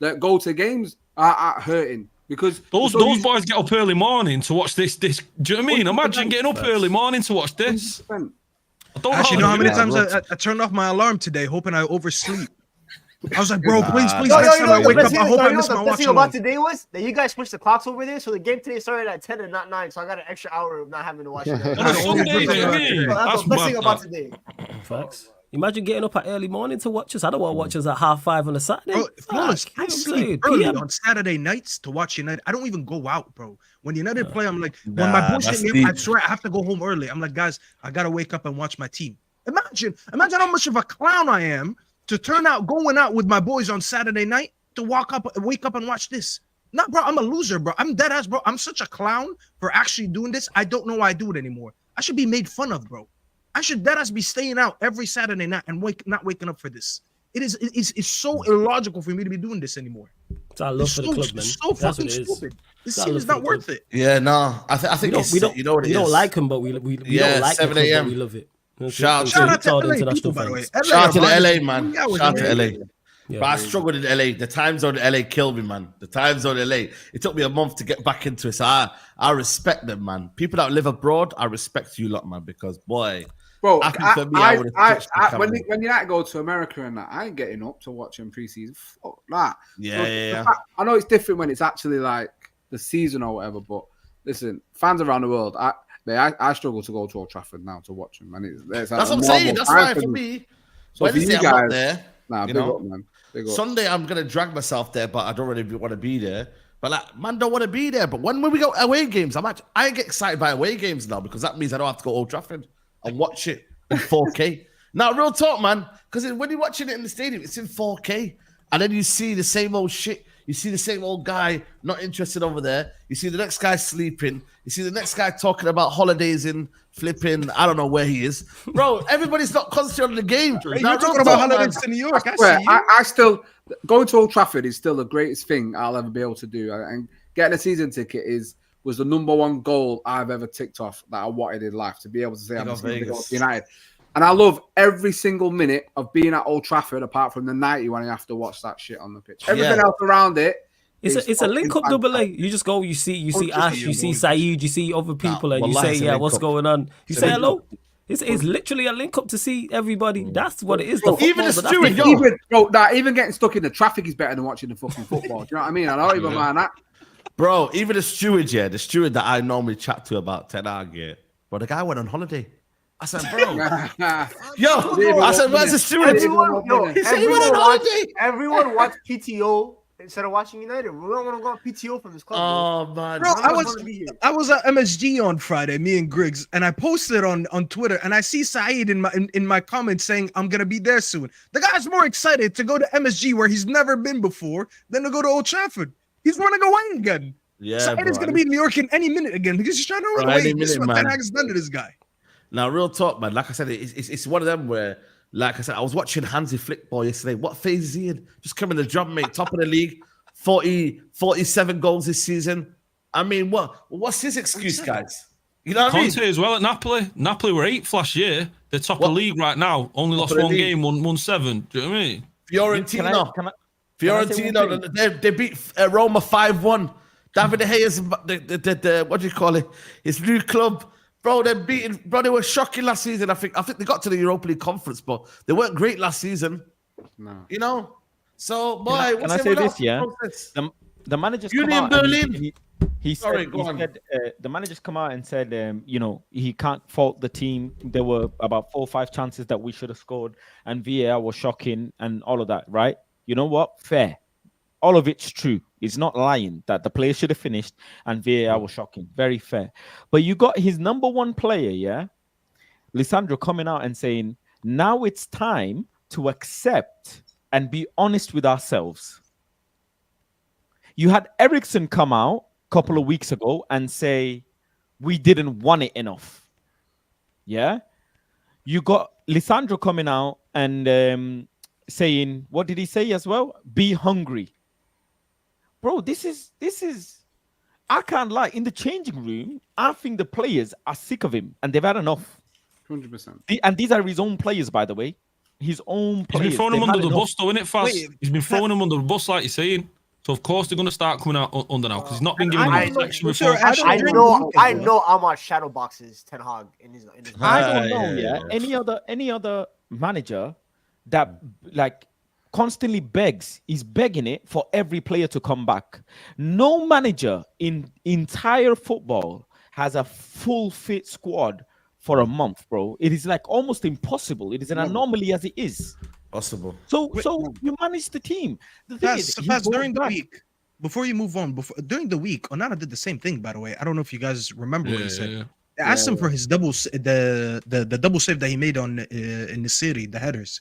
S3: that go to games are hurting. Because
S2: those boys get up early morning to watch this. Do you know what I mean? Imagine getting up early morning to watch this.
S3: 100%.
S5: Actually, you know how many times I turned off my alarm today, hoping I oversleep. I was like, bro, please, next time I wake up, I hope I miss my watch.
S6: The thing about today was that you guys switched the clocks over there, so the game today started at 10 and not 9, so I got an extra hour of not having to watch it.
S2: That's
S6: the best thing about today.
S4: Facts. Imagine getting up at early morning to watch us. I don't want to watch us at 5:30 on a Saturday.
S5: Bro, I sleep early on Saturday nights to watch United. I don't even go out, bro. When United play, I'm like, when my boys hit me up, I swear I have to go home early. I'm like, guys, I gotta wake up and watch my team. Imagine how much of a clown I am to going out with my boys on Saturday night to wake up and watch this. Nah, bro, I'm a loser, bro. I'm dead ass, bro. I'm such a clown for actually doing this. I don't know why I do it anymore. I should be made fun of, bro. I should dead ass be staying out every Saturday night and not waking up for this. It's so illogical for me to be doing this anymore.
S4: It's our love for the club, man.
S5: It's so fucking stupid. This season is not worth it.
S1: Yeah, no. I think we
S4: don't like him, but we don't like
S1: 7
S4: him,
S1: a.m.
S4: but we love it.
S1: Shout
S5: out to LA people, by the way.
S1: Shout out to the LA, man. Shout out to LA.
S4: Yeah,
S1: but I struggled in LA. The time zone in LA killed me, man. The time zone in LA. It took me a month to get back into it. So I respect them, man. People that live abroad, I respect you lot, man, because boy.
S3: Bro, when you go to America and that, I ain't getting up to watch them preseason. Fuck that.
S1: Yeah.
S3: I know it's different when it's actually like the season or whatever, but listen, fans around the world, I struggle to go to Old Trafford now to watch them. And that's what
S1: I'm saying. That's why for me.
S3: So
S1: Wednesday,
S3: for you guys,
S1: I'm not there.
S3: Nah, big up, man. Big up.
S1: Sunday, I'm gonna drag myself there, but I don't really want to be there. But like, man, don't want to be there. But when we go away games, I get excited by away games now because that means I don't have to go Old Trafford and watch it in 4K. Now, real talk, man, because when you're watching it in the stadium, it's in 4K, and then you see the same old shit. You see the same old guy not interested over there. You see the next guy sleeping. You see the next guy talking about holidays in flipping. I don't know where he is, bro. Everybody's not concentrating on the game.
S5: You're talking about holidays in New York.
S3: I still going to Old Trafford is still the greatest thing I'll ever be able to do. And getting a season ticket was the number one goal I've ever ticked off that I wanted in life, to be able to say I'm United. And I love every single minute of being at Old Trafford, apart from the 90 when I have to watch that shit on the pitch. Everything else around it.
S4: It's a link up double A. You just go, you see Ash, you see Saeed, you see other people, and you say, what's going on? You say hello. It's literally a link up to see everybody. That's what it is.
S3: Even the steward, even getting stuck in the traffic is better than watching the fucking football. Do you know what I mean? I don't even mind that.
S1: Bro, even the steward that I normally chat to about Ten Hag, but the guy went on holiday. I said, bro. I said, where's the steward?
S6: He said he went on holiday. Everyone watched PTO instead of watching United. We don't want to go on PTO from this club.
S1: Oh, man.
S5: Bro, I was at MSG on Friday, me and Griggs, and I posted on Twitter, and I see Saeed in my comments saying, I'm going to be there soon. The guy's more excited to go to MSG where he's never been before than to go to Old Trafford. He's running away again.
S1: Yeah,
S5: Saeed is going to be in New York in any minute again because he's trying to run away. This is what Ten Hag's done to this guy.
S1: Now, real talk, man. Like I said, it's one of them where, like I said, I was watching Hansi Flick ball yesterday. What phase is he in? Just coming to the job, mate. Top of the league. 47 goals this season. I mean, what's his excuse, guys? You know what I mean?
S2: Conte as well at Napoli. Napoli were 8th last year. They're top of the league right now. Only lost one game, won 7. Do you know what I mean?
S1: Fiorentina, they beat Roma 5-1. David De Gea's, the what do you call it? His new club. Bro, they were shocking last season. I think they got to the Europa League conference, but they weren't great last season. No. You know? So, boy,
S8: can I say this, yeah? The managers come out
S1: Berlin.
S8: He said the managers come out and said, he can't fault the team. There were about 4 or 5 chances that we should have scored, and VAR was shocking and all of that, right? You know what? Fair. All of it's true. It's not lying that the player should have finished and VAR was shocking. Very fair. But you got his number one player, yeah? Lisandro coming out and saying, now it's time to accept and be honest with ourselves. You had Ericsson come out a couple of weeks ago and say, we didn't want it enough. Yeah? You got Lisandro coming out and saying, what did he say as well? Be hungry. Bro, this is I can't lie. In the changing room, I think the players are sick of him and they've had enough.
S3: 100%.
S8: And these are his own players, by the way. His own players.
S2: He's been throwing them under the bus, though, isn't it, Faz?
S5: Wait,
S2: He's been throwing them under the bus, like you're saying. So of course they're going to start coming out under now because he's not been given the protection before.
S6: I know how much shadow boxes Ten Hag in his.
S8: I don't know. Yeah. Any other manager that like constantly is begging it for every player to come back. No manager in entire football has a full fit squad for a month, bro. It is like almost impossible. It is an anomaly as it is.
S1: Possible.
S8: So you manage the team. The thing is,
S5: during the week, before you move on, during the week, Onana did the same thing. By the way, I don't know if you guys remember what he said.
S2: Yeah.
S5: They asked him for his the double save that he made on in the city, the headers,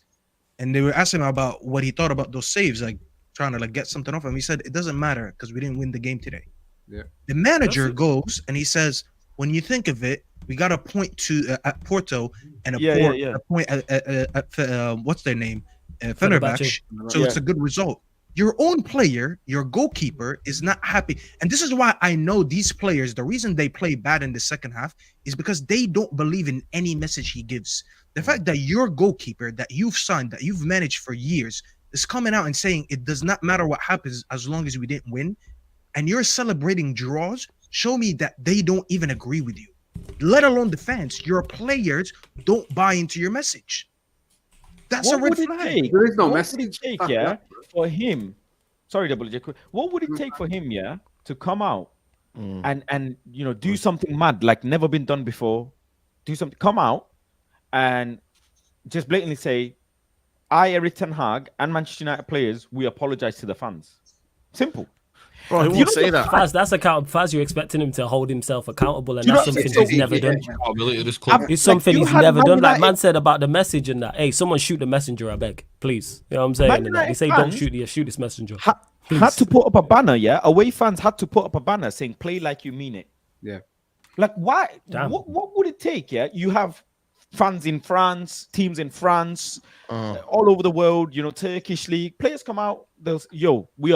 S5: and they were asking him about what he thought about those saves, like trying to like get something off him. He said it doesn't matter because we didn't win the game today.
S3: Yeah.
S5: The manager goes and he says, when you think of it, we got a point to at Porto and a point at what's their name, Fenerbahce. So it's a good result. Your own player, your goalkeeper, is not happy, and this is why I know these players. The reason they play bad in the second half is because they don't believe in any message he gives. The fact that your goalkeeper, that you've signed, that you've managed for years, is coming out and saying it does not matter what happens as long as we didn't win, and you're celebrating draws, show me that they don't even agree with you. Let alone the fans. Your players don't buy into your message. That's a red flag.
S3: There is no
S8: message. For him. Sorry, Double J. What would it take for him, to come out and do something mad like never been done before? Do something. Come out and just blatantly say, "I, Erik ten Hag, and Manchester United players, we apologize to the fans." Simple.
S1: Bro, he won't say that.
S4: Faz, that's Faz, you're expecting him to hold himself accountable, and that's something he's never done. It's something he's never done. Like man said about the message and that. Hey, someone shoot the messenger, I beg, please. You know what I'm saying? They say don't shoot this messenger.
S8: Had to put up a banner, away fans had to put up a banner saying "Play like you mean it."
S3: Yeah.
S8: Like why? What would it take? Yeah, you have fans in France, teams in France, all over the world, Turkish league. Players come out, we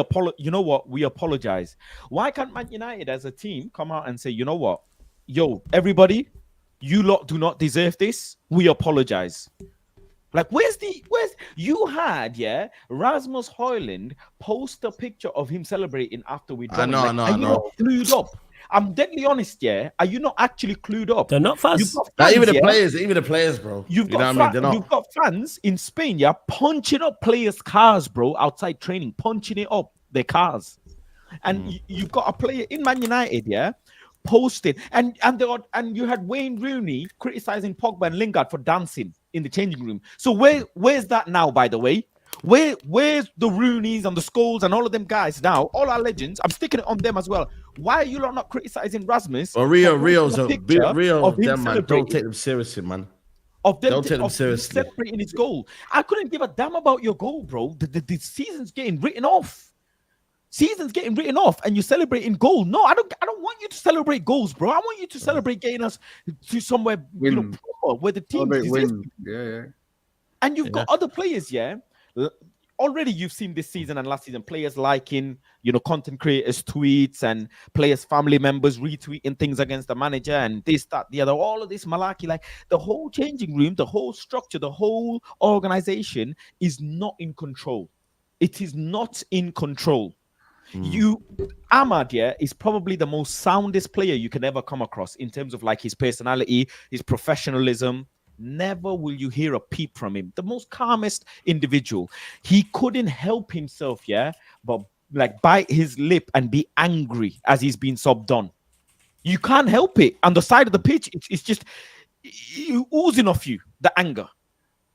S8: apologize. Why can't Man United as a team come out and say, you know what? Everybody, you lot do not deserve this. We apologize. Like, where's you had, Rasmus Højlund post a picture of him celebrating after we done.
S1: I know.
S8: Clued up. I'm deadly honest, Are you not actually clued up?
S4: They're not fast.
S1: Even the players, bro.
S8: You've got fans in Spain, punching up players' cars, bro, outside training, punching it up, their cars. And you've got a player in Man United, posted. And you had Wayne Rooney criticizing Pogba and Lingard for dancing in the changing room. So where's that now, by the way? Where's the Rooneys and the Scholes and all of them guys now? All our legends. I'm sticking it on them as well. Why are you not criticizing Rasmus?
S1: Well, Rio's a bit real of them, man. Don't take them seriously, man. Don't take them seriously.
S8: Celebrating his goal. I couldn't give a damn about your goal, bro. The season's getting written off. And you're celebrating goal. No, I don't want you to celebrate goals, bro. I want you to celebrate getting us to somewhere proper, where the team
S3: win. Yeah.
S8: And you've got other players, already you've seen this season and last season players liking, content creators' tweets and players' family members retweeting things against the manager and this, that, the other, all of this malarkey. Like the whole changing room, the whole structure, the whole organization is not in control. It is not in control. Ahmad, is probably the most soundest player you can ever come across in terms of like his personality, his professionalism. Never will you hear a peep from him. The most calmest individual. He couldn't help himself, but like bite his lip and be angry as he's been subbed on. You can't help it. On the side of the pitch, it's just oozing off you, the anger,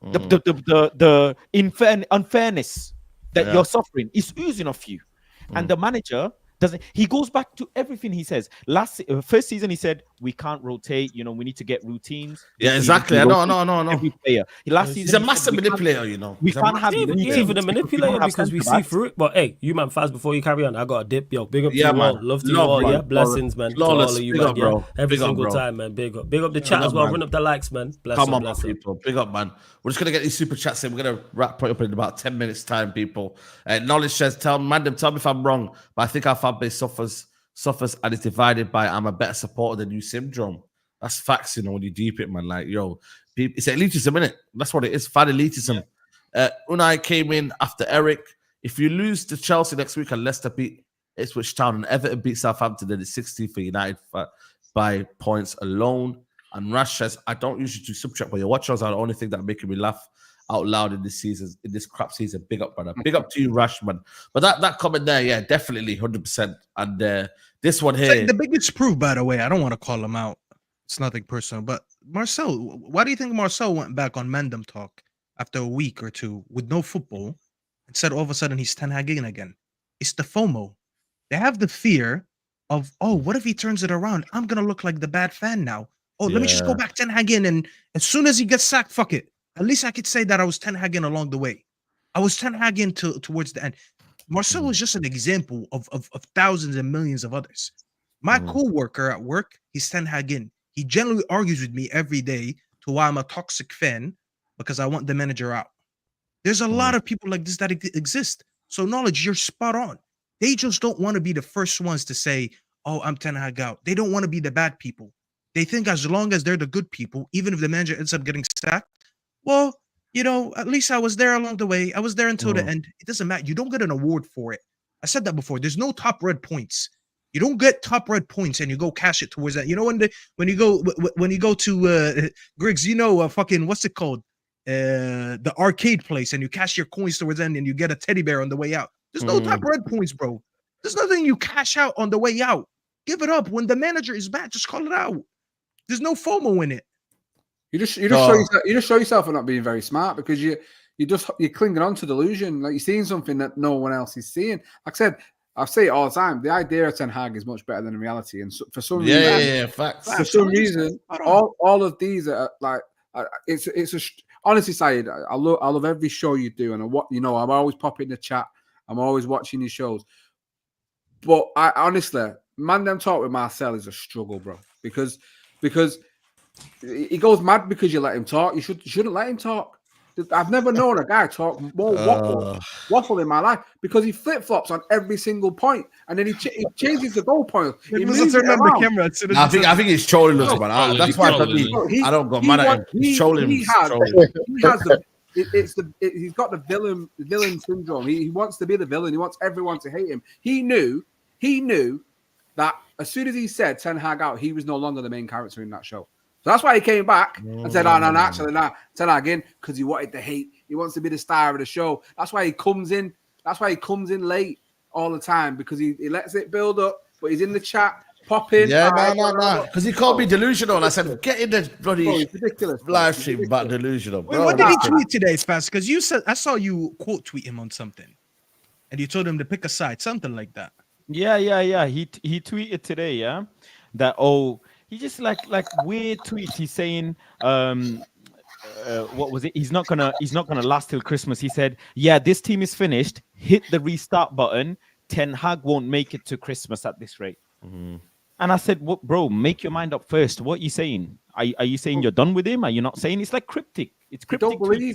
S8: the unfairness that you're suffering is oozing off you. And the manager doesn't. He goes back to everything he says. First season, he said we can't rotate. We need to get routines.
S1: Yeah, exactly. No.
S8: Every player. Last season,
S1: he's a massive manipulator.
S8: We can't have
S4: even a manipulator because we see through it. But hey, you man, fast before you carry on, I got a dip. Yo, big up to you all. Love to you all. Blessings, man. To all of you, man. Bro. Every single time, man. Big up the chat as well. Run up the likes, man.
S1: Come on, people. Big up, man. We're just gonna get these super chats in. We're gonna wrap it up in about 10 minutes time, people. Knowledge says, tell me if I'm wrong, but I think our fan base suffers suffers and is divided by I'm a better supporter than you syndrome. That's facts, when you deep it, man. Like, it's elitism, innit? That's what it is. Fan elitism. Unai came in after Eric. If you lose to Chelsea next week and Leicester beat Ipswich Town and Everton beat Southampton, then it's 16 for United by points alone. And Rash says, I don't usually do subtract, but your watchers are the only thing that are making me laugh out loud in this season, in this crap season. Big up, brother. Big up to you, Rash, man. But that comment there, yeah, definitely 100%. And this one here,
S5: like the biggest proof, by the way. I don't want to call him out. It's nothing personal, but Marcel, why do you think Marcel went back on Mandem talk after a week or two with no football and said all of a sudden he's Ten Hag in again? It's the FOMO. They have the fear of, oh, what if he turns it around? I'm gonna look like the bad fan now. Oh, let me just go back Ten Hag in, and as soon as he gets sacked, fuck it. At least I could say that I was Ten Hag in along the way. I was Ten Hag in towards the end. Marcel was just an example of thousands and millions of others. My co-worker at work, he's Ten Hag in. He generally argues with me every day to why I'm a toxic fan because I want the manager out. There's a lot of people like this that exist. So knowledge, you're spot on. They just don't want to be the first ones to say, oh, I'm Ten Hag out. They don't want to be the bad people. They think as long as they're the good people, even if the manager ends up getting sacked, well, at least I was there along the way. I was there until the end. It doesn't matter. You don't get an award for it. I said that before. There's no top red points. You don't get top red points and you go cash it towards that. When you go to Griggs, fucking what's it called? The arcade place, and you cash your coins towards the end and you get a teddy bear on the way out. There's no top red points, bro. There's nothing you cash out on the way out. Give it up. When the manager is bad, just call it out. There's no FOMO in it. You just show yourself for not being very smart because you're clinging on to delusion. Like you're seeing something that no one else is seeing. Like I said, I say it all the time. The idea of Ten Hag is much better than reality, and so, for some reason,
S1: facts.
S3: For some reason, all of these are like honestly, Saeed, I love every show you do, and I'm always popping the chat. I'm always watching your shows, but I honestly, Mandem talk with Marcel is a struggle, bro, because he goes mad because you let him talk. You shouldn't let him talk. I've never known a guy talk more waffle in my life because he flip-flops on every single point and then he changes the goal point. He moves it around.
S5: The camera.
S1: I think he's trolling us, man. That's why I don't go mad at him. He's trolling. He's got the villain syndrome. He wants to be the villain. He wants everyone to hate him. He knew that as soon as he said Ten Hag out, he was no longer the main character in that show. So that's why he came back and said, "Oh no, actually, Ten Hag in," because he wanted to hate. He wants to be the star of the show. That's why he comes in. That's why he comes in late all the time because he lets it build up. But he's in the chat, popping. Yeah, no. Because he called me delusional. I said, "Get in the bloody live stream about delusional."
S5: Wait, what did he tweet today, Spence? Because you said I saw you quote tweet him on something, and you told him to pick a side, something like that.
S8: Yeah. He tweeted today, that he just like weird tweets. He's saying, what was it? He's not gonna last till Christmas. He said, "Yeah, this team is finished. Hit the restart button. Ten Hag won't make it to Christmas at this rate." And I said, "What, bro? Make your mind up first. What are you saying? Are you saying you're done with him? Are you not saying?" It's like cryptic. It's cryptic.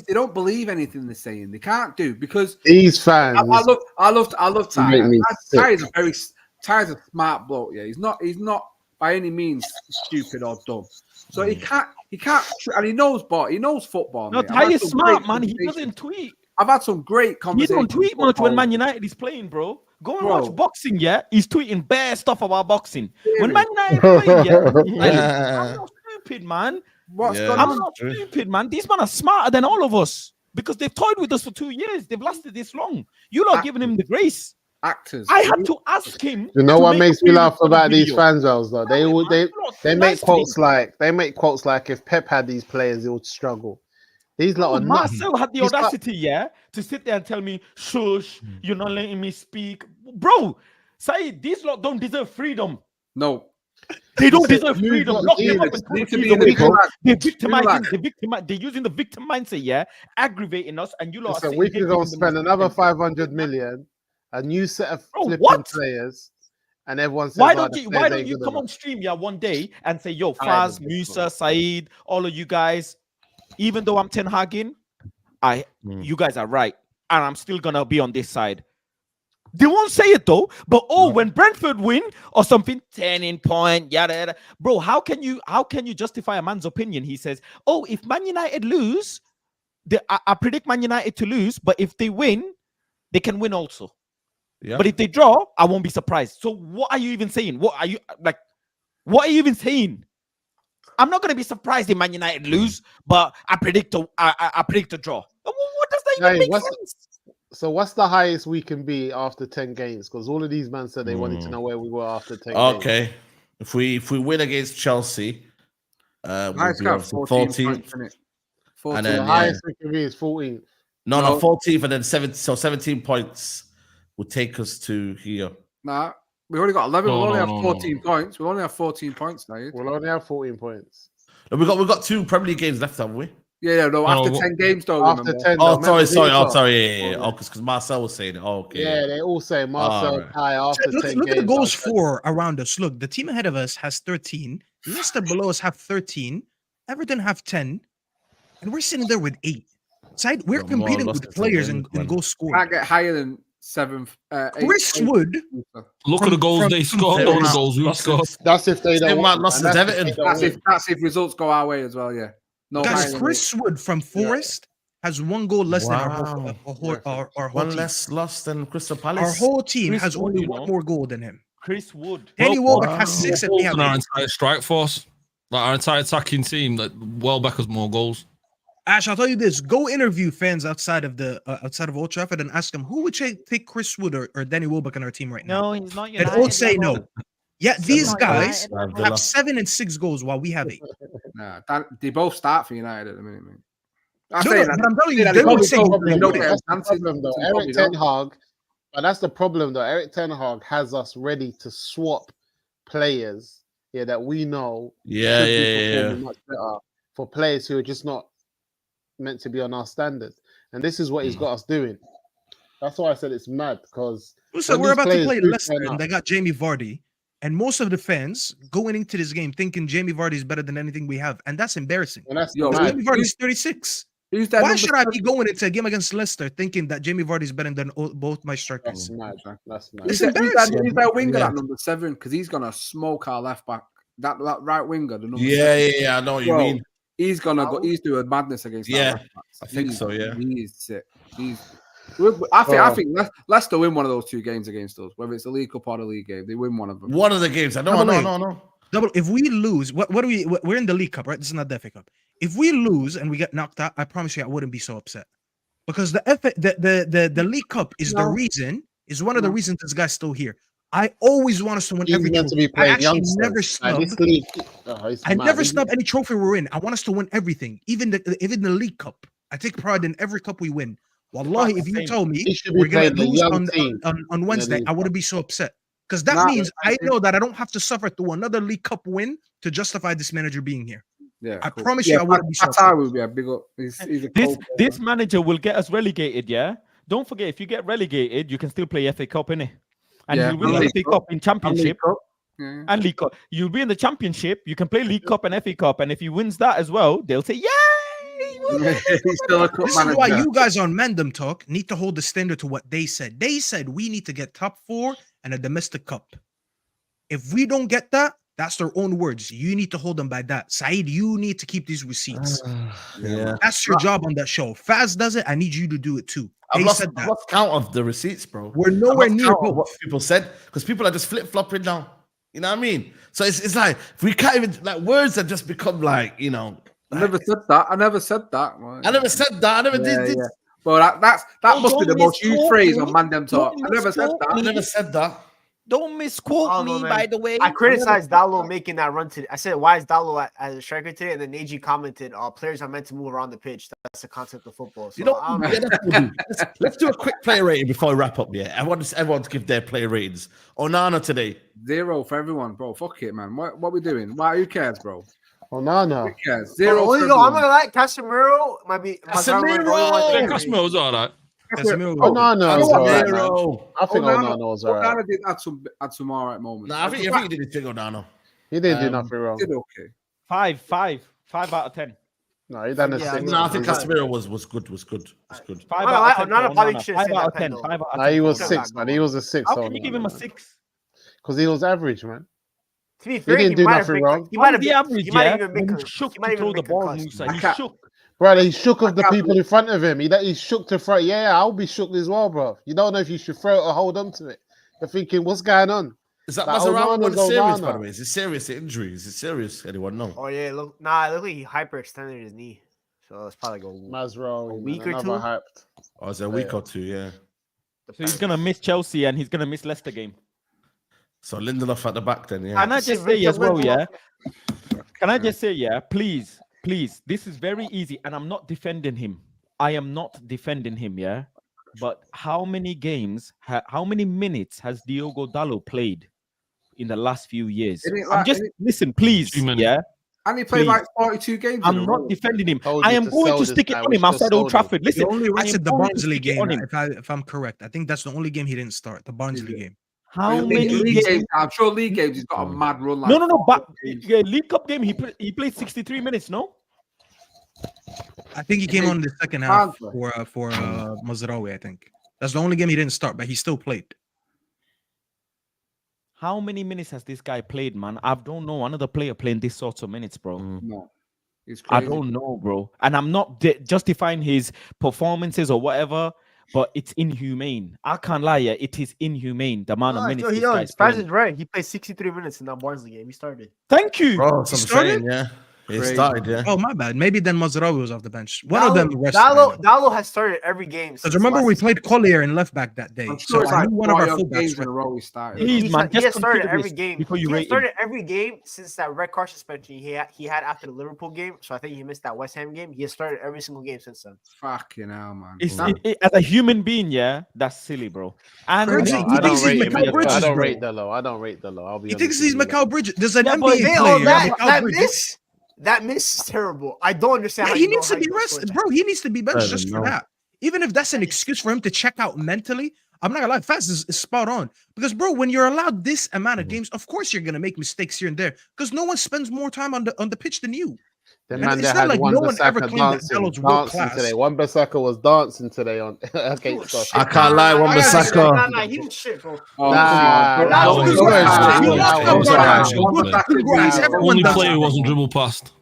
S3: They don't believe anything they're saying. They can't do because
S7: these fans.
S3: I love Ty. Ty's a smart bloke. Yeah, he's not by any means stupid or dumb. So he can't, and he knows football.
S8: No, Ty is smart, man. He doesn't tweet.
S3: I've had some great conversations.
S8: He don't tweet much when Man United is playing, bro. Go and watch boxing, yeah? He's tweeting bare stuff about boxing. When Man United playing, I'm not stupid, man. I'm not stupid, man. These men are smarter than all of us because they've toyed with us for 2 years. They've lasted this long. You're not giving him the grace.
S3: Actors.
S8: I had to ask him.
S7: You know what makes me laugh about these fans, though? They make quotes like if Pep had these players, he would struggle. These lot are
S8: Marcel had the audacity, to sit there and tell me, "Shush, you're not letting me speak, bro." Saeed, these lot don't deserve freedom.
S3: No,
S8: they don't deserve freedom. They're victimizing. They're using the victim mindset, aggravating us. And you lot.
S7: We could go spend another 500 million. A new set of flipping players, and everyone says,
S8: why don't you come on stream one day and say, "Yo, Faz, Musa, Saeed, all of you guys, even though I'm Ten Hag in, you guys are right, and I'm still gonna be on this side." They won't say it though. But when Brentford win or something, 10 in point, yada yada. Bro, how can you justify a man's opinion? He says, "Oh, if Man United lose, I predict Man United to lose, but if they win, they can win also. Yeah. But if they draw, I won't be surprised." So what are you even saying? What are you even saying? I'm not going to be surprised if Man United lose, but I predict a draw. What does that even make sense?
S7: So what's the highest we can be after 10 games? Because all of these men said they wanted to know where we were after 10 games.
S1: Okay. If we win against Chelsea, we'll be 14th.
S7: And then the highest we can be is 14th.
S1: No, 14th and then 17 points will take us to here.
S3: Nah, we already got 11. We'll only have 14 points. We'll only have 14 points now.
S7: We'll only have 14 points.
S1: And we've got 2 Premier League games left, haven't we?
S3: Yeah, no, after 10 games, though.
S7: After 10.
S1: Sorry. Yeah. Oh, because Marcel was saying it. Oh, okay.
S7: Yeah, they all say Marcel high after 10 games.
S5: Look at the goals for around us. Look, the team ahead of us has 13. Leicester below us have 13. Everton have 10. And we're sitting there with 8. Side, we're competing with players and goal scoring.
S3: Can't get higher than 7.
S5: Chris Wood.
S2: Look at the goals they scored. All the goals we scored.
S7: That's if they don't.
S1: Lost to Everton.
S3: That's if results go our way as well. Yeah. No,
S5: guys, Chris Wood from Forest has 1 goal less than our whole
S1: one
S5: team.
S1: less lost than Crystal Palace.
S5: Our whole team has only 1 more goal than him.
S8: Chris Wood.
S5: Danny Welbeck has 6 and we have
S2: our entire strike force. Like our entire attacking team, like Welbeck has more goals.
S5: Ash, I'll tell you this: go interview fans outside of Old Trafford and ask them who would take Chris Wood or Danny Welbeck on our team right now.
S8: No, he's not United.
S5: And all say no. Yeah, these guys have 7 and 6 goals while we have 8.
S3: Nah, they both start for United at the minute, man.
S5: But I'm telling you, they would say
S7: that's the problem, though. Eric Ten Hag, but that's the problem, though. Eric Ten Hag has us ready to swap players that we know much better for players who are just not meant to be on our standards, and this is what he's got us doing. That's why I said it's mad, because
S5: so we're about to play Leicester and they got Jamie Vardy, and most of the fans going into this game thinking Jamie Vardy is better than anything we have, and that's embarrassing.
S7: And that's
S5: Jamie Vardy is 36. Why should I be going into a game against Leicester thinking that Jamie Vardy is better than both my strikers?
S7: That's mad.
S3: It's embarrassing. He's that winger at number 7, because he's gonna smoke our left back. That right winger, the number 7.
S1: Yeah, I know what you mean.
S3: He's gonna go. He's doing madness against.
S1: Yeah, I think so. Yeah,
S3: he's sick. I think Leicester win one of those 2 games against us. Whether it's the League Cup or the league game, they win one of them.
S1: One of the games. No.
S5: Double. If we lose, what do we? We're in the League Cup, right? This is not the FA Cup. If we lose and we get knocked out, I promise you, I wouldn't be so upset, because the League Cup is the reason. Is one of the reasons this guy's still here. I always want us to win every trophy. I actually never snub. I never snub any trophy we're in. I want us to win everything, even the League Cup. I take pride in every cup we win. Wallahi, if you told me we're going to lose on Wednesday, I wouldn't be so upset. Because that means I know that I don't have to suffer through another League Cup win to justify this manager being here.
S3: Yeah,
S5: I promise you, I wouldn't be so upset.
S3: Qatar will be a big up.
S8: This manager will get us relegated, yeah? Don't forget, if you get relegated, you can still play FA Cup, innit? And you'll win the FA Cup in Championship and League Cup. You'll be in the Championship. You can play League Cup and FA Cup. And if he wins that as well, they'll say, yay!
S5: This is why you guys on Mandem Talk need to hold the standard to what they said. They said we need to get top 4 and a domestic cup. If we don't get that, that's their own words. You need to hold them by that. Saeed, you need to keep these receipts. That's your job on that show. Faz does it. I need you to do it too.
S1: I've lost count of the receipts, bro.
S5: We're nowhere near
S1: what people said, because people are just flip-flopping now. You know what I mean? So it's like, we can't even, like, words have just become like, you know.
S3: I never said that. I never said that.
S1: I never said that. I never did.
S3: Yeah. Well, that must be the most used phrase on Mandem Talk. I never said that.
S1: I never said that.
S8: Don't misquote me, by the way.
S6: I criticized Dallo making that run today. I said, why is Dallo as a striker today? And then Neji commented, players are meant to move around the pitch. That's the concept of football. So,
S1: let's do a quick player rating before we wrap up. Yeah, I want everyone to give their player ratings. Onana today.
S3: 0 for everyone, bro. Fuck it, man. What we doing? Who cares, bro?
S7: Onana.
S3: Who cares? 0 for
S6: everyone. I'm gonna like Casemiro. Might be
S2: Casemiro's all right.
S7: Onana. I think Onana's all right.
S3: Onana did add some all right moments.
S1: Nah, I think he did his thing, Onana.
S7: He didn't do nothing wrong.
S3: He did okay.
S8: 5 out of 10.
S7: No, he done a
S6: Yeah,
S7: 6.
S1: No, I think
S6: Yeah.
S1: Casemiro was good. Was good.
S8: 5
S6: No,
S8: out of 10.
S6: not a
S8: no,
S6: body
S8: no.
S6: shit
S8: 5
S6: say
S8: out of
S6: that
S8: 10.
S6: though.
S8: 5 out of 10.
S7: No, he was
S6: Should've
S7: 6,
S6: got
S7: man.
S6: goal.
S7: He was a 6.
S8: How can you give him a 6?
S7: Because he was average, man.
S6: To be fair,
S7: didn't do
S6: might have
S7: nothing
S6: been-
S7: wrong.
S6: He
S8: How
S6: might
S8: was
S6: have
S8: the
S6: been.
S8: average,
S6: He might
S8: yeah?
S6: even been.
S8: When he shook
S6: He might
S8: to
S6: even
S8: throw the
S6: been
S8: ball,
S6: concussed.
S8: Musa. He
S3: can't-
S8: shook.
S7: Brother, he shook of the
S3: can't
S7: people in front of him. He shook to front. Yeah, I'll be shook as well, bro. You don't know if you should throw it or hold on to it. You're thinking, what's going on?
S1: Is that
S7: Like,
S1: Mascherano
S7: Onana's
S1: serious, by
S7: Onana.
S1: the way? Is it serious injury? Is it serious? Anyone know?
S6: Oh yeah, look like he hyperextended his knee, so it's probably go.
S7: Masro,
S6: A week or
S7: another
S6: two?
S7: hyped.
S1: Or is it a week or two? Yeah.
S8: So he's going to miss Chelsea and he's going to miss Leicester game.
S1: So Lindelof at the back then, yeah.
S8: Can I just say as well, yeah? Can I just say, yeah? Please, this is very easy. And I'm not defending him. I am not defending him, yeah? But how many games, how many minutes has Diogo Dalot played in the last few years? Listen, please, yeah?
S3: And he played
S8: Please.
S3: like 42 games.
S8: I'm not defending him.
S7: Told
S8: I
S7: you
S8: am
S7: to
S8: going
S7: sell
S8: to
S7: this
S8: stick it
S7: guy.
S8: on
S7: We
S8: him
S7: should
S8: outside
S7: have
S8: Old
S7: sold
S8: Trafford.
S5: He
S8: Listen,
S5: only
S8: I am
S5: rested the
S8: going to
S5: Barnsley
S8: stick it
S5: game,
S8: on him.
S5: if I'm correct. I think that's the only game he didn't start. The Barnsley game.
S8: How many
S3: league
S8: games?
S3: games? I'm sure league games. He's got a mad run. Like
S8: No. But
S3: 40 games.
S8: yeah, League Cup game, he played 63 minutes. No,
S5: I think he came on in the second half for Mazraoui. I think that's the only game he didn't start, but he still played.
S8: how many minutes has this guy played, man? I don't know another player playing this sort of minutes, bro.
S3: No, it's
S8: I
S3: crazy.
S8: don't know, bro. And I'm not justifying his performances or whatever, but it's inhumane. I can't lie, yeah, it is inhumane the amount of minutes this guy's
S6: Spaz
S8: playing.
S6: is right. He played 63 minutes in that Barnsley game. He started.
S8: Thank you.
S1: Bro, that's what I'm
S5: started?
S1: saying, yeah. He
S3: Crazy.
S1: started, yeah.
S5: Oh, my bad. Maybe then Mazraoui was off the bench. One of them rested.
S6: Dalot has started every game.
S5: Because remember, we played Collier in left back that day.
S3: I'm
S5: So
S3: sure it's
S5: I
S3: like
S5: knew one of our
S3: 40
S5: fullbacks
S3: games in a
S5: rested.
S3: row he started.
S8: Please, man,
S6: he has
S8: just
S6: started
S8: consider
S6: every
S8: this
S6: game.
S8: before you
S6: He has
S8: rate him.
S6: started every game since that red card suspension he had after the Liverpool game. So I think he missed that West Ham game. He has started every single game since then.
S3: Fucking hell, man.
S8: As a human being, yeah, that's silly, bro. And
S5: Crazy.
S7: I
S5: He
S7: don't
S5: thinks he's
S7: rate him.
S5: Mikal Bridges,
S7: I don't
S5: bro.
S7: rate Delo. I'll be
S5: He
S7: honest
S5: thinks
S7: with
S5: he's
S7: you.
S5: Mikal Bridges. There's an
S8: Yeah, but
S5: NBA
S8: they-
S5: player.
S6: that
S5: Mikal Bridges.
S6: miss is terrible. I don't understand.
S5: Yeah,
S6: how
S5: he
S6: you
S5: needs
S6: go-
S5: to
S6: how
S5: be
S6: you go
S5: rested,
S6: score
S5: bro. He needs to be benched
S1: I
S5: just
S1: don't
S5: for
S1: know.
S5: that. Even if that's an excuse for him to check out mentally, I'm not gonna lie, Faz is spot on. Because, bro, when you're allowed this amount of games, of course you're gonna make mistakes here and there. Because no one spends more time on the pitch than you.
S7: The
S5: And
S7: man
S5: it's
S7: that
S5: not
S7: had
S5: like
S7: one
S5: no one ever
S7: Bissaka
S5: claimed that Dalot's world class.
S7: today. One Bissaka was dancing today on against us.
S1: I can't lie,
S6: Nah,
S1: Wan-Bissaka.
S6: he was shit, bro.
S7: Nah,
S6: no,
S7: he's
S6: no,
S7: not.
S6: no,
S7: He's
S6: no,
S7: not.
S5: Congrats, everyone
S2: Only
S5: does
S2: player
S5: that.
S2: who wasn't dribbled past.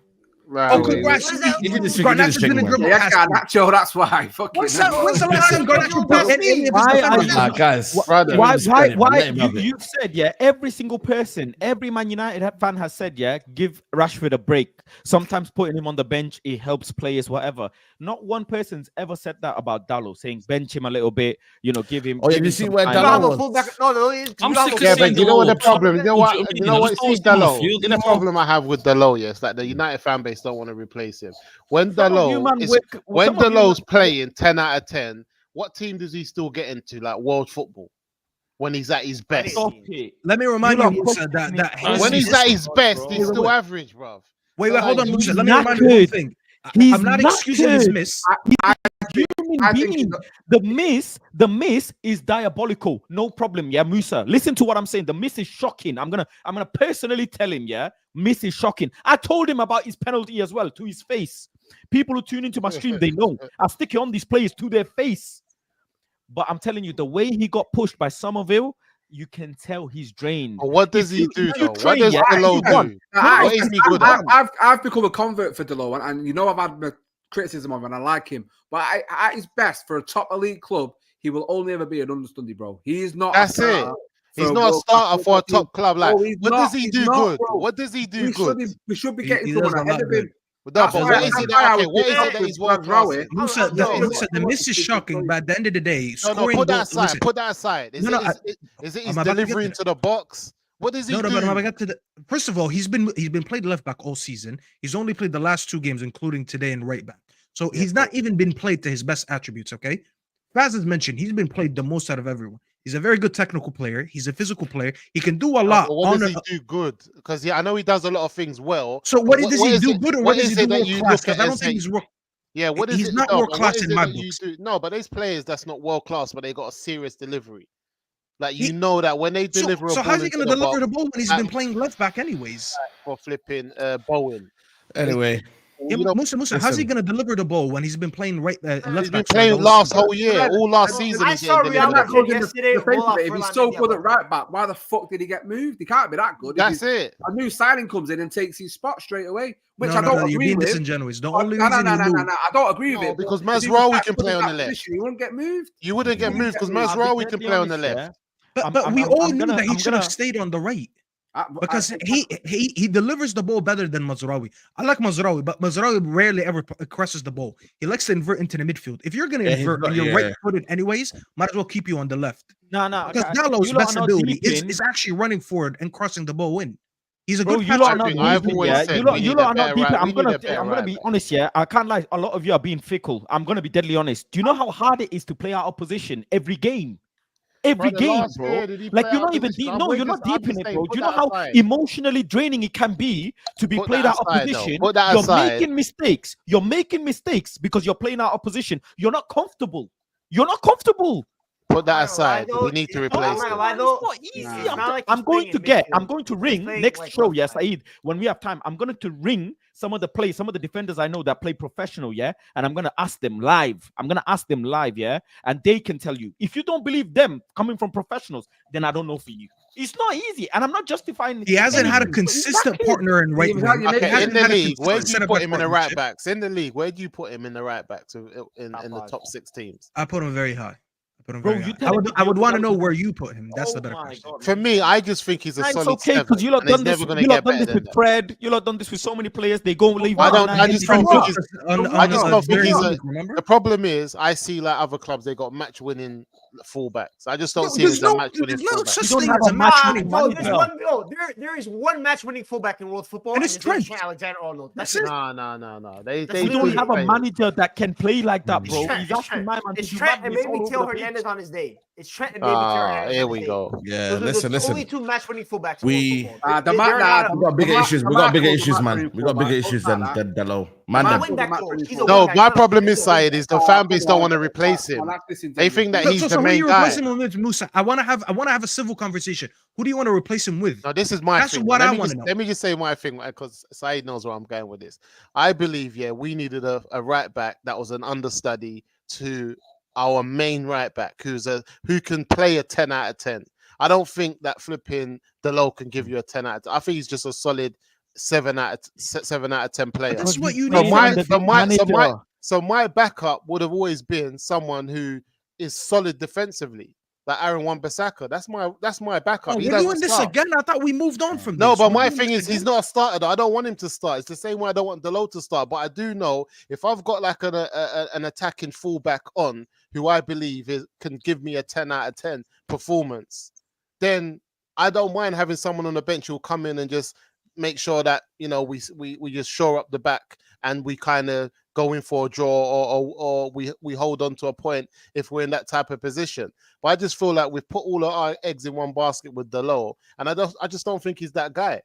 S5: Oh, congrats.
S1: He did his thing,
S5: Garnacho's
S1: he did
S5: been
S1: his
S5: a
S1: thing,
S5: dribble
S3: Yeah,
S5: past you.
S3: Garnacho, that's why. Fucking
S5: When's the last time Garnacho beat any of his
S8: Why are
S5: defenders?
S8: you-
S1: guys.
S7: Brother.
S8: Why
S1: Let him have it.
S8: you've said, yeah, every single person, every Man United fan has said, yeah, give Rashford a break. Sometimes putting him on the bench, it helps players, whatever. Not one person's ever said that about Dalot, saying bench him a little bit, give him.
S1: Oh, yeah,
S8: give
S1: you
S8: him
S1: see
S8: some
S1: where
S8: time.
S6: You don't have a
S1: Dalot
S6: fullback.
S2: I'm sick of
S7: Yeah,
S2: seeing
S7: but you know what the
S2: Dalot.
S7: problem? You know what?
S2: What do
S7: You know what?
S2: just
S7: See
S2: always come on the
S7: Delo.
S2: field,
S7: You know the problem I have with Delo, yes, that the United fan base don't want to replace him. When Delo's playing 10 out of 10, what team does he still get into? Like world football, when he's at his best.
S8: Stop it.
S5: Let me remind
S8: You
S5: you,
S8: lot
S5: Musa, that his
S7: When he's at his best,
S8: bro.
S7: he's still average, bro.
S5: wait, hold on, Musa.
S8: he's
S5: Let me remind you one
S8: knackered.
S5: thing.
S8: He's
S5: I'm not excusing his
S8: knackered.
S5: miss.
S8: Human
S3: I think
S8: being. The miss is diabolical. No problem, yeah, Musa. Listen to what I'm saying. The miss is shocking. I'm gonna personally tell him, yeah, miss is shocking. I told him about his penalty as well to his face. People who tune into my stream, they know. I stick it on these players to their face. But I'm telling you, the way he got pushed by Somerville, you can tell he's drained.
S7: What does he do, though? What does
S8: yeah,
S7: Delo
S8: he won.
S7: do? What is he good at?
S3: I've become a convert for Delo, and I've had my criticism of him, and I like him. But at his best, for a top elite club, he will only ever be an understudy, bro. He is not.
S7: That's it. He's not a starter for a top club. Like, what does he do good? What does he do good?
S3: We should be
S5: He
S3: getting
S5: does
S3: someone
S5: a
S3: ahead
S5: lot
S3: of him.
S7: No, but what is it that? Okay, what is it that he's world class in?
S5: Musa, the miss is shocking, but at the end of the day,
S7: No,
S5: scoring.
S7: put that
S5: goals-
S7: aside.
S5: listen,
S7: Put that aside. Is it his
S5: I'm about to get
S7: delivery
S5: there.
S7: into the box? What does he
S5: No,
S7: do?
S5: but I got to the. First of all, he's been played left back all season. He's only played the last 2 games, including today in right back. So he's not even been played to his best attributes. Okay, Faz has mentioned he's been played the most out of everyone. He's a very good technical player. He's a physical player. He can do a lot.
S7: But what does he do good? Because I know he does a lot of things well.
S5: So what does he
S7: is
S5: do
S7: it-
S5: good, or
S7: what
S5: what does
S7: is
S5: he
S7: it
S5: do
S7: that
S5: world
S7: you
S5: class?
S7: look
S5: Because
S7: at
S5: I don't
S7: and
S5: think
S7: say-
S5: he's world.
S7: Yeah, what is
S5: He's
S7: it?
S5: not
S7: no,
S5: world
S7: but
S5: class
S7: what is
S5: in
S7: it
S5: my
S7: that you
S5: books.
S7: do? No, but there's players that's not world class, but they got a serious delivery. Like
S5: He-
S7: you know that when they deliver
S5: So
S7: a ball
S5: how's he
S7: into
S5: going
S7: the
S5: to deliver
S7: box
S5: the ball when he's been playing left back anyways?
S7: for flipping Bowen.
S1: Anyway,
S5: Musa, how's he gonna deliver the ball when he's been playing right?
S7: He's been playing last whole year, all last season.
S6: I saw Real Madrid yesterday.
S3: If he's so good at right back, why the fuck did he get moved? He can't be that good.
S7: That's it.
S3: A new signing comes in and takes his spot straight away, which
S5: I
S3: don't
S5: agree
S3: agree with.
S5: Disingenuous. The only
S3: No,
S5: reason
S3: I don't agree with it.
S7: Because Mazraoui can play on the left.
S3: He wouldn't get moved.
S7: You wouldn't get moved because Mazraoui can play on the left.
S5: But we all knew that he should have stayed on the right. Because he delivers the ball better than Mazraoui. I like Mazraoui, but Mazraoui rarely ever crosses the ball. He likes to invert into the midfield. If you're going to invert and you're right-footed anyways, might as well keep you on the left.
S8: No.
S5: Because Dalot's best ability is actually running forward and crossing the ball in. He's a good
S8: I'm gonna be honest, yeah. I can't lie. A lot of you are being fickle. I'm gonna be deadly honest. Do you know how hard it is to play out of position every game? Every game, bro. Like you're not even deep. No, you're not deep in it, bro. Do you know how emotionally draining it can be to be played out of position? You're making mistakes. You're making mistakes because you're playing out of position. You're not comfortable. You're not comfortable.
S7: Put that aside. We need to replace it.
S8: It's not easy. I'm going to ring next show, yes, Saeed. When we have time, I'm going to ring some of the defenders I know that play professional, yeah, and I'm going to ask them live. Yeah, and they can tell you. If you don't believe them coming from professionals, then I don't know for you. It's not easy, and I'm not justifying.
S5: He hasn't had a consistent partner in right wing.
S7: Okay, in the league, where do you put him in the right backs? In the league, where do you put him in the right backs in the top 6 teams?
S5: I put him very high. I would want to know where you put him. That's the better question.
S7: For me, I just think he's a solid
S8: okay, because you lot done this. You lot done this with Fred. You lot done this with so many players. They go and leave.
S7: I just don't think he's. The problem is, I see like other clubs, they got match-winning fullbacks. I just don't see him as a match-winning fullback.
S6: There is one match-winning fullback in world football,
S5: and it's Trent
S6: Alexander-Arnold.
S7: That's it. No. They
S8: don't have a manager that can play like that, bro. He's asking my man.
S6: It's Trent and maybe Theo Hernandez on his day. It's Trent and maybe Theo Hernandez.
S7: Here we go.
S1: Yeah, listen.
S6: Only 2 match-winning fullbacks.
S1: We got bigger issues. We got bigger issues, man. We got bigger issues than Delo.
S7: No, my problem is, Saeed, is the fan base don't want to replace him. They think that he's the main guy.
S5: Musa, I want to have a civil conversation. Who do you want to replace him with?
S7: No, this is my thing.
S5: That's what I want to know.
S7: Let me just say my thing, because Saeed knows where I'm going with this. I believe, we needed a right back that was an understudy to our main right back, who can play a 10 out of 10. I don't think that flipping Delo can give you a 10 out of 10. I think he's just a solid 7 out of 10 player.
S5: That's what you need.
S7: So my backup would have always been someone who is solid defensively, like Aaron Wan-Bissaka. That's my backup.
S5: We're doing this again. I thought we moved on from this.
S7: No, but my thing is, he's not a starter. I don't want him to start. It's the same way I don't want Delo to start. But I do know if I've got like an attacking fullback on who I believe can give me a 10 out of 10 performance, then I don't mind having someone on the bench who'll come in and just make sure that we just shore up the back and we kind of go in for a draw or we hold on to a point if we're in that type of position. But I just feel like we've put all of our eggs in one basket with Delo, and I just don't think he's that guy.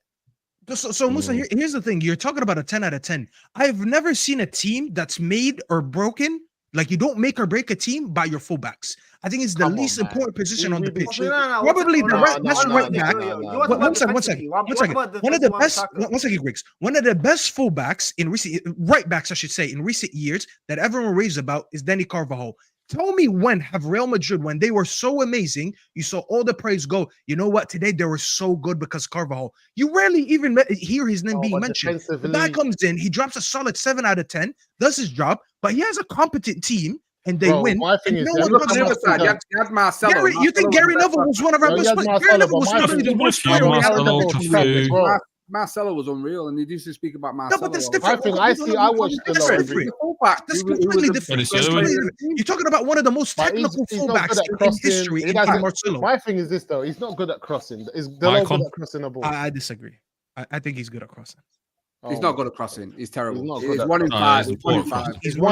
S5: So Musa, here's the thing: you're talking about a 10 out of 10. I've never seen a team that's made or broken. Like, you don't make or break a team by your fullbacks. I think it's the least important position on the pitch. Probably the best right back. One second. One of the best fullbacks in recent right backs, I should say, in recent years that everyone raves about is Danny Carvajal. Tell me when have Real Madrid, when they were so amazing, you saw all the praise go, you know what, today they were so good because Carvajal. You rarely even hear his name being mentioned. The guy comes in, he drops a solid 7 out of 10, does his job, but he has a competent team and they win.
S7: My thing is,
S3: look on the other side. You had Marcelo.
S5: You think Gary Neville was one of our best players? Gary Neville was probably the worst player.
S3: Marcelo was unreal, and he used to speak about Marcelo.
S5: No, but that's different.
S7: I watched
S5: You're talking about one of the most technical fullbacks in history in Marcelo.
S7: My thing is this, though. He's not good at crossing. Is Delo good at crossing the ball?
S5: I disagree. I think he's good at crossing.
S3: He's not good at crossing. He's terrible.
S7: He's
S3: 1 in 5.
S7: He's 1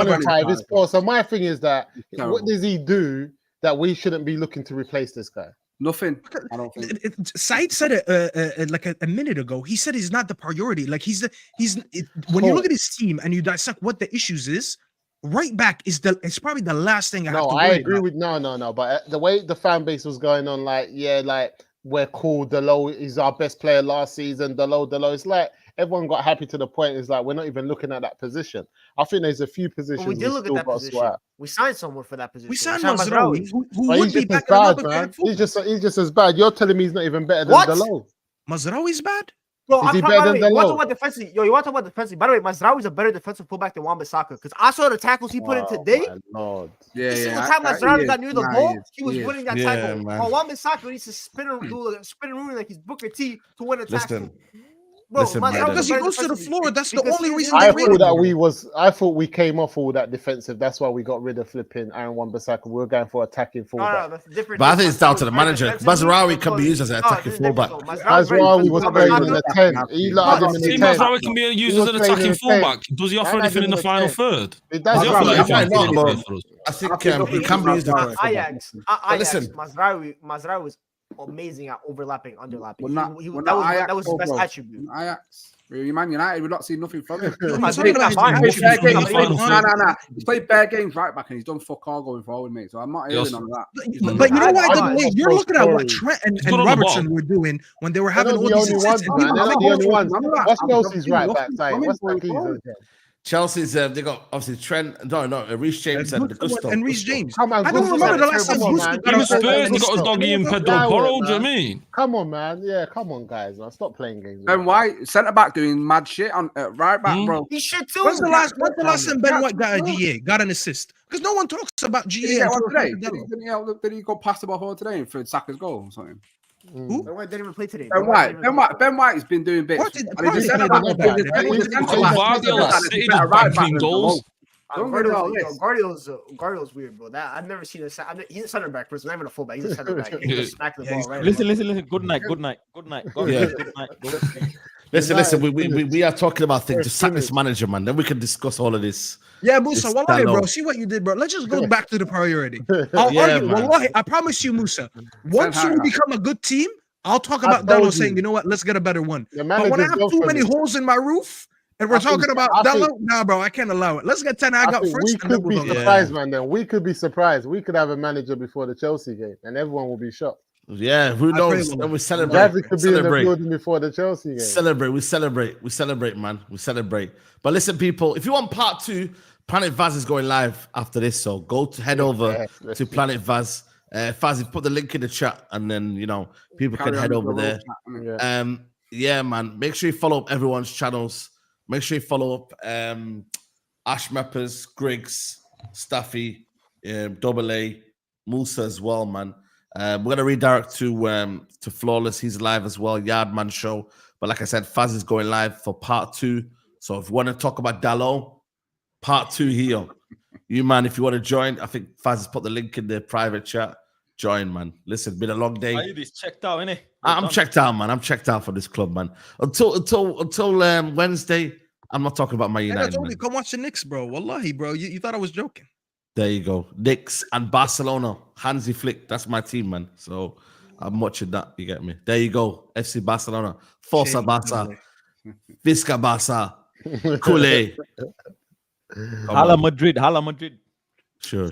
S7: in 5. It's poor. So my thing is that what does he do that we shouldn't be looking to replace this guy?
S3: Nothing. I don't think.
S5: Saeed said it like a minute ago. He said he's not the priority. Like when you look at his team and you dissect what the issues is, right back is probably the last thing I have to worry
S7: agree
S5: about.
S7: with no. But the way the fan base was going on, like we're cool. Delo is our best player last season. Delo. It's like everyone got happy to the point. It's like we're not even looking at that position. I think there's a few positions
S6: we did look at that
S7: got
S6: position. We signed someone for that position.
S5: We signed Mazraoui, who would be back
S7: bad, man. He's just as bad. You're telling me he's not even better than Delo.
S5: Mazraoui's bad?
S6: Bro, you want to talk about defensively? Yo, you want to talk about defensively? By the way, Mazraoui is a better defensive fullback than Wan-Bissaka because I saw the tackles he put in today.
S3: Yeah,
S6: single time Mazraoui got near the ball, he was winning that tackle. Wan-Bissaka needs to spin around like he's Booker T to win a tackle. Bro,
S5: because he goes to the floor. That's the only reason.
S7: I thought we came off all that defensive. That's why we got rid of flipping Aaron Wan-Bissaka. We were going for attacking fullback.
S6: No, that's different.
S1: But I think it's down to the manager. Mazraoui can be used as an attacking fullback.
S7: Mazraoui was playing in the 10. He loved him in the 10.
S2: Mazraoui can be used as an attacking fullback. Does he offer anything in the final third?
S7: He does.
S1: I think he can be used as an
S6: Ajax. Listen, Mazraoui was amazing at overlapping, underlapping. That was his best attribute.
S3: Ajax. Man United, we've not seen nothing from him.
S6: He's
S3: played bare games right back and he's done fuck all going forward, mate. So I'm not hearing on that.
S5: But you know what? You're looking at what Trent and Robertson were doing when they were having all these assists.
S7: They're not the only ones. What's Chelsea's right back side? What's that?
S1: Chelsea's they got obviously Trent, Reece James and Gusto.
S5: And Reece James.
S7: I don't
S5: remember the last time
S2: Spurs, they got a doggy and Pedro Porro, do you know what I mean?
S7: Come on, man. Yeah, come on, guys. Man. Stop playing games.
S3: Ben White, centre back doing mad shit on right back, bro.
S6: He should too.
S5: When's the last time Ben White got a GA, got an assist? Because no one talks about GA.
S3: Did he go past the ball forward today for Saka's goal or something?
S6: Ben White didn't even play today.
S3: Ben White's been doing bits.
S6: Guardiola's weird, bro. I've never seen he's a center back person, not even a fullback. He's a center back. He just smack the ball right.
S8: Listen. Good night.
S1: Listen. We are talking about things. Just sack this manager, man. Then we can discuss all of this.
S5: Yeah, Musa, wallahi, bro. See what you did, bro. Let's just go back to the priority. Wallahi, I promise you, Musa. Once we become a good team, I'll talk about Dallo saying, you know what, let's get a better one. But when I have too many holes in my roof, and we're talking about Dallo, nah, bro, I can't allow it. Let's get 10 Hag up first.
S7: We could be surprised, man. Then we could be surprised. We could have a manager before the Chelsea game, and everyone will be shocked.
S1: Yeah, who knows? And we celebrate.
S7: Bradley could be in the building before the Chelsea game.
S1: We celebrate, man. We celebrate. But listen, people, if you want part 2, Planet Vaz is going live after this, so head over to Planet Vaz. Faz, you put the link in the chat, and then people can head over there. Yeah, man. Make sure you follow up everyone's channels. Make sure you follow up Ash Meppers, Griggs, Staffy, Double A, Musa as well, man. We're gonna redirect to Flawless. He's live as well, Yardman Show. But like I said, Faz is going live for part 2. So if you want to talk about Dallo, part 2 here. You man, if you want to join, I think Faz has put the link in the private chat. Join, man. Listen, been a long day.
S8: He's checked out, innit?
S1: I'm checked out, man. I'm checked out for this club, man. Until Wednesday, I'm not talking about my United.
S5: I told you, come watch the Knicks, bro. Wallahi, bro. You thought I was joking.
S1: There you go. Knicks and Barcelona. Hansi Flick. That's my team, man. So I'm watching that. You get me? There you go. FC Barcelona. Forza Barça. Visca Barça. Culé.
S8: Hala Madrid.
S1: Sure.